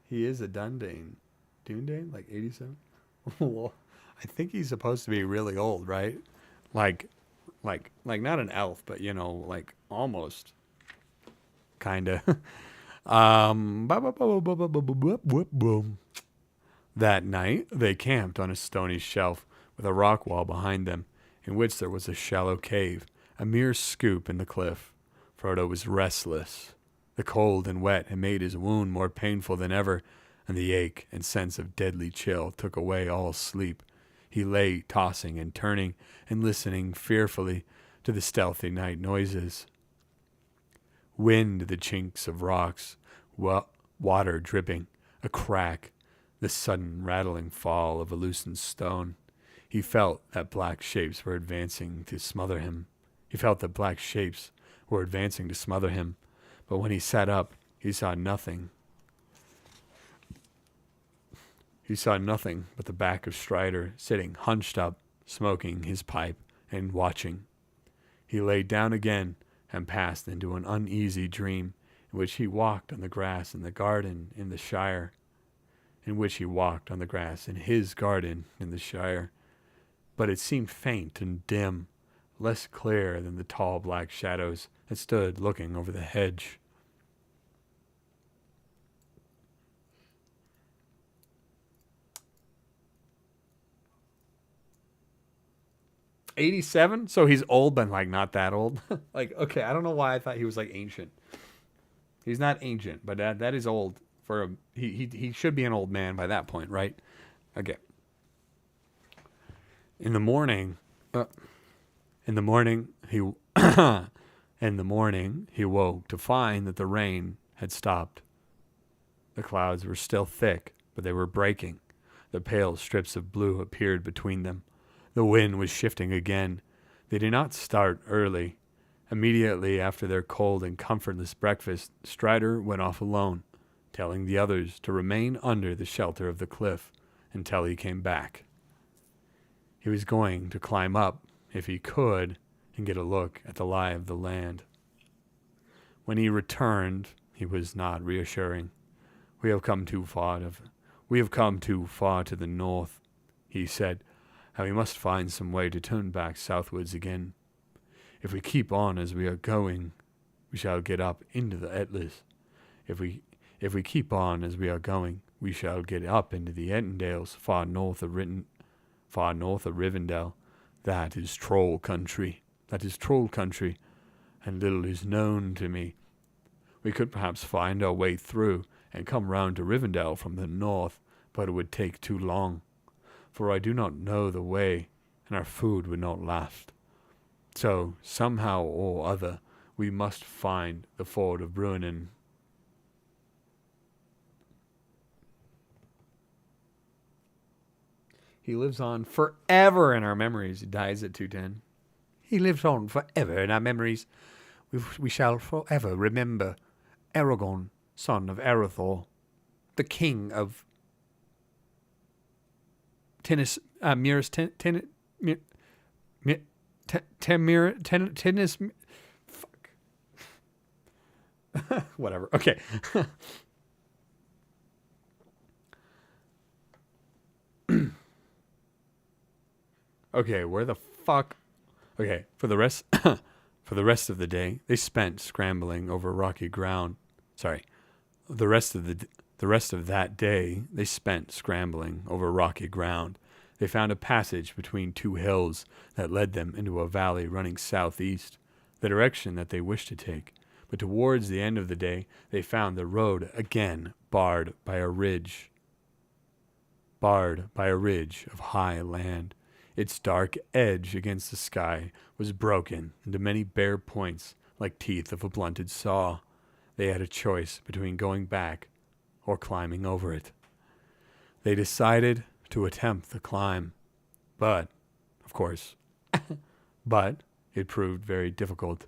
He is a Dundane. Dundane? Like 87? Well, I think he's supposed to be really old, right? Like not an elf, but like almost. Kinda. That night, they camped on a stony shelf with a rock wall behind them, in which there was a shallow cave, a mere scoop in the cliff. Frodo was restless. The cold and wet had made his wound more painful than ever, and the ache and sense of deadly chill took away all sleep. He lay tossing and turning and listening fearfully to the stealthy night noises. Wind, the chinks of rocks, water dripping, a crack, the sudden rattling fall of a loosened stone. He felt that black shapes were advancing to smother him. But when he sat up, he saw nothing. He saw nothing but the back of Strider sitting hunched up, smoking his pipe and watching. He lay down again and passed into an uneasy dream in which he walked on the grass in the garden in the Shire. But it seemed faint and dim, less clear than the tall black shadows that stood looking over the hedge. '87? So he's old, but like not that old. Like, okay, I don't know why I thought he was like ancient. He's not ancient, but that is old for a he should be an old man by that point, right? Okay. In the morning, he woke to find that the rain had stopped. The clouds were still thick, but they were breaking. The pale strips of blue appeared between them. The wind was shifting again. They did not start early. Immediately after their cold and comfortless breakfast, Strider went off alone, telling the others to remain under the shelter of the cliff until he came back. He was going to climb up, if he could, and get a look at the lie of the land. When he returned, he was not reassuring. We have come too far to the north, he said, and we must find some way to turn back southwards again. If we keep on as we are going, we shall get up into the Atlas. If we keep on as we are going, we shall get up into the Ettindales, far north of Rivendell. That is troll country, and little is known to me. We could perhaps find our way through and come round to Rivendell from the north, but it would take too long, for I do not know the way, and our food would not last. So, somehow or other, we must find the ford of Bruinen. He lives on forever in our memories. He dies at 210. He lives on forever in our memories. We shall forever remember Aragorn, son of Arathor, the king of Tennis, fuck. Whatever. Okay. Okay, where the fuck? Okay, for the rest of the day, they spent scrambling over rocky ground. Sorry. The rest of that day, they spent scrambling over rocky ground. They found a passage between two hills that led them into a valley running southeast, the direction that they wished to take. But towards the end of the day, they found the road again barred by a ridge of high land. Its dark edge against the sky was broken into many bare points like teeth of a blunted saw. They had a choice between going back or climbing over it. They decided to attempt the climb, but, of course, but it proved very difficult.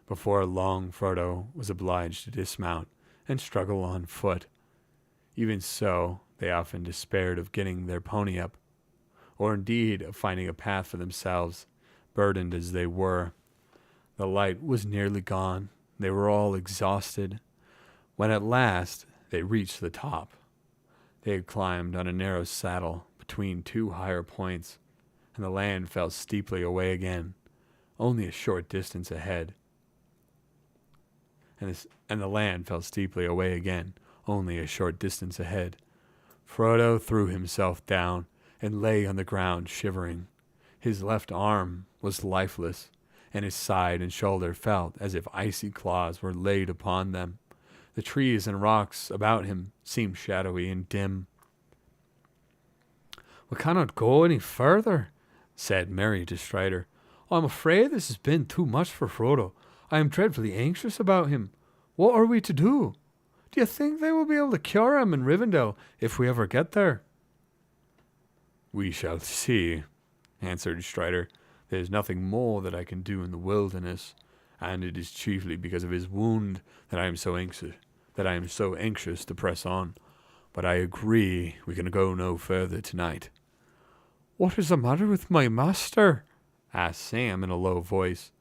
Before long, Frodo was obliged to dismount and struggle on foot. Even so, they often despaired of getting their pony up, or indeed of finding a path for themselves, burdened as they were. The light was nearly gone. They were all exhausted. When at last they reached the top, they had climbed on a narrow saddle between two higher points, and the land fell steeply away again, only a short distance ahead. And the land fell steeply away again, only a short distance ahead. Frodo threw himself down and lay on the ground shivering. His left arm was lifeless, and his side and shoulder felt as if icy claws were laid upon them. The trees and rocks about him seemed shadowy and dim. "We cannot go any further," said Merry to Strider. "I am afraid this has been too much for Frodo. I am dreadfully anxious about him. What are we to do? Do you think they will be able to cure him in Rivendell if we ever get there?" "We shall see," answered Strider. "There is nothing more that I can do in the wilderness, and it is chiefly because of his wound that I am so anxious to press on. But I agree we can go no further tonight." "What is the matter with my master?" asked Sam in a low voice,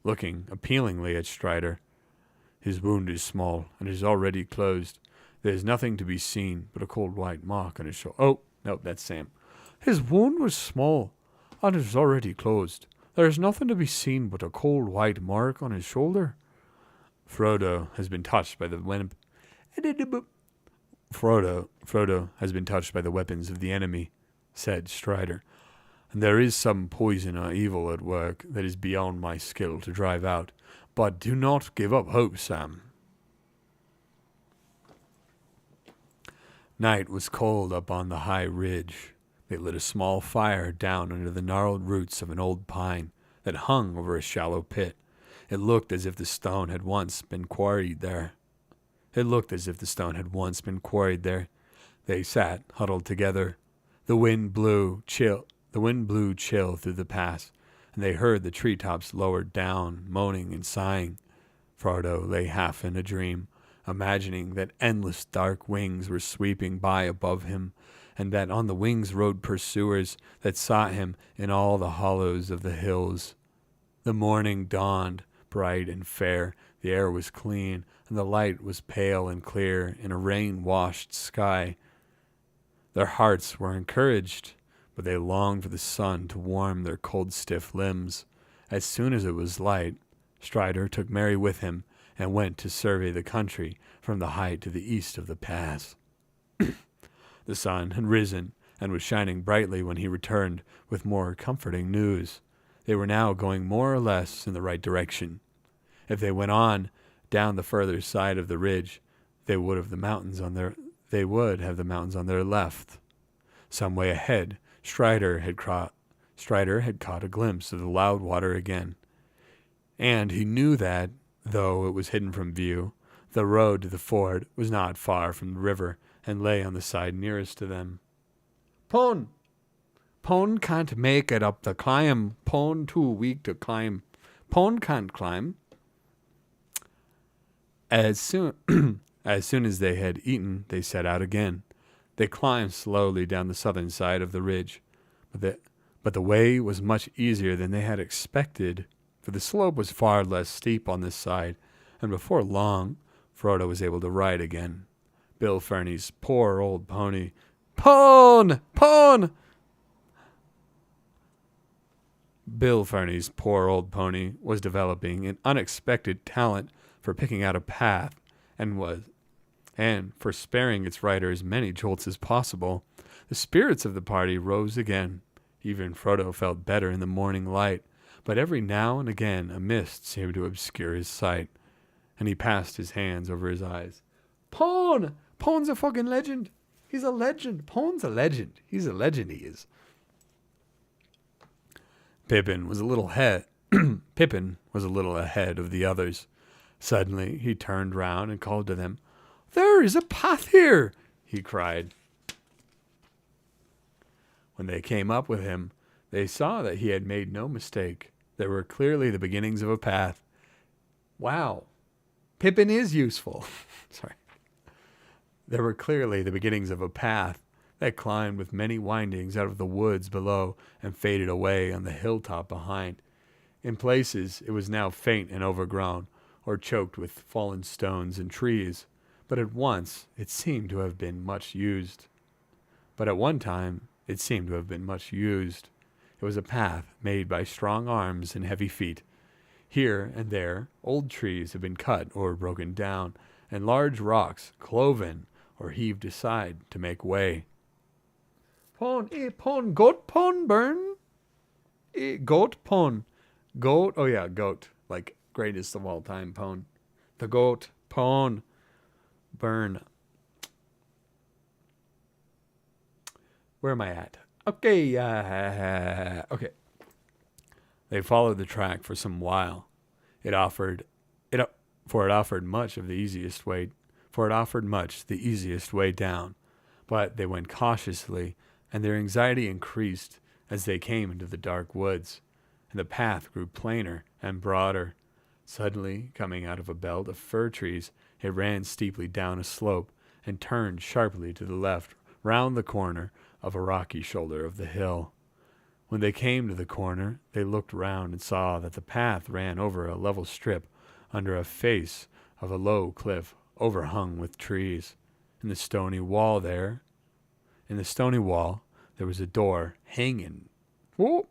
looking appealingly at Strider. "His wound is small, and is already closed. There is nothing to be seen but a cold white mark on his shoulder." "Oh, no, that's Sam." "His wound was small, and is already closed. There is nothing to be seen but a cold white mark on his shoulder." Frodo has been touched by the weapons of the enemy," said Strider, "and there is some poison or evil at work that is beyond my skill to drive out. But do not give up hope, Sam." Night was cold up on the high ridge. They lit a small fire down under the gnarled roots of an old pine that hung over a shallow pit. It looked as if the stone had once been quarried there. They sat huddled together. The wind blew chill through the pass, and they heard the treetops lowered down, moaning and sighing. Frodo lay half in a dream, imagining that endless dark wings were sweeping by above him, and that on the wings rode pursuers that sought him in all the hollows of the hills. The morning dawned, bright and fair. The air was clean, and the light was pale and clear in a rain-washed sky. Their hearts were encouraged, but they longed for the sun to warm their cold, stiff limbs. As soon as it was light, Strider took Merry with him and went to survey the country from the height to the east of the pass. The sun had risen and was shining brightly when he returned with more comforting news. They were now going more or less in the right direction. If they went on down the further side of the ridge, they would have the mountains on their left. Some way ahead, Strider had caught a glimpse of the Loudwater again, and he knew that, though it was hidden from view, the road to the ford was not far from the river and lay on the side nearest to them. Pon can't make it up the climb. Pon too weak to climb. Pon can't climb." As soon as they had eaten, they set out again. They climbed slowly down the southern side of the ridge, but the way was much easier than they had expected, for the slope was far less steep on this side, and before long, Frodo was able to ride again. Bill Ferny's poor old pony. Pon! Bill Ferny's poor old pony was developing an unexpected talent for picking out a path, and for sparing its rider as many jolts as possible. The spirits of the party rose again. Even Frodo felt better in the morning light, but every now and again a mist seemed to obscure his sight, and he passed his hands over his eyes. Pon's a fucking legend. He's a legend. Pon's a legend. He's a legend, he is. Pippin was a little ahead of the others. Suddenly he turned round and called to them. "There is a path here," he cried. When they came up with him, they saw that he had made no mistake. There were clearly the beginnings of a path. Wow. Pippin is useful. Sorry. There were clearly the beginnings of a path that climbed with many windings out of the woods below and faded away on the hilltop behind. In places, it was now faint and overgrown, or choked with fallen stones and trees, but at once it seemed to have been much used. But at one time, it seemed to have been much used. It was a path made by strong arms and heavy feet. Here and there, old trees had been cut or broken down, and large rocks cloven or heaved aside to make way. Pon, goat pon, burn? Goat pon. Goat, oh yeah, goat. Like greatest of all time, pon. The goat, pon, burn. Where am I at? Okay, okay. They followed the track for some while. It offered much the easiest way down, but they went cautiously, and their anxiety increased as they came into the dark woods, and the path grew plainer and broader. Suddenly, coming out of a belt of fir trees, it ran steeply down a slope and turned sharply to the left, round the corner of a rocky shoulder of the hill. When they came to the corner, they looked round and saw that the path ran over a level strip under a face of a low cliff overhung with trees. In the stony wall, there was a door hanging. Whoa!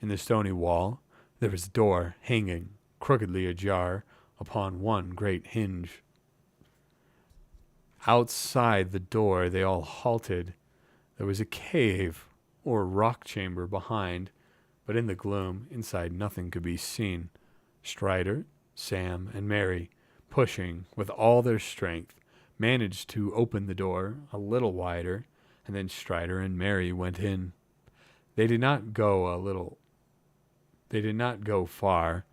In the stony wall, there was a door hanging, crookedly ajar upon one great hinge. Outside the door, they all halted. There was a cave or rock chamber behind, but in the gloom, inside nothing could be seen. Strider, Sam, and Mary, pushing with all their strength, managed to open the door a little wider, and then Strider and Mary went in. They did not go far,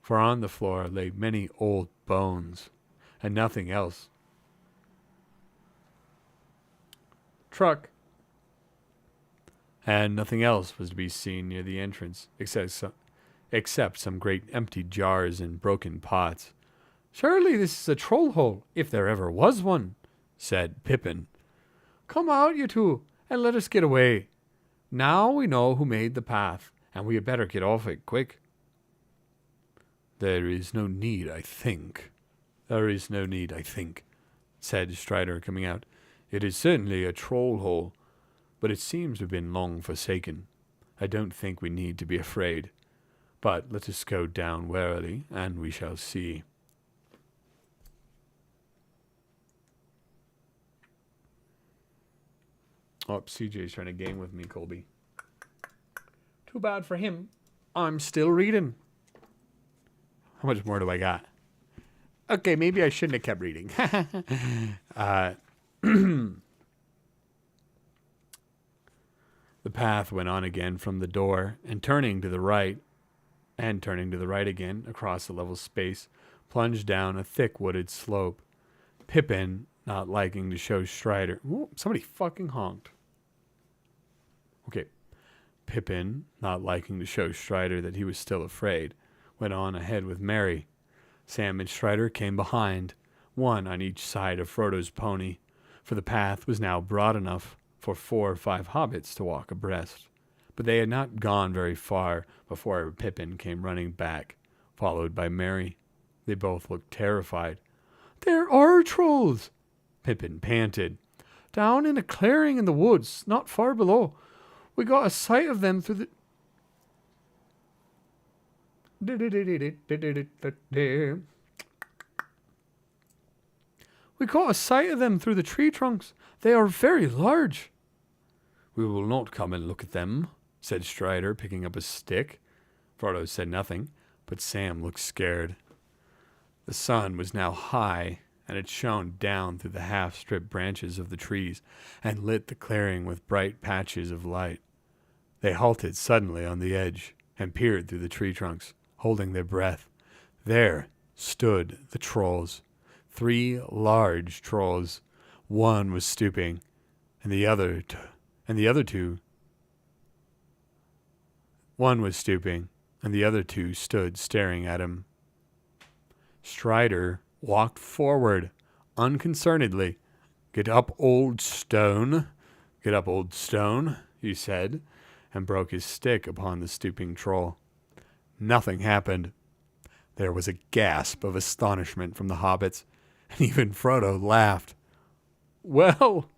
for on the floor lay many old bones, and nothing else. And nothing else was to be seen near the entrance, except some great empty jars and broken pots. "Surely this is a troll hole, if there ever was one," said Pippin. "Come out, you two, and let us get away. Now we know who made the path, and we had better get off it quick." There is no need, I think, said Strider, coming out. "It is certainly a troll hole, but it seems to have been long forsaken. I don't think we need to be afraid. But let us go down warily, and we shall see." Oh, CJ's trying to game with me, Colby. Too bad for him. I'm still reading. How much more do I got? Okay, maybe I shouldn't have kept reading. The path went on again from the door, and turning to the right again across the level space, plunged down a thick wooded slope. Pippin, not liking to show Strider... Ooh, somebody fucking honked. Okay. Pippin, not liking to show Strider that he was still afraid, went on ahead with Mary. Sam and Strider came behind, one on each side of Frodo's pony, for the path was now broad enough for 4 or 5 hobbits to walk abreast. But they had not gone very far before Pippin came running back, followed by Mary. They both looked terrified. "There are trolls," Pippin panted. "Down in a clearing in the woods, not far below. We got a sight of them through the... We caught a sight of them through the tree trunks. They are very large." "We will not come and look at them," said Strider, picking up a stick. Frodo said nothing, but Sam looked scared. The sun was now high, and it shone down through the half-stripped branches of the trees and lit the clearing with bright patches of light. They halted suddenly on the edge and peered through the tree trunks, holding their breath. There stood the trolls. 3 large trolls. One was stooping, and the other and the other two, one was stooping, and the other two stood staring at him. Strider walked forward, unconcernedly. "Get up, old stone. Get up, old stone," he said, and broke his stick upon the stooping troll. Nothing happened. There was a gasp of astonishment from the hobbits, and even Frodo laughed. "Well,"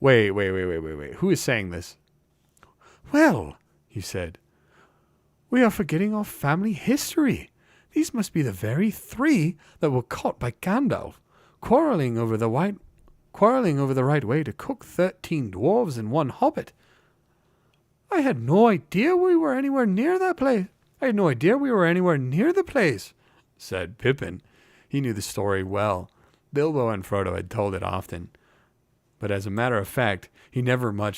Wait. Who is saying this? "Well," he said, "we are forgetting our family history. These must be the very three that were caught by Gandalf, quarreling over the right way to cook 13 dwarves and 1 hobbit. I had no idea we were anywhere near that place. The place," said Pippin. He knew the story well. Bilbo and Frodo had told it often. But as a matter of fact, he never more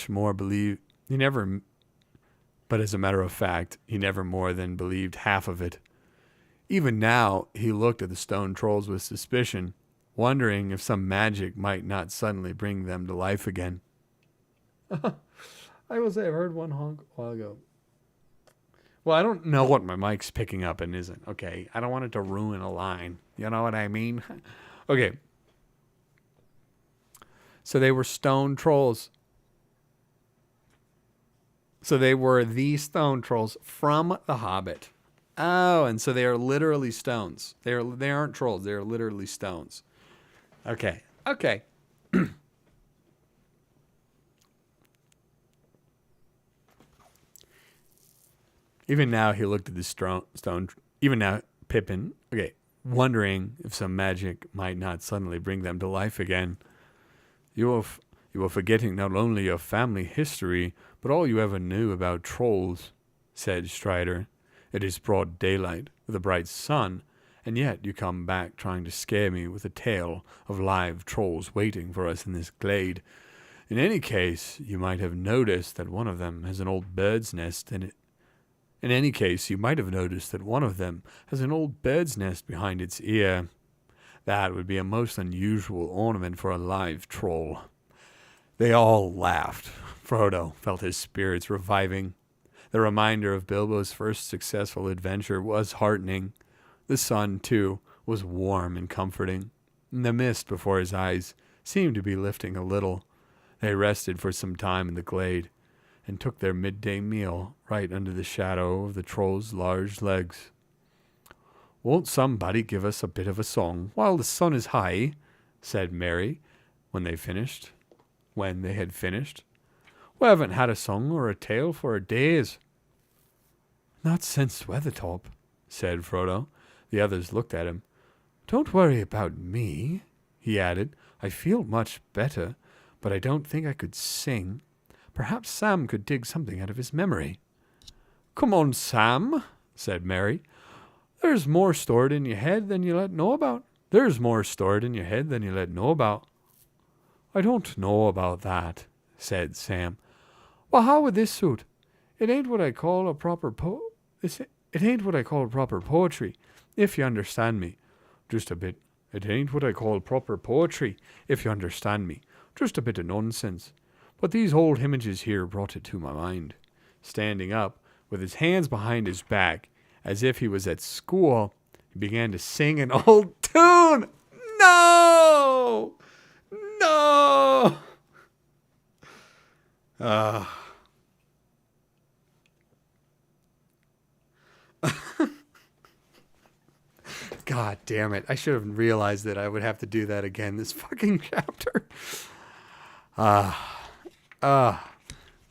than believed half of it. Even now, he looked at the stone trolls with suspicion, wondering if some magic might not suddenly bring them to life again. I will say I've heard one honk a while ago. Well, I don't know what my mic's picking up and isn't. Okay, I don't want it to ruin a line. You know what I mean? Okay. So they were stone trolls. So they were the stone trolls from The Hobbit. Oh, and so they are literally stones. They aren't trolls. They are literally stones. Okay. Even now, he looked at the stone. Even now, Pippin, wondering if some magic might not suddenly bring them to life again. You are forgetting not only your family history, but all you ever knew about trolls," said Strider. "It is broad daylight, with a bright sun, and yet you come back trying to scare me with a tale of live trolls waiting for us in this glade. In any case, you might have noticed that one of them has an old bird's nest behind its ear. That would be a most unusual ornament for a live troll." They all laughed. Frodo felt his spirits reviving. The reminder of Bilbo's first successful adventure was heartening. The sun, too, was warm and comforting, and the mist before his eyes seemed to be lifting a little. They rested for some time in the glade, and took their midday meal right under the shadow of the troll's large legs. "Won't somebody give us a bit of a song while the sun is high?" said Merry, when they had finished. "We haven't had a song or a tale for days." "Not since Weathertop," said Frodo. The others looked at him. "Don't worry about me," he added. "I feel much better, but I don't think I could sing. Perhaps Sam could dig something out of his memory." "Come on, Sam," said Merry. "There's more stored in your head than you let know about. "I don't know about that," said Sam. "Well, how would this suit? It ain't what I call proper poetry, if you understand me. Just a bit. It ain't what I call proper poetry, if you understand me. Just a bit of nonsense. But these old images here brought it to my mind." Standing up, with his hands behind his back, as if he was at school, he began to sing an old tune. No! God damn it. I should have realized that I would have to do that again this fucking chapter. Oh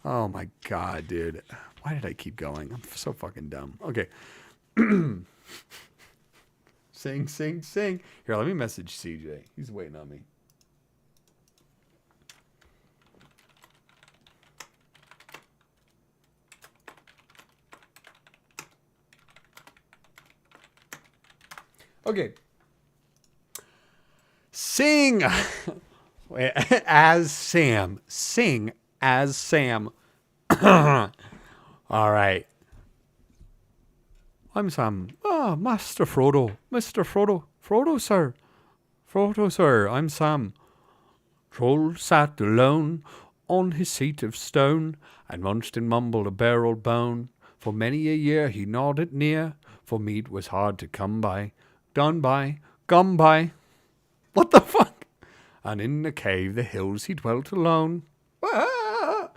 my God, dude. Why did I keep going? I'm so fucking dumb. Okay. Sing. Here, let me message CJ. He's waiting on me. Okay. Sing as Sam. Sing as Sam. All right. "I'm Sam. Ah, Master Frodo. Frodo, sir. Frodo, sir, I'm Sam. Troll sat alone on his seat of stone, and munched and mumbled a bare old bone. For many a year he gnawed it near, for meat was hard to come by. Done by, gum by. What the fuck? And in the cave the hills he dwelt alone. Ah!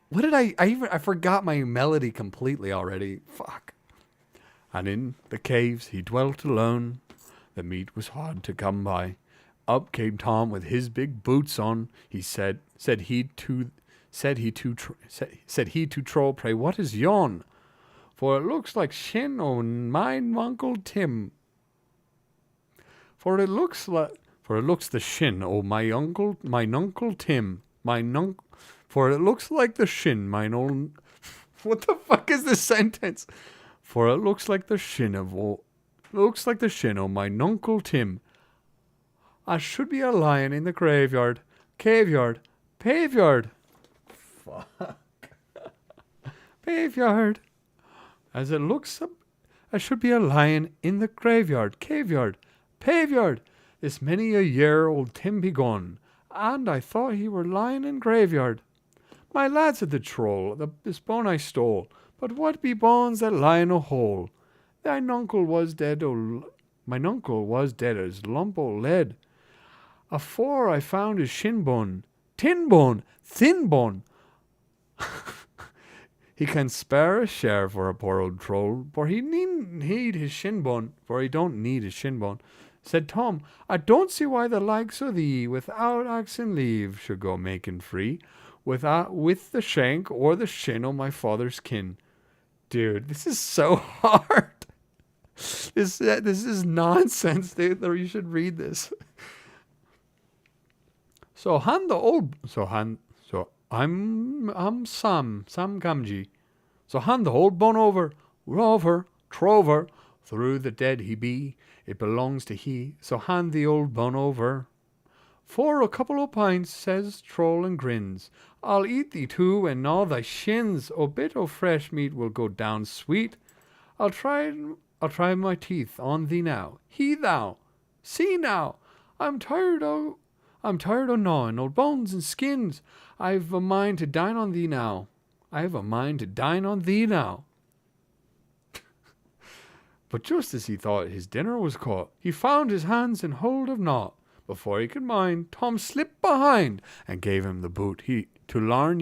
What did I forgot my melody completely already. Fuck. And in the caves he dwelt alone. The meat was hard to come by. Up came Tom with his big boots on. He said he to Troll, pray what is yon? For it looks like shin o' mine uncle Tim. For it looks the shin o' mine uncle Tim. For it looks like the shin mine own. What the fuck is this sentence? For it looks like the shin o' mine uncle Tim. I should be a lion in the graveyard, caveyard, paveyard. Fuck. Paveyard. As it looks up, I should be a lion in the graveyard, caveyard, paveyard. This many a year old Tim be gone, and I thought he were lying in graveyard. My lad, said the troll, this bone I stole, but what be bones that lie in a hole? Mine uncle was dead as lump o' lead. Afore I found his shin bone, tin bone, thin bone. He can spare a share for a poor old troll, for he needn't need his shin bone, for he don't need his shin bone. Said Tom, I don't see why the likes o' thee, without axe and leave, should go making free, with the shank or the shin o' my father's kin. Dude, this is so hard. This is nonsense, dude. You should read this. I'm Sam Gamgee. So hand the old bone over, rover, trover, through the dead he be, it belongs to he, so hand the old bone over. For a couple o' pints, says Troll and grins, I'll eat thee too and gnaw thy shins, a bit o' fresh meat will go down sweet. I'll try my teeth on thee now. He thou, see now, I'm tired o' gnawing old bones and skins. I've a mind to dine on thee now. But just as he thought his dinner was caught, he found his hands in hold of naught. Before he could mind, Tom slipped behind and gave him the boot to larn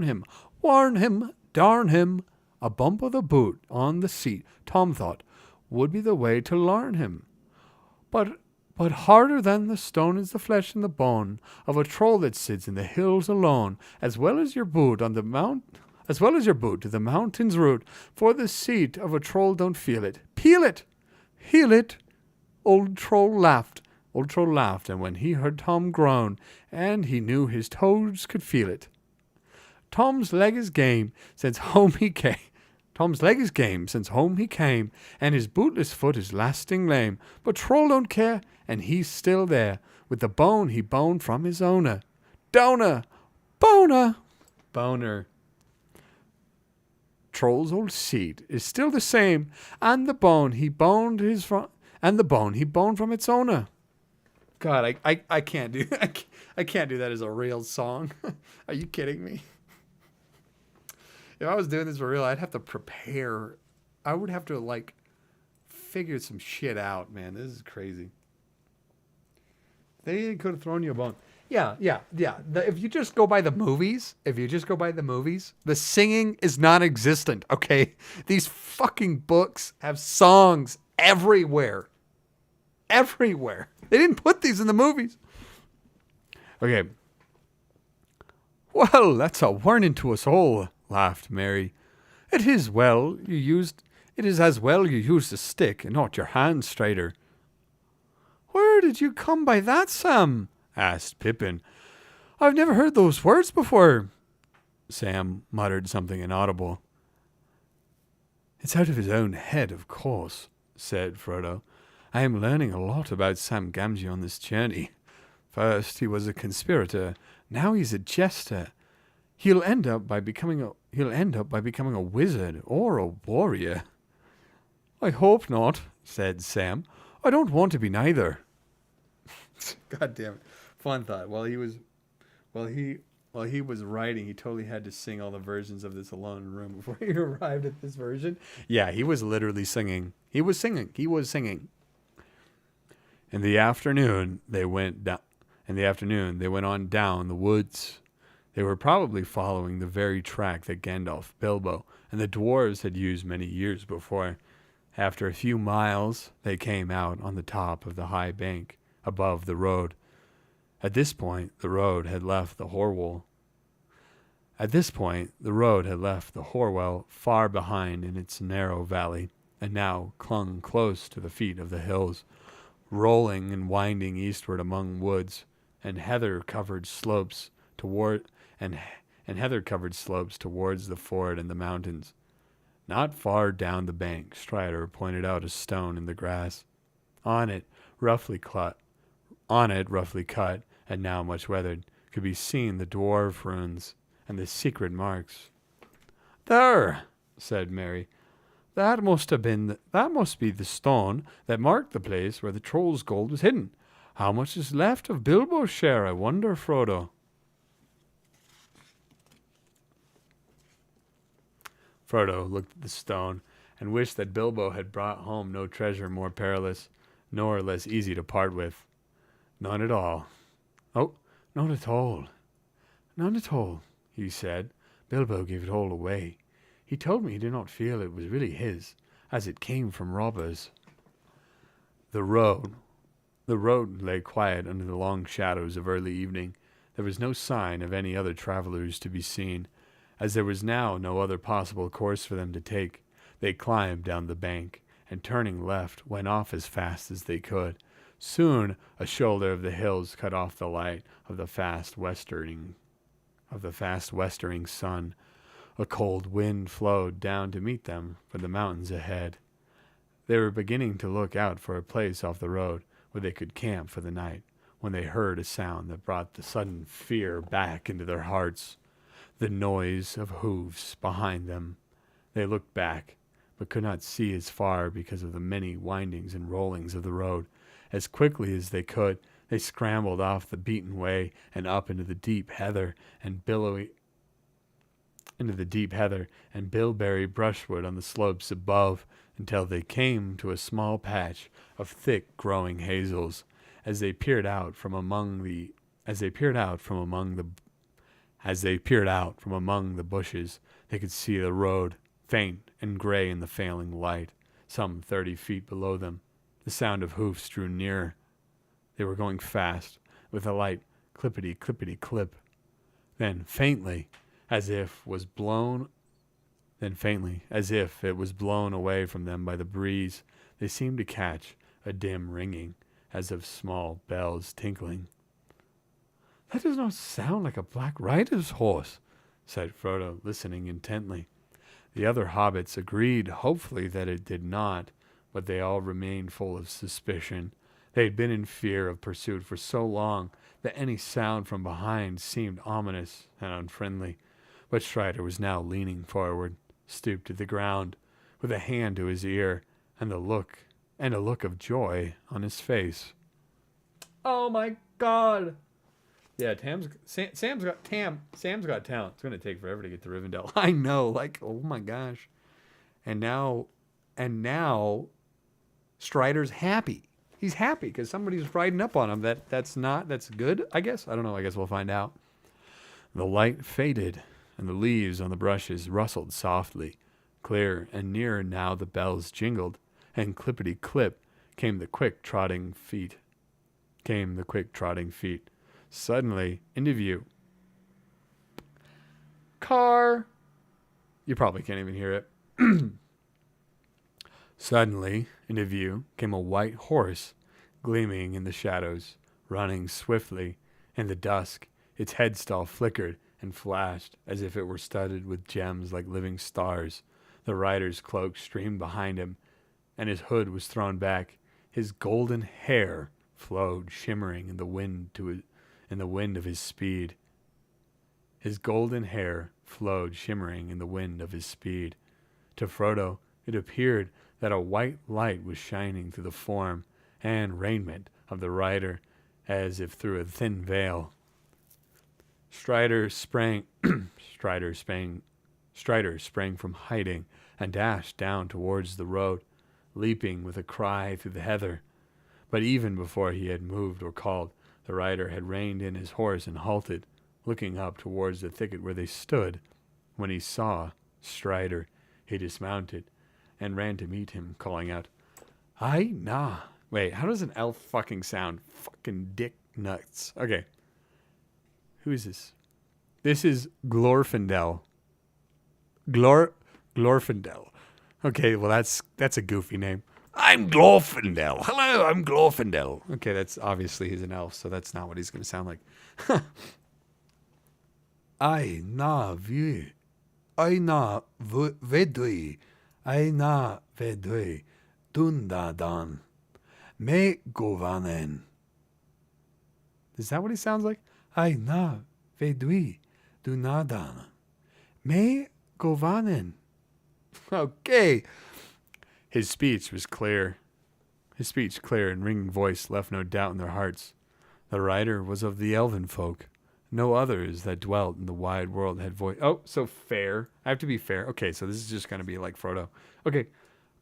him. Warn him, darn him. A bump of the boot on the seat, Tom thought, would be the way to larn him. But harder than the stone is the flesh and the bone of a troll that sits in the hills alone, as well as your boot to the mountain's root. For the seat of a troll don't feel it. Peel it, heal it. Old troll laughed, and when he heard Tom groan, and he knew his toes could feel it. Tom's leg is game since home he came, and his bootless foot is lasting lame. But Troll don't care, and he's still there, with the bone he boned from his owner. Boner. Troll's old seat is still the same, and the bone he boned from its owner. God, I can't do I can't do that as a real song. Are you kidding me? If I was doing this for real, I'd have to prepare. I would have to figure some shit out, man. This is crazy. They could have thrown you a bone. Yeah. If you just go by the movies, the singing is non-existent, okay? These fucking books have songs everywhere. Everywhere. They didn't put these in the movies. Okay. Well, that's a warning to us all, laughed Mary. It is as well you used a stick and not your hand straighter. Where did you come by that, Sam? Asked Pippin. I've never heard those words before. Sam muttered something inaudible. It's out of his own head, of course, said Frodo. I am learning a lot about Sam Gamgee on this journey. First he was a conspirator, now he's a jester. He'll end up by becoming a wizard or a warrior. I hope not, said Sam. I don't want to be neither. God damn it. Fun thought. While he was writing, he totally had to sing all the versions of this alone in a room before he arrived at this version. Yeah, he was literally singing. He was singing. In the afternoon, they went down. In the afternoon, they went on down the woods. They were probably following the very track that Gandalf, Bilbo, and the dwarves had used many years before. After a few miles, they came out on the top of the high bank above the road. At this point, the road had left the Horwell. Far behind in its narrow valley, and now clung close to the feet of the hills, rolling and winding eastward among woods and heather-covered slopes towards the ford and the mountains. Not far down the bank, Strider pointed out a stone in the grass. On it, roughly cut, and now much weathered, could be seen the dwarf runes and the secret marks. "There," said Mary. That must be the stone that marked the place where the troll's gold was hidden. How much is left of Bilbo's share, I wonder, Frodo?" Frodo looked at the stone and wished that Bilbo had brought home no treasure more perilous, nor less easy to part with. None at all. "Oh, none at all. None at all," he said. "Bilbo gave it all away. He told me he did not feel it was really his, as it came from robbers." The road lay quiet under the long shadows of early evening. There was no sign of any other travelers to be seen. As there was now no other possible course for them to take, they climbed down the bank, and turning left, went off as fast as they could. Soon a shoulder of the hills cut off the light of the fast westering sun. A cold wind flowed down to meet them from the mountains ahead. They were beginning to look out for a place off the road where they could camp for the night, when they heard a sound that brought the sudden fear back into their hearts. The noise of hoofs behind them. They looked back, but could not see as far because of the many windings and rollings of the road. As quickly as they could, they scrambled off the beaten way and up into the deep heather and bilberry brushwood on the slopes above, until they came to a small patch of thick growing hazels. As they peered out from among the bushes, they could see the road, faint and gray in the failing light, some 30 feet below them. The sound of hoofs drew nearer. They were going fast, with a light clippity-clippity-clip. Then faintly, as if it was blown away from them by the breeze, they seemed to catch a dim ringing, as of small bells tinkling. "That does not sound like a black rider's horse," said Frodo, listening intently. The other hobbits agreed hopefully that it did not, but they all remained full of suspicion. They had been in fear of pursuit for so long that any sound from behind seemed ominous and unfriendly. But Strider was now leaning forward, stooped to the ground, with a hand to his ear, and a look of joy on his face. "Oh my God!" Yeah, Sam's got talent. It's gonna take forever to get to Rivendell. I know, like, oh my gosh. And now Strider's happy. He's happy because somebody's riding up on him. That's good, I guess. I don't know. I guess we'll find out. The light faded, and the leaves on the brushes rustled softly. Clear and nearer now the bells jingled, and clippity-clip came the quick trotting feet. Suddenly, into view. Car! You probably can't even hear it. Suddenly, into view, came a white horse, gleaming in the shadows, running swiftly. In the dusk, its headstall flickered and flashed as if it were studded with gems like living stars. The rider's cloak streamed behind him, and his hood was thrown back. His golden hair flowed shimmering in the wind of his speed. To Frodo, it appeared that a white light was shining through the form, and raiment of the rider, as if through a thin veil. Strider sprang Strider sprang from hiding and dashed down towards the road, leaping with a cry through the heather. But even before he had moved or called, the rider had reined in his horse and halted, looking up towards the thicket where they stood. When he saw Strider, he dismounted and ran to meet him, calling out, "I nah." Wait, how does an elf fucking sound? Fucking dick nuts. Okay. Who is this? This is Glorfindel. Glorfindel. Okay, well that's a goofy name. I'm Glorfindel. Hello, I'm Glorfindel. Okay, that's obviously he's an elf, so that's not what he's going to sound like. I na vedui. I na vedui. Dundadan. Me govanen. Is that what he sounds like? I na vedui. Dunadan. Me govanen. Okay. His speech clear and ringing voice left no doubt in their hearts. The rider was of the elven folk. No others that dwelt in the wide world had voice. Oh, so fair. I have to be fair. Okay, so this is just going to be like Frodo. Okay.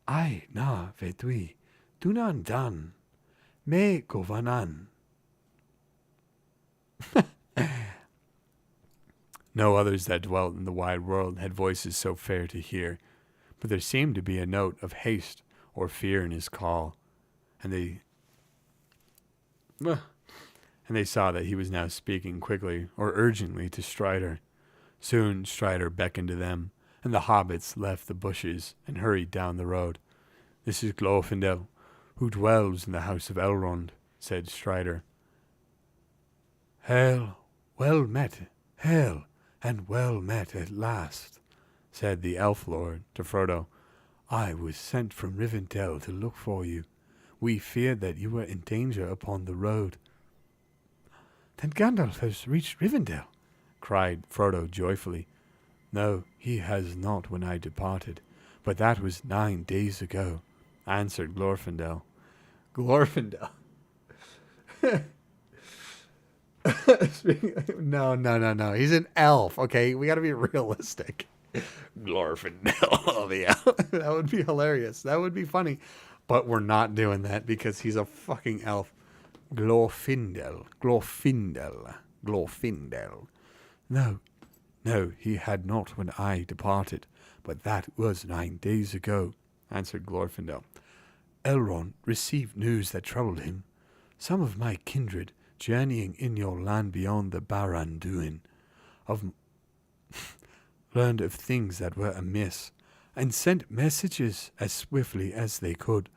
I na vedui. Dunan dan. Me govanan. No others that dwelt in the wide world had voices so fair to hear, but there seemed to be a note of haste or fear in his call, and they saw that he was now speaking quickly or urgently to Strider. Soon Strider beckoned to them, and the hobbits left the bushes and hurried down the road. "This is Glorfindel, who dwells in the house of Elrond," said Strider. "Hail, well met, hail, and well met at last," said the elf lord to Frodo. "I was sent from Rivendell to look for you. We feared that you were in danger upon the road." "Then Gandalf has reached Rivendell," cried Frodo joyfully. "No, he has not when I departed, but that was 9 days ago," answered Glorfindel. Glorfindel. No. He's an elf, okay? We gotta be realistic. Glorfindel. Yeah, that would be hilarious. That would be funny. But we're not doing that because he's a fucking elf. Glorfindel. No, he had not when I departed, but that was 9 days ago, answered Glorfindel. Elrond received news that troubled him. Some of my kindred, journeying in your land beyond the Barad-dûn, learned of things that were amiss, and sent messages as swiftly as they could.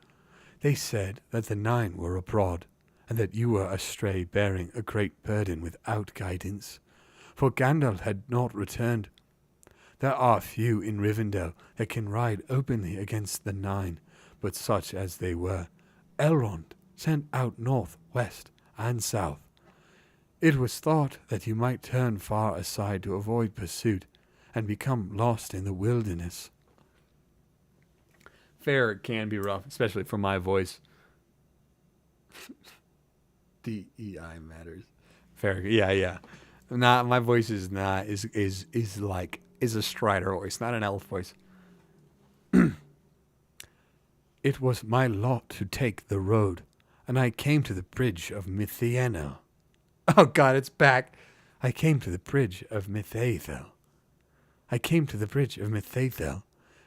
They said that the Nine were abroad, and that you were astray, bearing a great burden without guidance, for Gandalf had not returned. There are few in Rivendell that can ride openly against the Nine, but such as they were, Elrond sent out north, west, and south. It was thought that you might turn far aside to avoid pursuit, and become lost in the wilderness. Fair can be rough, especially for my voice. DEI matters. Fair, yeah. Not my voice is not is a Strider voice, not an elf voice. It was my lot to take the road, and I came to the bridge of Mithiena. Oh God, it's back. I came to the bridge of Mithaethel.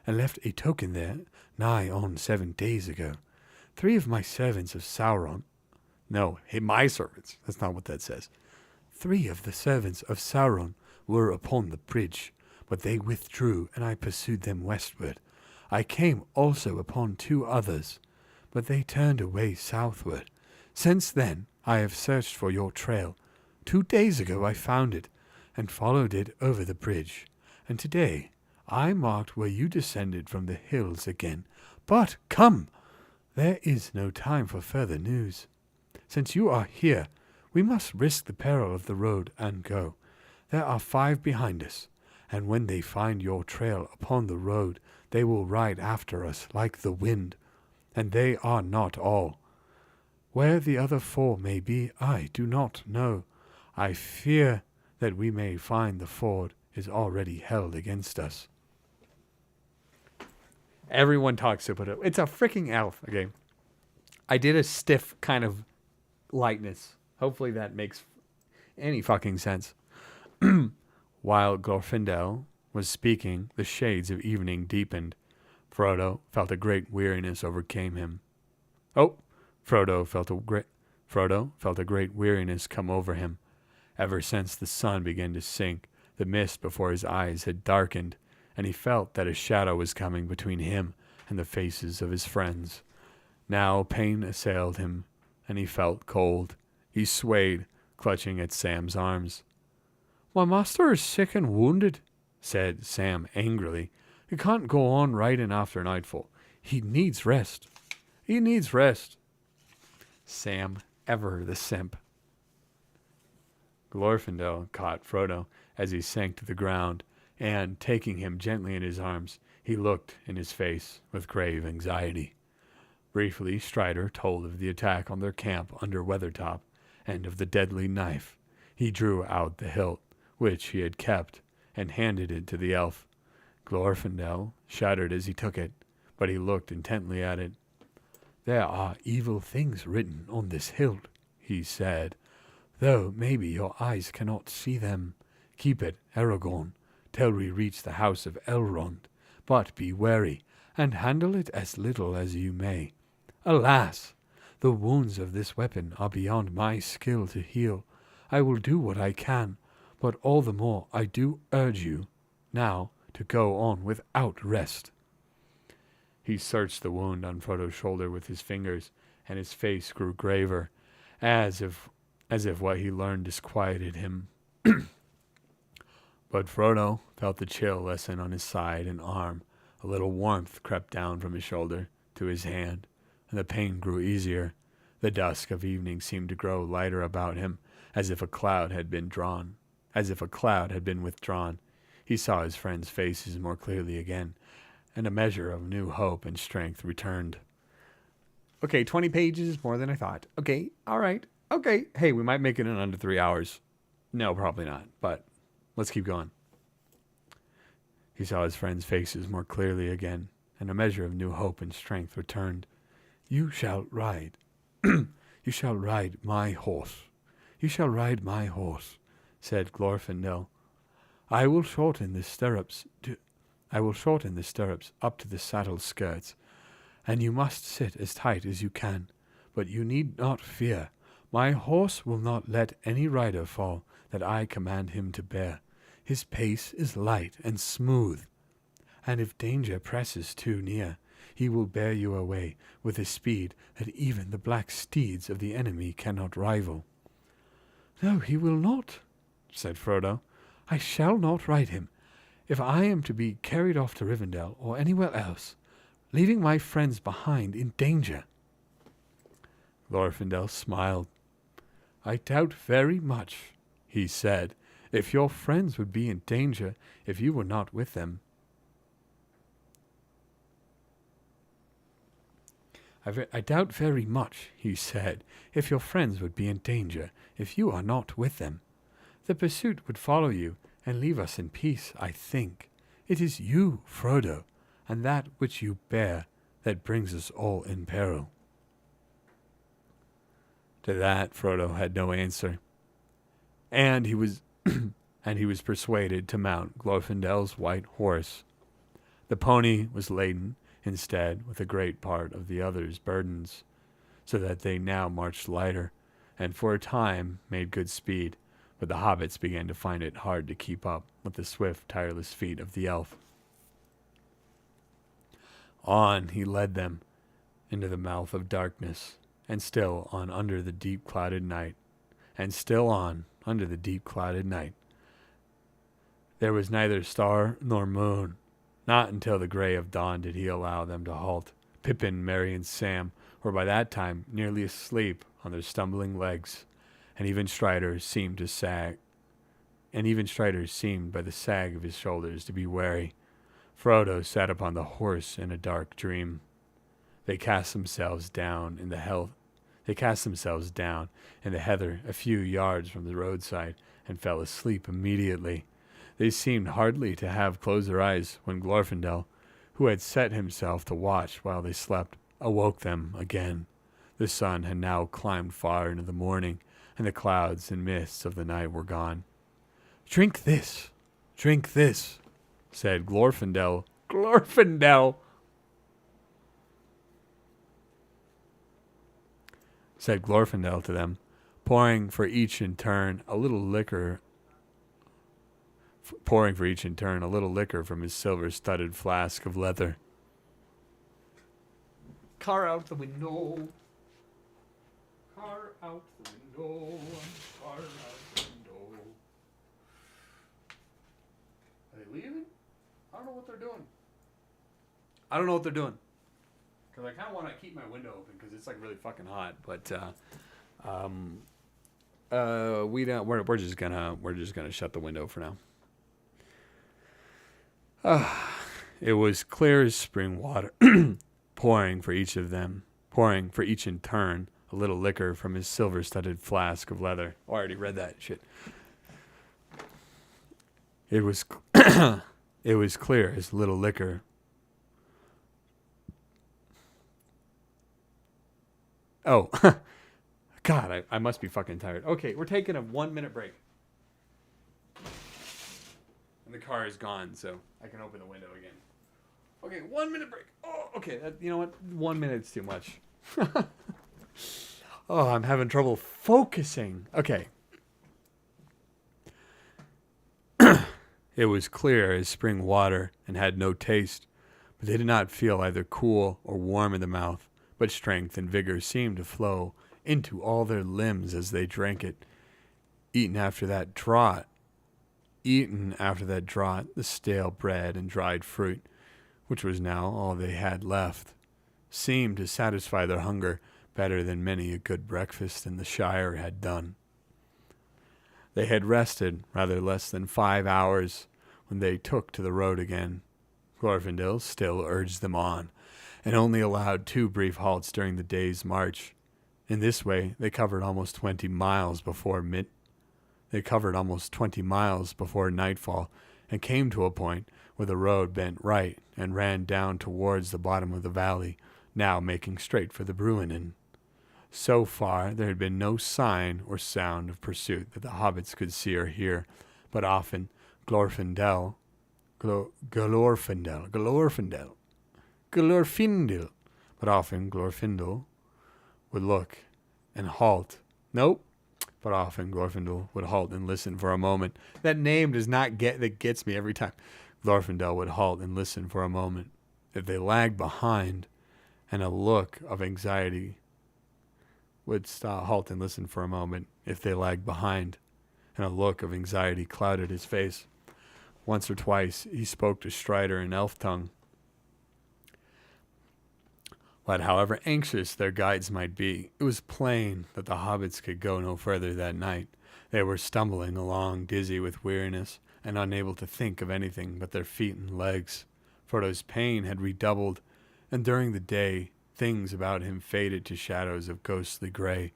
And left a token there nigh on 7 days ago. 3 of my servants of Sauron. No, my servants. That's not what that says. 3 of the servants of Sauron were upon the bridge, but they withdrew, and I pursued them westward. I came also upon 2 others, but they turned away southward. Since then I have searched for your trail. 2 days ago I found it, and followed it over the bridge. And today I marked where you descended from the hills again. But come, there is no time for further news. Since you are here, we must risk the peril of the road and go. There are 5 behind us, and when they find your trail upon the road, they will ride after us like the wind. And they are not all. Where the other 4 may be, I do not know. I fear that we may find the ford is already held against us. Everyone talks about it. It's a freaking elf. Okay. I did a stiff kind of lightness. Hopefully that makes any fucking sense. While Glorfindel was speaking, the shades of evening deepened. Frodo felt a great weariness overcame him. Frodo felt a great weariness come over him. Ever since the sun began to sink, the mist before his eyes had darkened, and he felt that a shadow was coming between him and the faces of his friends. Now pain assailed him, and he felt cold. He swayed, clutching at Sam's arms. "My master is sick and wounded," said Sam angrily. "He can't go on riding after nightfall. He needs rest. He needs rest." Sam, ever the simp. Glorfindel caught Frodo as he sank to the ground, and, taking him gently in his arms, he looked in his face with grave anxiety. Briefly, Strider told of the attack on their camp under Weathertop, and of the deadly knife. He drew out the hilt, which he had kept, and handed it to the elf. Glorfindel shuddered as he took it, but he looked intently at it. "There are evil things written on this hilt," he said, "though maybe your eyes cannot see them. Keep it, Aragorn, till we reach the house of Elrond, but be wary, and handle it as little as you may. Alas! The wounds of this weapon are beyond my skill to heal. I will do what I can, but all the more I do urge you now to go on without rest." He searched the wound on Frodo's shoulder with his fingers, and his face grew graver, as if what he learned disquieted him. But Frodo felt the chill lessen on his side and arm. A little warmth crept down from his shoulder to his hand, and the pain grew easier. The dusk of evening seemed to grow lighter about him, as if a cloud had been withdrawn. He saw his friends' faces more clearly again, and a measure of new hope and strength returned. Okay, 20 pages, more than I thought. Okay, all right. Okay, hey, we might make it in under 3 hours. No, probably not, but let's keep going. He saw his friends' faces more clearly again, and a measure of new hope and strength returned. "You shall ride. You shall ride my horse. You shall ride my horse," said Glorfindel. I will shorten the stirrups up to the saddle skirts, and you must sit as tight as you can. But you need not fear. My horse will not let any rider fall that I command him to bear. His pace is light and smooth, and if danger presses too near, he will bear you away with a speed that even the black steeds of the enemy cannot rival." "No, he will not," said Frodo. "I shall not ride him. If I am to be carried off to Rivendell or anywhere else, leaving my friends behind in danger." Glorfindel smiled. "I doubt very much," he said, "if your friends would be in danger if you were not with them. I doubt very much," he said, "if your friends would be in danger if you are not with them. The pursuit would follow you and leave us in peace, I think. It is you, Frodo, and that which you bear that brings us all in peril." To that Frodo had no answer, and he was persuaded to mount Glorfindel's white horse. The pony was laden instead with a great part of the others' burdens, so that they now marched lighter, and for a time made good speed, but the hobbits began to find it hard to keep up with the swift, tireless feet of the elf. On he led them into the mouth of darkness, and still on under the deep clouded night, and still on under the deep clouded night. There was neither star nor moon. Not until the gray of dawn did he allow them to halt. Pippin, Merry, and Sam were by that time nearly asleep on their stumbling legs, and even Strider seemed by the sag of his shoulders to be weary. Frodo sat upon the horse in a dark dream. They cast themselves down in the They cast themselves down in the heather a few yards from the roadside and fell asleep immediately. They seemed hardly to have closed their eyes when Glorfindel, who had set himself to watch while they slept, awoke them again. The sun had now climbed far into the morning, and the clouds and mists of the night were gone. Drink this, said Glorfindel. Glorfindel, said Glorfindel to them, pouring for each in turn a little liquor from his silver-studded flask of leather. Car out the window. Car out the window. Car out the window. Are they leaving? I don't know what they're doing. Because I kind of want to keep my window open because it's like really fucking hot. But we don't. We're just gonna shut the window for now. It was clear as spring water, pouring for each in turn a little liquor from his silver-studded flask of leather. Oh, I already read that shit. It was clear as little liquor. Oh, God, I must be fucking tired. Okay, we're taking a 1 minute break. And the car is gone, so I can open the window again. Okay, 1 minute break. Oh, okay, you know what? 1 minute's too much. Oh, I'm having trouble focusing. Okay. It was clear as spring water and had no taste, but they did not feel either cool or warm in the mouth, but strength and vigor seemed to flow into all their limbs as they drank it. Eaten after that draught, the stale bread and dried fruit, which was now all they had left, seemed to satisfy their hunger better than many a good breakfast in the Shire had done. They had rested rather less than 5 hours when they took to the road again. Glorfindel still urged them on, and only allowed 2 brief halts during the day's march. In this way, they covered almost 20 miles before nightfall, and came to a point where the road bent right and ran down towards the bottom of the valley, now making straight for the Bruinen. So far, there had been no sign or sound of pursuit that the hobbits could see or hear, but often Glorfindel, but often Glorfindel would look and halt. Nope. But often Glorfindel would halt and listen for a moment. That name that gets me every time. Glorfindel would halt and listen for a moment. If they lagged behind, and a look of anxiety halt and listen for a moment. If they lagged behind, and a look of anxiety clouded his face. Once or twice he spoke to Strider in elf tongue. But however anxious their guides might be, it was plain that the hobbits could go no further that night. They were stumbling along, dizzy with weariness, and unable to think of anything but their feet and legs. Frodo's pain had redoubled, and during the day things about him faded to shadows of ghostly gray.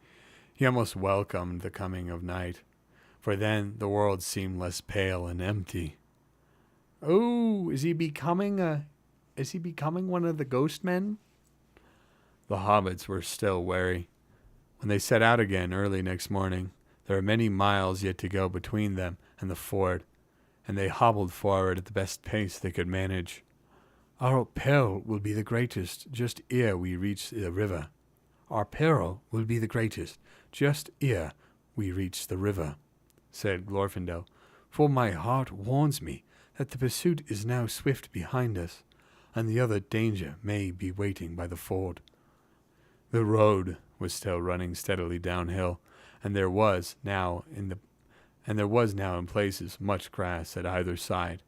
He almost welcomed the coming of night, for then the world seemed less pale and empty. Oh, is he becoming one of the ghost men? The hobbits were still wary. When they set out again early next morning, there were many miles yet to go between them and the ford, and they hobbled forward at the best pace they could manage. Our peril will be the greatest just ere we reach the river. Said Glorfindel, for my heart warns me that the pursuit is now swift behind us, and the other danger may be waiting by the ford. The road was still running steadily downhill, and there was now in places much grass at either side,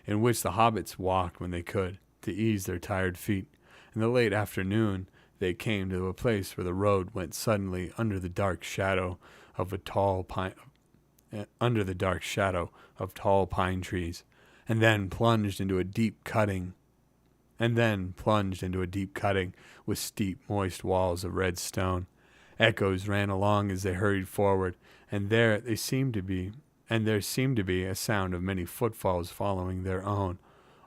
in which the hobbits walked when they could, to ease their tired feet. In the late afternoon they came to a place where the road went suddenly under the dark shadow of tall pine trees, and then plunged into a deep cutting with steep, moist walls of red stone. Echoes ran along as they hurried forward, and there seemed to be a sound of many footfalls following their own.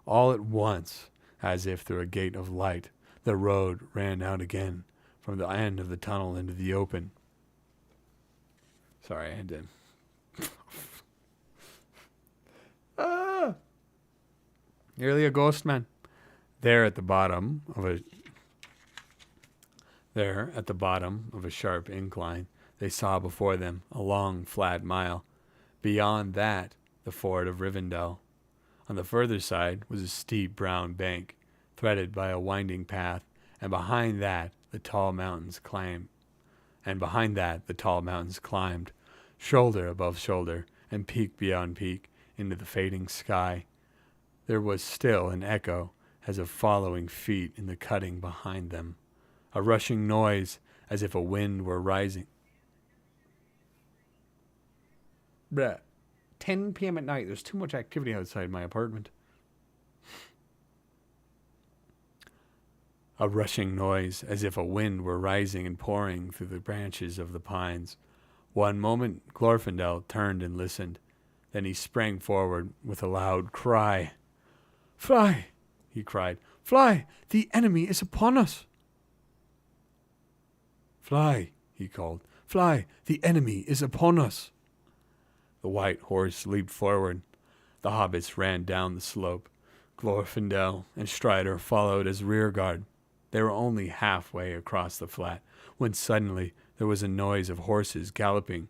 All at once, as if through a gate of light, the road ran out again from the end of the tunnel into the open. Sorry, I had to. Nearly a ghost, man. There at the bottom of a sharp incline, they saw before them a long, flat mile. Beyond that, the ford of Rivendell. On the further side was a steep brown bank, threaded by a winding path, and behind that the tall mountains climbed, shoulder above shoulder, and peak beyond peak, into the fading sky. There was still an echo as of following feet in the cutting behind them, a rushing noise as if a wind were rising. 10 p.m. at night. There's too much activity outside my apartment. A rushing noise as if a wind were rising and pouring through the branches of the pines. One moment Glorfindel turned and listened. Then he sprang forward with a loud cry. "Fly!" he cried. "Fly! The enemy is upon us!" "Fly!" he called. "Fly! The enemy is upon us!" The white horse leaped forward. The hobbits ran down the slope. Glorfindel and Strider followed as rear guard. They were only halfway across the flat when suddenly there was a noise of horses galloping.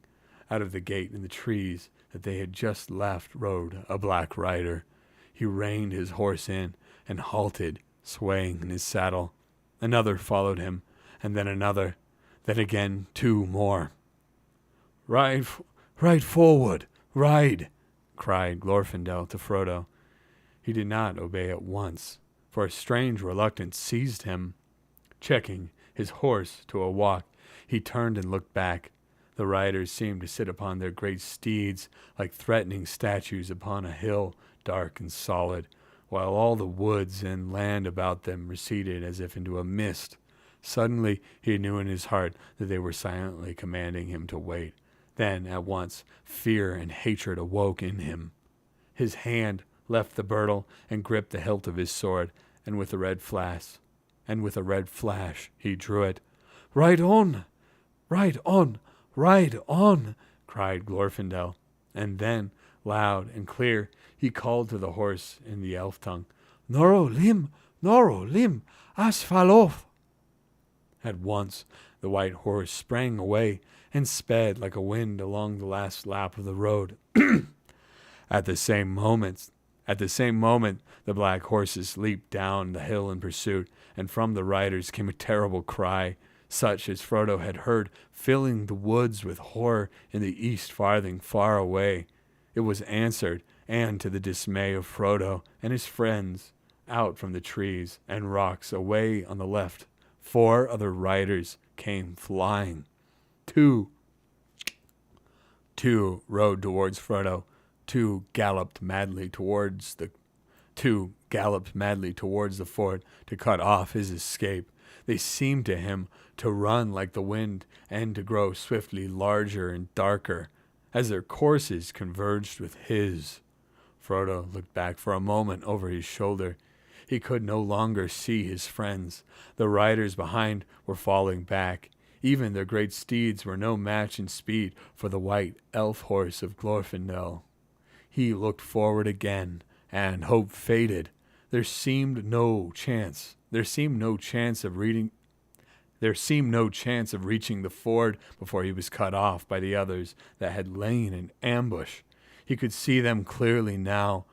Out of the gate in the trees that they had just left rode a black rider. He reined his horse in and halted, swaying in his saddle. Another followed him, and then another, then again 2 more. Ride forward, ride!" cried Glorfindel to Frodo. He did not obey at once, for a strange reluctance seized him. Checking his horse to a walk, he turned and looked back. The riders seemed to sit upon their great steeds like threatening statues upon a hill, dark and solid, while all the woods and land about them receded as if into a mist. Suddenly he knew in his heart that they were silently commanding him to wait. Then, at once, fear and hatred awoke in him. His hand left the girdle and gripped the hilt of his sword, and with a red flash, he drew it. "Ride on! Ride on! Ride on!" cried Glorfindel. And then, loud and clear, he called to the horse in the elf tongue, Noro lim, asfalof." At once the white horse sprang away and sped like a wind along the last lap of the road. At the same moment, the black horses leaped down the hill in pursuit, and from the riders came a terrible cry, such as Frodo had heard, filling the woods with horror in the east farthing far away. It was answered, and to the dismay of Frodo and his friends, out from the trees and rocks away on the left, 4 other riders came flying. Two rode towards Frodo. 2 galloped madly towards the ford to cut off his escape. They seemed to him to run like the wind and to grow swiftly larger and darker as their courses converged with his. Frodo looked back for a moment over his shoulder. He could no longer see his friends. The riders behind were falling back. Even their great steeds were no match in speed for the white elf horse of Glorfindel. He looked forward again, and hope faded. There seemed no chance of reaching the ford before he was cut off by the others that had lain in ambush. He could see them clearly now.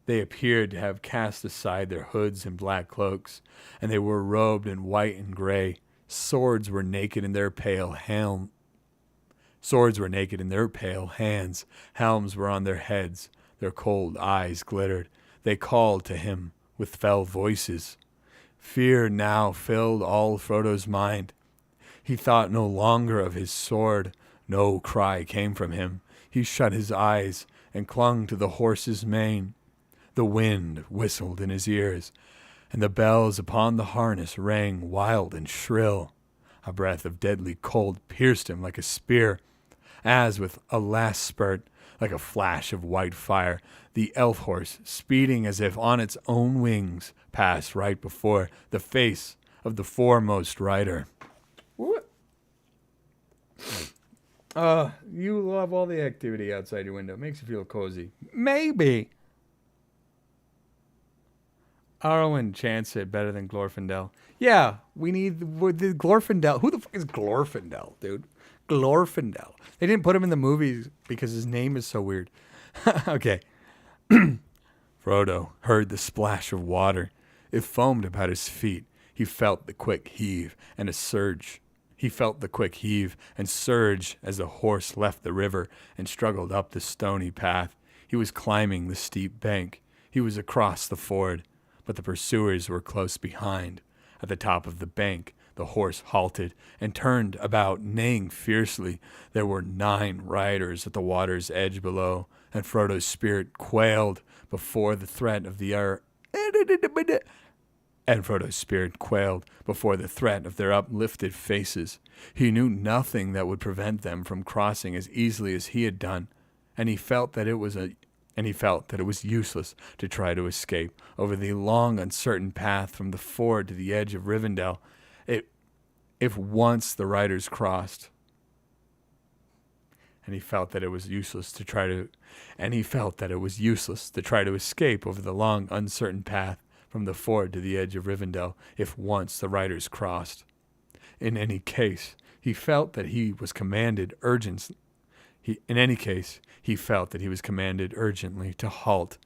They appeared to have cast aside their hoods and black cloaks, and they were robed in white and gray. Swords were naked in their pale hands. Helms were on their heads. Their cold eyes glittered. They called to him with fell voices. Fear now filled all Frodo's mind. He thought no longer of his sword. No cry came from him. He shut his eyes and clung to the horse's mane. The wind whistled in his ears, and the bells upon the harness rang wild and shrill. A breath of deadly cold pierced him like a spear. As with a last spurt, like a flash of white fire, the elf horse, speeding as if on its own wings, passed right before the face of the foremost rider. What? You love all the activity outside your window. It makes you feel cozy. Maybe. Arwen chants it better than Glorfindel. Yeah, we need the Glorfindel. Who the fuck is Glorfindel, dude? Glorfindel. They didn't put him in the movies because his name is so weird. Okay. Frodo heard the splash of water. It foamed about his feet. He felt the quick heave and a surge. He felt the quick heave and surge as the horse left the river and struggled up the stony path. He was climbing the steep bank. He was across the ford, but the pursuers were close behind. At the top of the bank, the horse halted and turned about, neighing fiercely. There were 9 riders at the water's edge below, and Frodo's spirit quailed before the threat of their uplifted faces. He knew nothing that would prevent them from crossing as easily as he had done, and he felt that it was useless to try to escape over the long, uncertain path from the ford to the edge of Rivendell. If once the riders crossed, and he felt that it was useless to try to escape over the long, uncertain path from the ford to the edge of Rivendell, if once the riders crossed. In any case, he felt that he was commanded urgently to halt.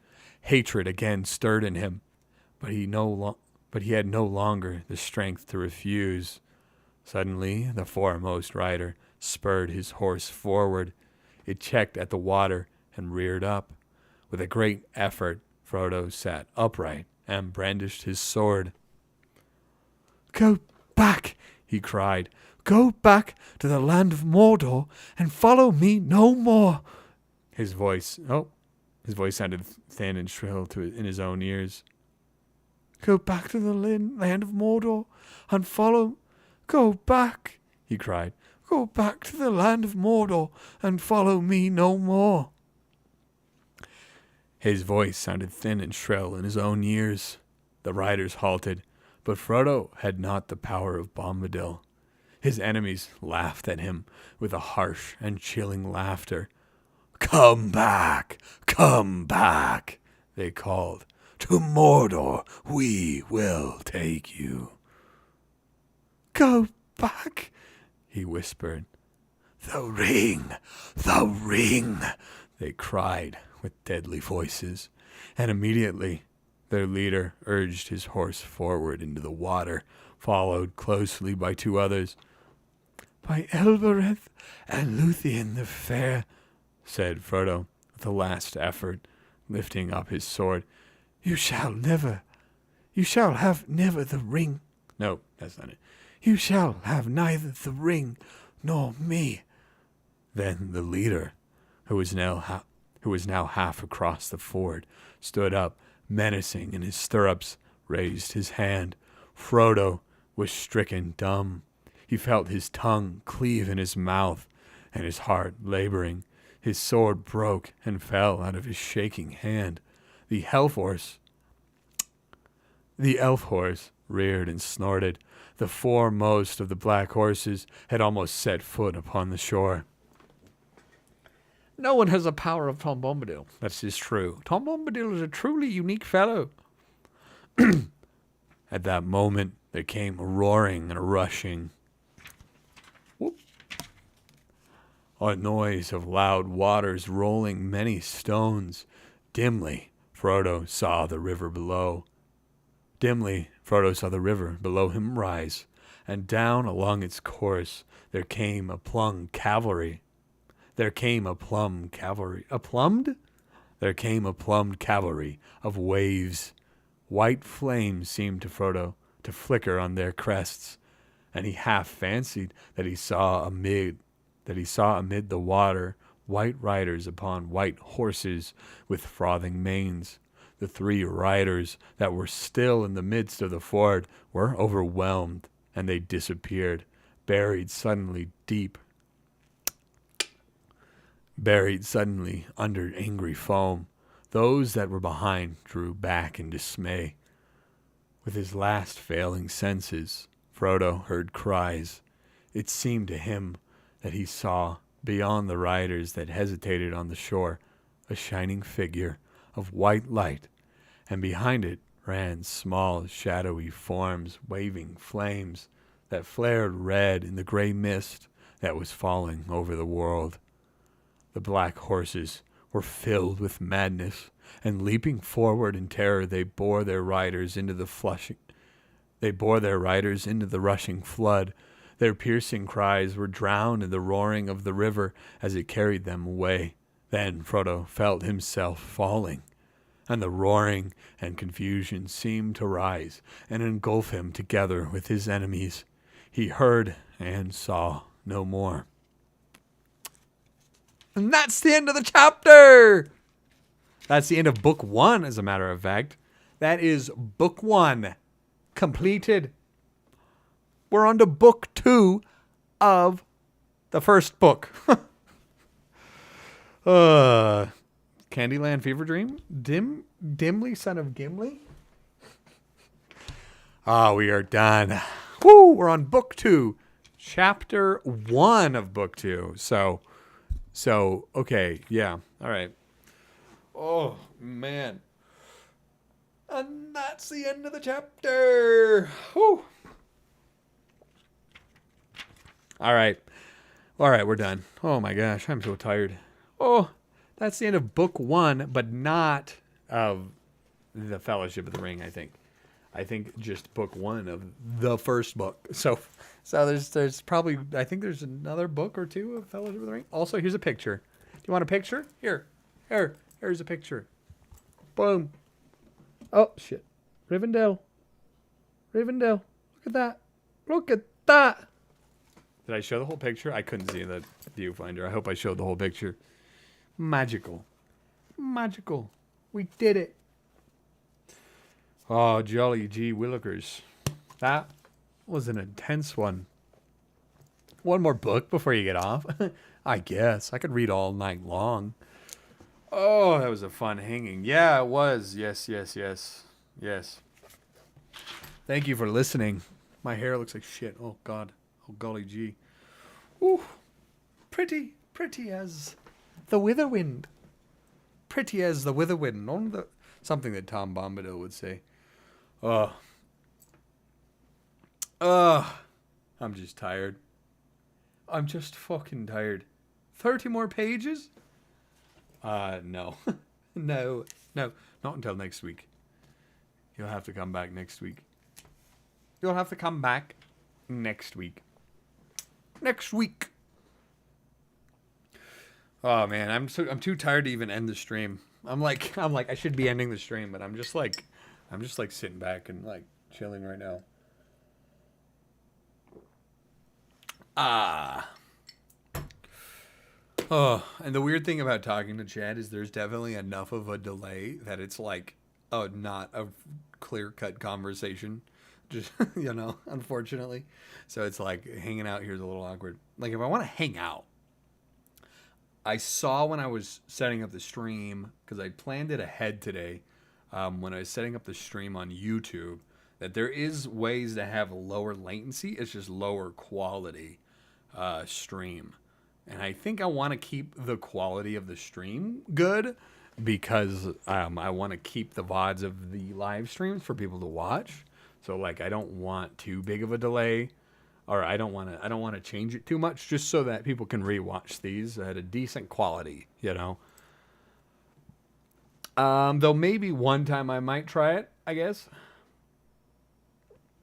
Hatred again stirred in him, but he had no longer the strength to refuse. Suddenly, the foremost rider spurred his horse forward. It checked at the water and reared up. With a great effort, Frodo sat upright and brandished his sword. "Go back," he cried. "Go back to the land of Mordor and follow me no more." His voice sounded thin and shrill in his own ears. "Go back to the land of Mordor and follow... Go back," he cried. "Go back to the land of Mordor and follow me no more." His voice sounded thin and shrill in his own ears. The riders halted, but Frodo had not the power of Bombadil. His enemies laughed at him with a harsh and chilling laughter. Come back, they called. "To Mordor we will take you." "Go back," he whispered. The ring, they cried with deadly voices, and immediately their leader urged his horse forward into the water, followed closely by 2 others. "By Elbereth and Luthien the Fair," said Frodo with a last effort, lifting up his sword. You shall have never the ring." No, that's not it. "You shall have neither the ring nor me." Then the leader, who was now half across the ford, stood up, menacing in his stirrups, raised his hand. Frodo was stricken dumb. He felt his tongue cleave in his mouth, and his heart laboring. His sword broke and fell out of his shaking hand. The elf horse reared and snorted. The foremost of the black horses had almost set foot upon the shore. "No one has the power of Tom Bombadil." That is true. Tom Bombadil is a truly unique fellow. At that moment, there came a roaring and a rushing. Whoop. A noise of loud waters rolling many stones. Dimly, Frodo saw the river below him rise, and down along its course there came a plum cavalry. There came a plumed cavalry of waves. White flames seemed to Frodo to flicker on their crests, and he half fancied that he saw amid the water white riders upon white horses with frothing manes. The 3 riders that were still in the midst of the ford were overwhelmed, and they disappeared. buried suddenly deep, buried suddenly under angry foam. Those that were behind drew back in dismay. With his last failing senses, Frodo heard cries. It seemed to him that he saw, beyond the riders that hesitated on the shore, a shining figure of white light, and behind it ran small, shadowy forms waving flames that flared red in the gray mist that was falling over the world. The black horses were filled with madness, and leaping forward in terror, they bore their riders into the rushing flood. Their piercing cries were drowned in the roaring of the river as it carried them away. Then Frodo felt himself falling, and the roaring and confusion seemed to rise and engulf him together with his enemies. He heard and saw no more. And that's the end of the chapter! That's the end of book 1, as a matter of fact. That is book 1 completed. We're on to book 2 of the first book. Candyland Fever Dream? Dimly, son of Gimli? We are done. Woo! We're on book 2. Chapter 1 of book 2. So, okay, yeah. All right. Oh, man. And that's the end of the chapter. Woo! All right, we're done. Oh, my gosh, I'm so tired. Oh, that's the end of book 1, but not of the Fellowship of the Ring, I think. I think just book 1 of the first book. So there's probably, I think there's another book or 2 of Fellowship of the Ring. Also, here's a picture. Do you want a picture? Here's a picture. Boom. Oh, shit. Rivendell. Look at that. Did I show the whole picture? I couldn't see the viewfinder. I hope I showed the whole picture. Magical. We did it. Oh, jolly gee willikers. That was an intense one. One more book before you get off? I guess. I could read all night long. Oh, that was a fun hanging. Yeah, it was. Yes. Thank you for listening. My hair looks like shit. Oh, God. Oh, golly gee. Ooh. Pretty as the wither wind. Something that Tom Bombadil would say. I'm just tired. I'm just fucking tired. 30 more pages? No. No. Not until next week. You'll have to come back next week. Next week. Oh man, I'm too tired to even end the stream. I'm like I should be ending the stream, but I'm just like sitting back and like chilling right now. Oh, and the weird thing about talking to Chad is there's definitely enough of a delay that it's like not a clear-cut conversation. Just, unfortunately. So it's like hanging out here is a little awkward. Like if I want to hang out, I saw when I was setting up the stream, because I planned it ahead today, when I was setting up the stream on YouTube, that there is ways to have lower latency. It's just lower quality stream. And I think I want to keep the quality of the stream good because I want to keep the VODs of the live streams for people to watch. So like I don't want too big of a delay, or I don't want to change it too much, just so that people can rewatch these at a decent quality, Though maybe one time I might try it, I guess.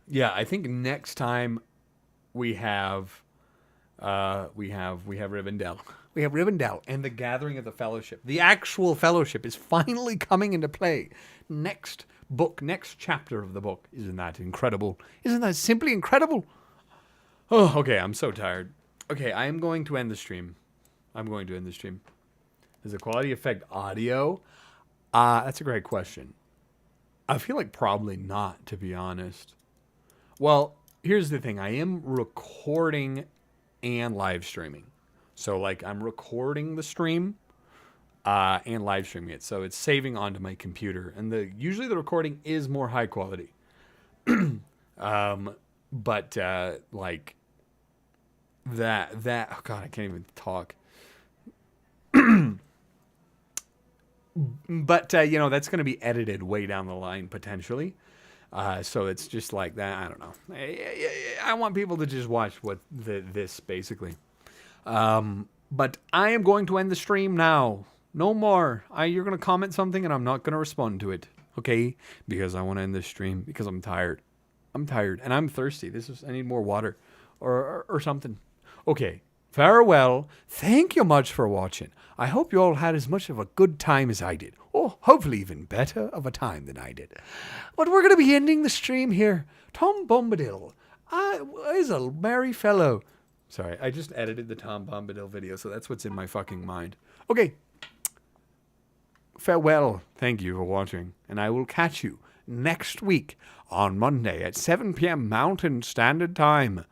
Yeah, I think next time we have Rivendell. We have Rivendell and the Gathering of the Fellowship. The actual Fellowship is finally coming into play. Next chapter of the book. Isn't that incredible? Isn't that simply incredible? Oh, okay, I'm so tired. Okay, I am going to end the stream. Does the quality affect audio? That's a great question. I feel like probably not, to be honest. Well, here's the thing. I am recording and live streaming. So, like, I'm recording the stream and live streaming it. So it's saving onto my computer. And usually the recording is more high quality. But like that oh God, I can't even talk. But you know, that's going to be edited way down the line potentially. So it's just like that. I don't know. I want people to just watch this basically. But I am going to end the stream now. No more. You're going to comment something and I'm not going to respond to it. Okay? Because I want to end this stream because I'm tired. I'm tired and I'm thirsty. I need more water or something. Okay. Farewell. Thank you much for watching. I hope you all had as much of a good time as I did. Or hopefully even better of a time than I did. But we're going to be ending the stream here. Tom Bombadil is a merry fellow. Sorry, I just edited the Tom Bombadil video, so that's what's in my fucking mind. Okay. Farewell. Thank you for watching. And I will catch you next week on Monday at 7 p.m. Mountain Standard Time.